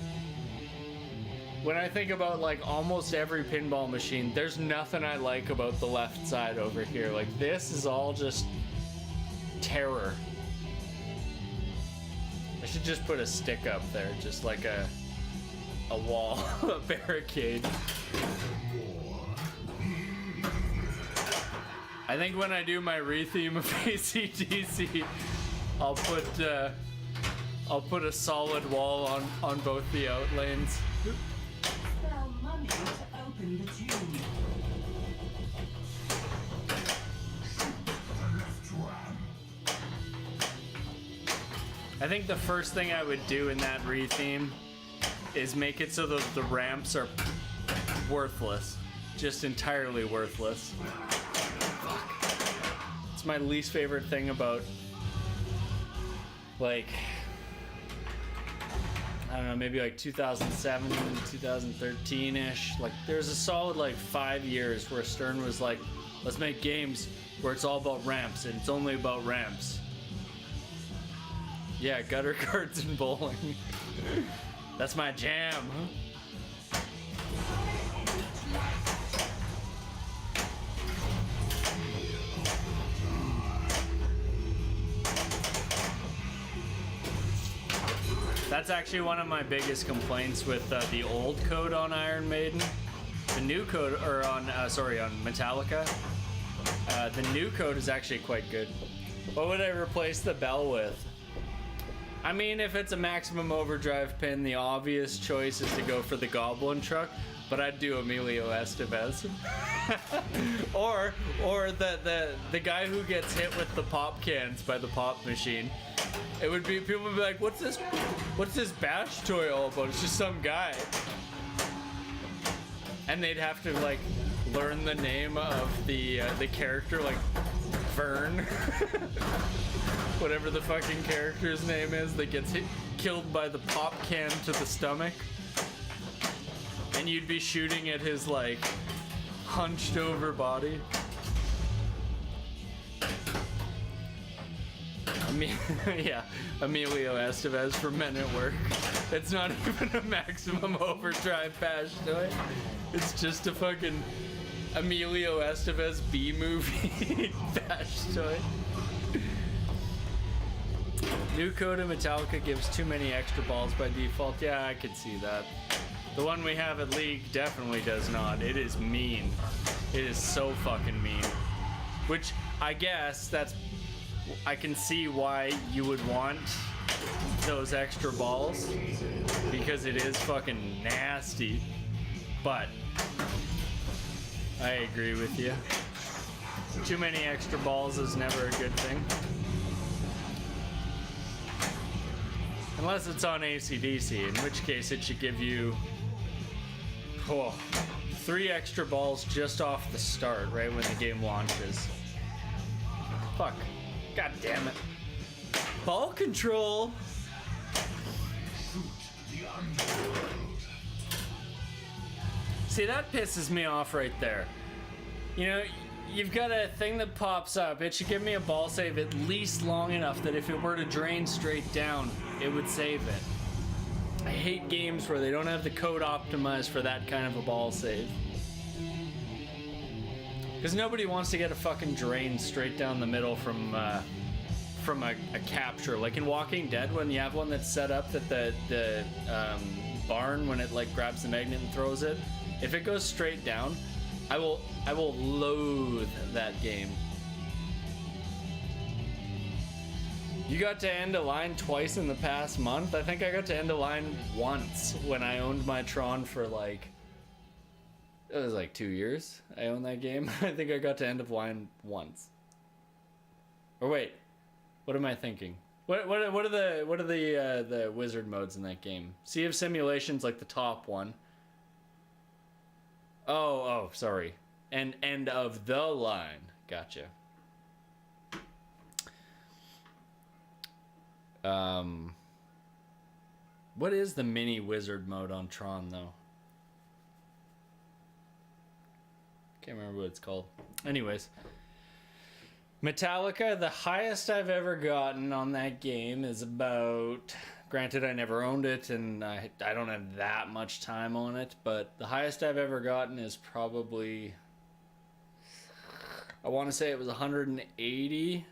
A: when I think about, like, almost every pinball machine, there's nothing I like about the left side over here. Like, this is all just terror. I should just put a stick up there, just like a wall, a barricade. I think when I do my retheme of AC/DC, I'll put a solid wall on both the out lanes.
C: Spell money to open the tube.
A: I think the first thing I would do in that retheme is make it so that the ramps are worthless. Just entirely worthless. It's my least favorite thing about, like, I don't know, maybe like 2007, 2013-ish. Like, there's a solid like 5 years where Stern was like, let's make games where it's all about ramps and it's only about ramps. Yeah, gutter cards and bowling. That's my jam. That's actually one of my biggest complaints with the old code on Iron Maiden. The new code, or on Metallica. The new code is actually quite good. What would I replace the bell with? I mean, if it's a maximum overdrive pin, the obvious choice is to go for the Goblin truck, but I'd do Emilio Estevez. or the guy who gets hit with the pop cans by the pop machine. It would be, people would be like, what's this bash toy all about? It's just some guy. And they'd have to like learn the name of the character, like Vern. Whatever the fucking character's name is that gets killed by the pop can to the stomach. And you'd be shooting at his like hunched over body. Yeah, Emilio Estevez for Men at Work. It's not even a maximum overdrive bash toy. It's just a fucking Emilio Estevez B-movie bash toy. New code in Metallica gives too many extra balls by default. Yeah, I could see that. The one we have at League definitely does not. It is mean. It is so fucking mean. Which, I guess, I can see why you would want those extra balls. Because it is fucking nasty. But, I agree with you. Too many extra balls is never a good thing. Unless it's on AC/DC, in which case it should give you 3 extra balls just off the start, right when the game launches. Fuck. God damn it. Ball control! See, that pisses me off right there. You know, you've got a thing that pops up. It should give me a ball save at least long enough that if it were to drain straight down, it would save it. I hate games where they don't have the code optimized for that kind of a ball save. Because nobody wants to get a fucking drain straight down the middle from a capture. Like in Walking Dead, when you have one that's set up that the barn, when it like grabs the magnet and throws it, if it goes straight down, I will loathe that game. You got to end a line twice in the past month? I think I got to end a line once when I owned my Tron for like, it was like 2 years I owned that game. I think I got to end of line once. Or wait, what am I thinking? What are the wizard modes in that game? Sea of Simulation's like the top one. Oh, sorry. And end of the line. Gotcha. What is the mini wizard mode on Tron though? Can't remember what it's called. Anyways, Metallica, the highest I've ever gotten on that game is about, granted I never owned it and I don't have that much time on it, but the highest I've ever gotten is probably, I want to say it was 180,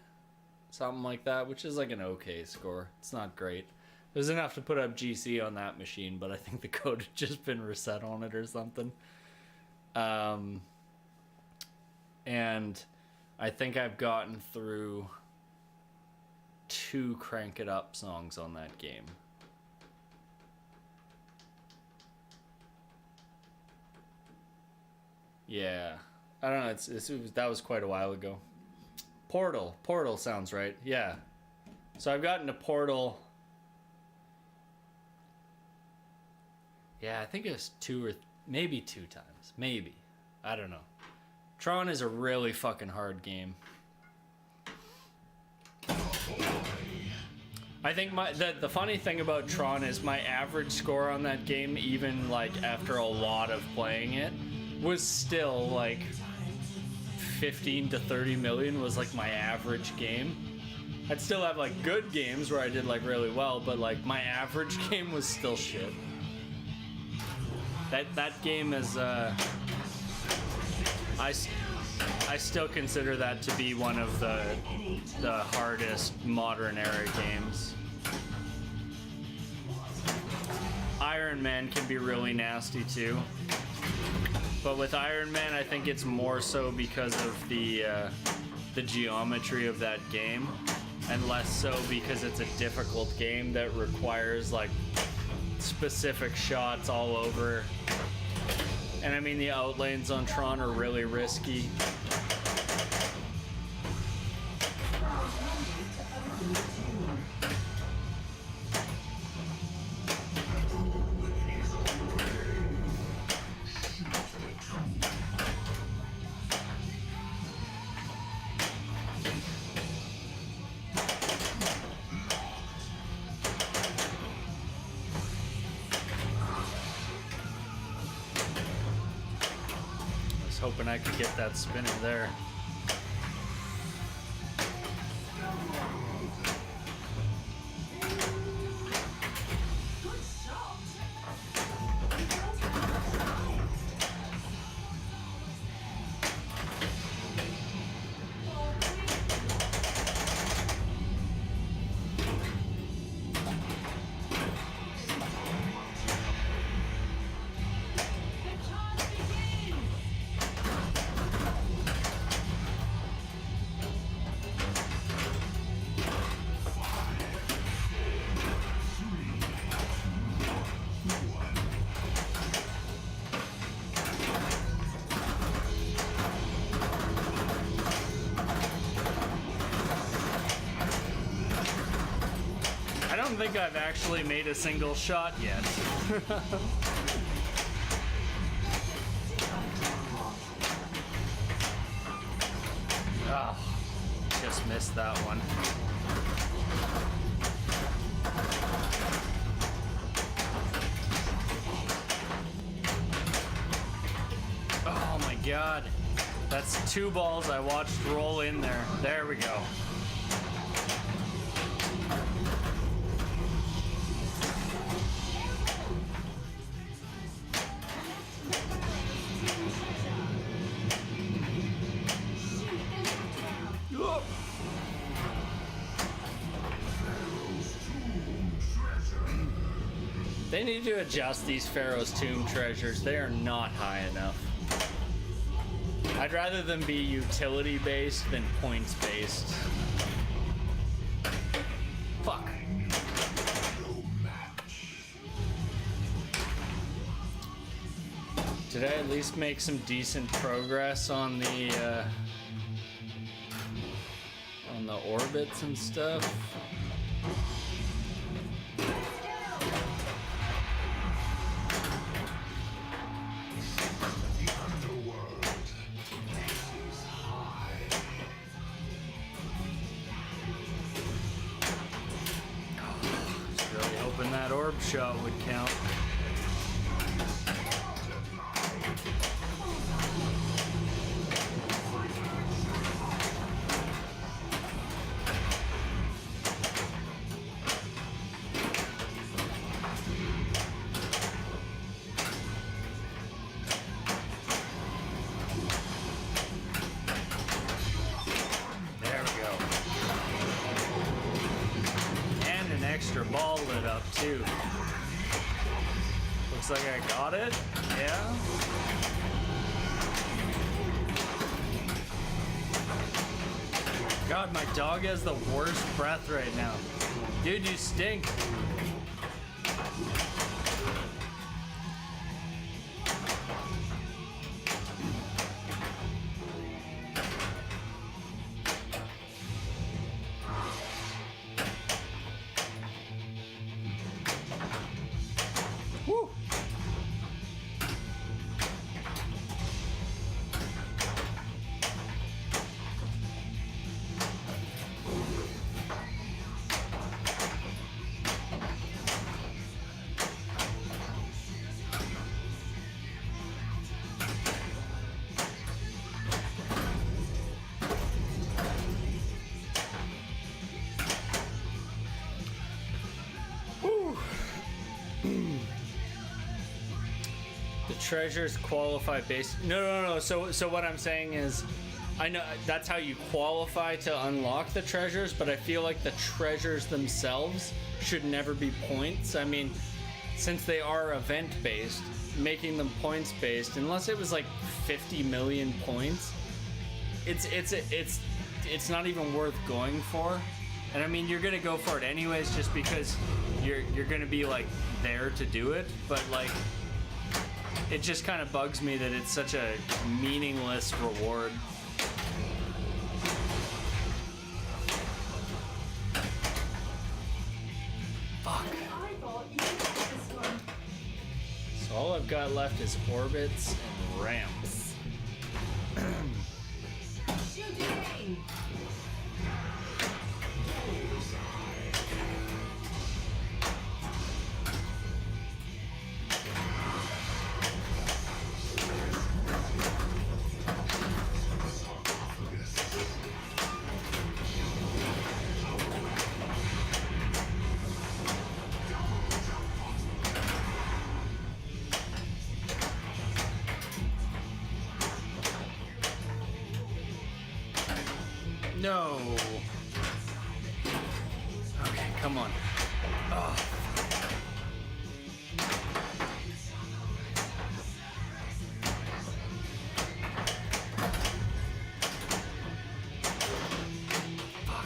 A: something like that, which is like an okay score. It's not great. It was enough to put up GC on that machine, but I think the code had just been reset on it or something. And I think I've gotten through 2 Crank It Up songs on that game. Yeah. I don't know, that was quite a while ago. Portal sounds right. Yeah. So I've gotten to Portal. Yeah, I think it was 2 or maybe 2 times. Maybe. I don't know. Tron is a really fucking hard game. I think the funny thing about Tron is my average score on that game, even like after a lot of playing it, was still like 15 to 30 million was like my average game. I'd still have like good games where I did like really well, but like my average game was still shit. That game is I still consider that to be one of the hardest modern era games. Iron Man can be really nasty too. But with Iron Man, I think it's more so because of the geometry of that game. and less so because it's a difficult game that requires like specific shots all over. And I mean, the outlanes on Tron are really risky. Hoping I could get that spinner there. I don't think I've actually made a single shot yet. Oh, just missed that one. Oh my god. That's 2 balls I watched roll in there. There we go. They need to adjust these Pharaoh's Tomb treasures. They are not high enough. I'd rather them be utility based than points based. Fuck. Did I at least make some decent progress on the orbits and stuff? That orb shot would count. There we go. And an extra ball lit up too. Looks like I got it. Yeah. God, my dog has the worst breath right now. Dude, you stink. Woo. Treasures qualify based. No. So what I'm saying is, I know that's how you qualify to unlock the treasures, but I feel like the treasures themselves should never be points. I mean, since they are event based, making them points based, unless it was like 50 million points, it's not even worth going for. And I mean, you're gonna go for it anyways, just because you're gonna be like there to do it. But like, it just kind of bugs me that it's such a meaningless reward. Fuck.
C: I thought you did this one.
A: So all I've got left is orbits and ramps.
C: Shooting!
A: No. Okay, come on. Oh. Fuck.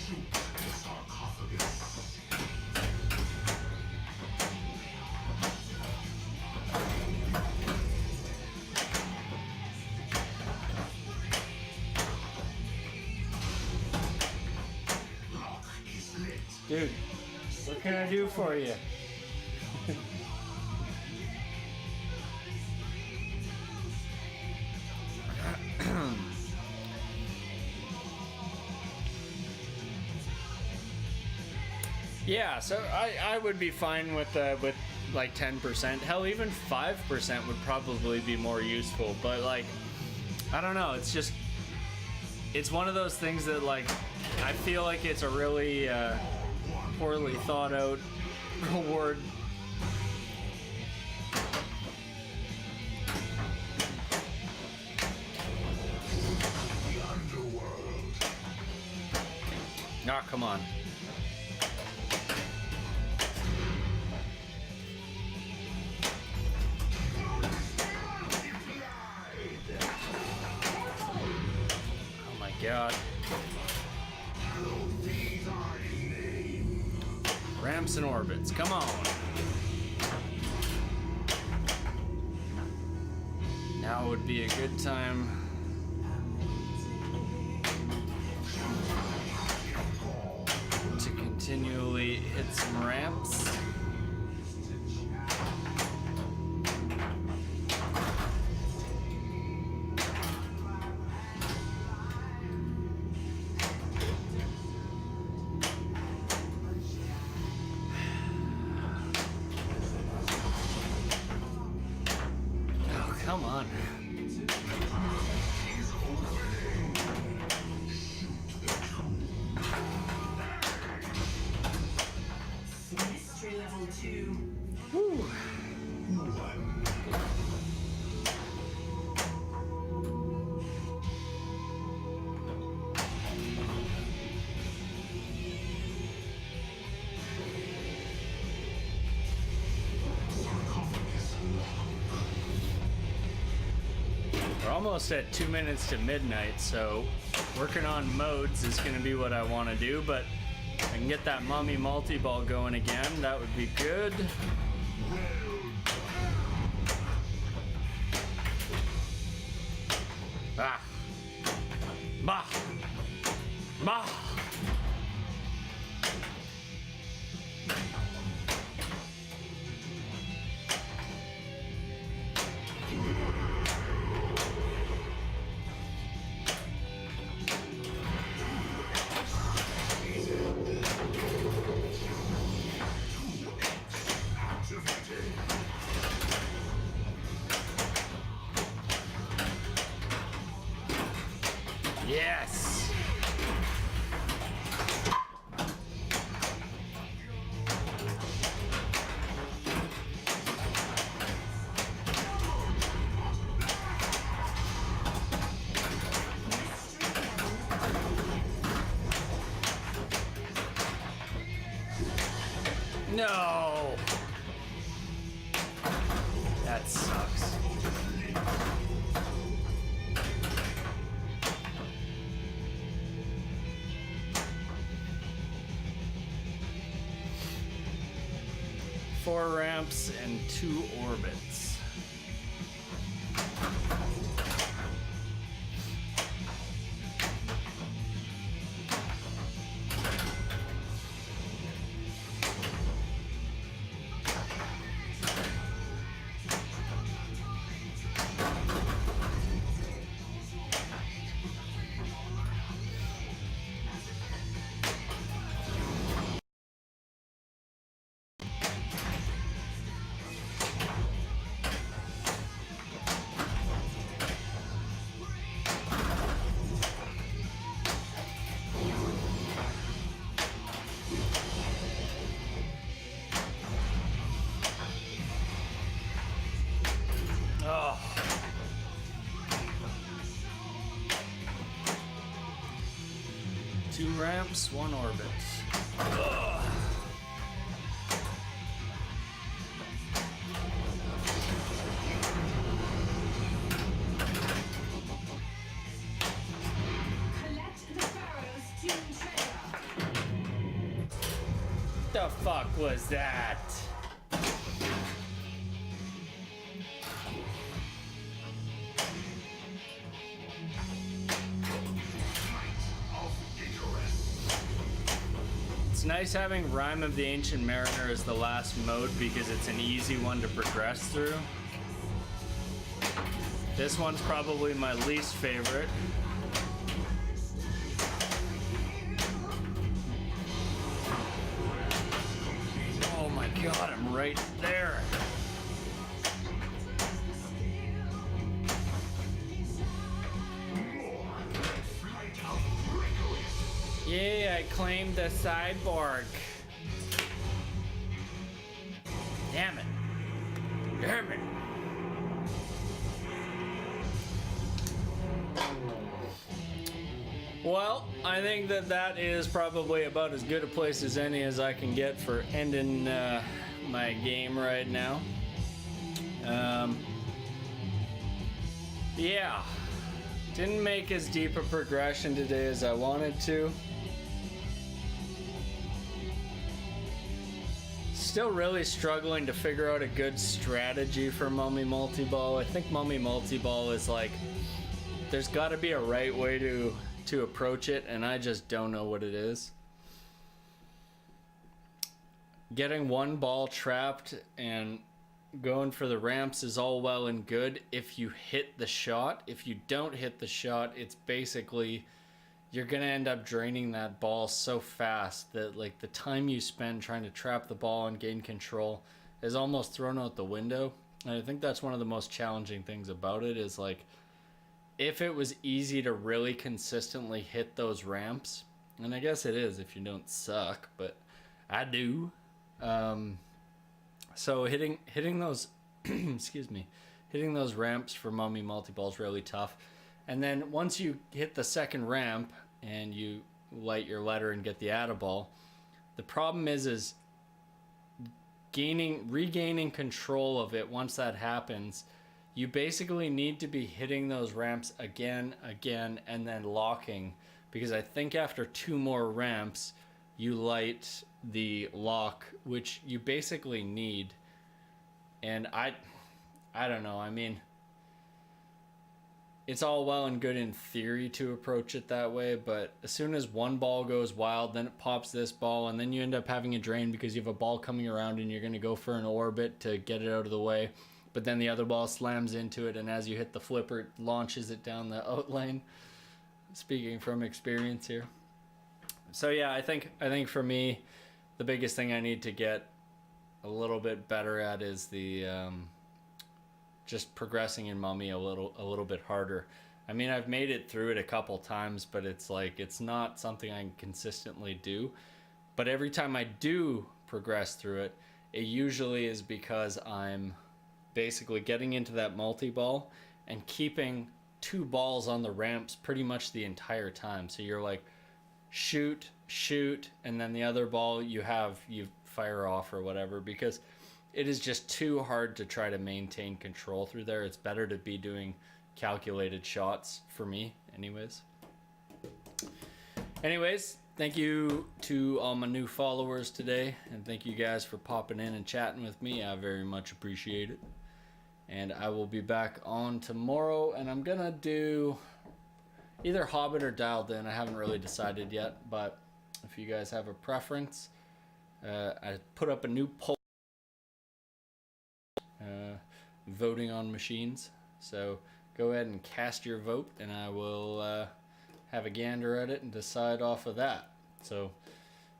B: Shoot the sarcophagus. Lock is lit.
A: Dude, what can I do for you? Yeah, so I would be fine with like 10%. Hell, even 5% would probably be more useful. But like, I don't know. It's just, it's one of those things that like, I feel like it's a really poorly thought out reward.
B: The underworld.
A: Ah, come on. Oh my god. Ramps and orbits, come on. Now would be a good time. To continually hit some ramps. Oh, come on.
C: Mystery level 2.
A: We're almost at 2 minutes to midnight, so working on modes is going to be what I want to do, but if I can get that mummy multi-ball going again, that would be good. Ah. Bah. Bah. Yes. No. That sucks. 4 ramps and 2 orbits. Oh. Two ramps, 1 orbit. Ugh.
C: Collect the Pharaoh's tomb treasure.
A: The fuck was that? It's nice having Rime of the Ancient Mariner as the last mode because it's an easy one to progress through. This one's probably my least favorite. Oh my god, I'm right there. Yeah, I claimed the cyborg. Damn it. Damn it. Well, I think that is probably about as good a place as any as I can get for ending my game right now. Yeah. Didn't make as deep a progression today as I wanted to. Still really struggling to figure out a good strategy for Mummy Multi-Ball. I think Mummy Multi-Ball is like, there's got to be a right way to approach it, and I just don't know what it is. Getting one ball trapped and going for the ramps is all well and good if you hit the shot. If you don't hit the shot, it's basically you're gonna end up draining that ball so fast that like the time you spend trying to trap the ball and gain control is almost thrown out the window. And I think that's one of the most challenging things about it is like if it was easy to really consistently hit those ramps, and I guess it is if you don't suck, but I do. So hitting those excuse me, hitting those ramps for Mummy Multi-Ball is really tough. And then once you hit the second ramp and you light your letter and get the Atta-Ball, the problem is regaining control of it. Once that happens, you basically need to be hitting those ramps again, and then locking, because I think after 2 more ramps, you light the lock, which you basically need. And I don't know. I mean, it's all well and good in theory to approach it that way, but as soon as one ball goes wild, then it pops this ball, and then you end up having a drain because you have a ball coming around and you're going to go for an orbit to get it out of the way. But then the other ball slams into it, and as you hit the flipper, it launches it down the out lane. Speaking from experience here. So yeah, I think for me, the biggest thing I need to get a little bit better at is the just progressing in Mummy a little bit harder. I mean, I've made it through it a couple times, but it's like it's not something I can consistently do. But every time I do progress through it, it usually is because I'm basically getting into that multi-ball and keeping 2 balls on the ramps pretty much the entire time. So you're like shoot, and then the other ball you fire off or whatever, because it is just too hard to try to maintain control through there. It's better to be doing calculated shots for me anyways. Thank you to all my new followers today, and thank you guys for popping in and chatting with me. I very much appreciate it. And I will be back on tomorrow, and I'm gonna do either Hobbit or Dialed In. I haven't really decided yet, but if you guys have a preference, I put up a new poll voting on machines. So go ahead and cast your vote, and I will have a gander at it and decide off of that. So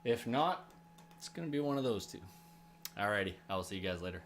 A: if not, it's going to be one of those two. Alrighty, I'll see you guys later.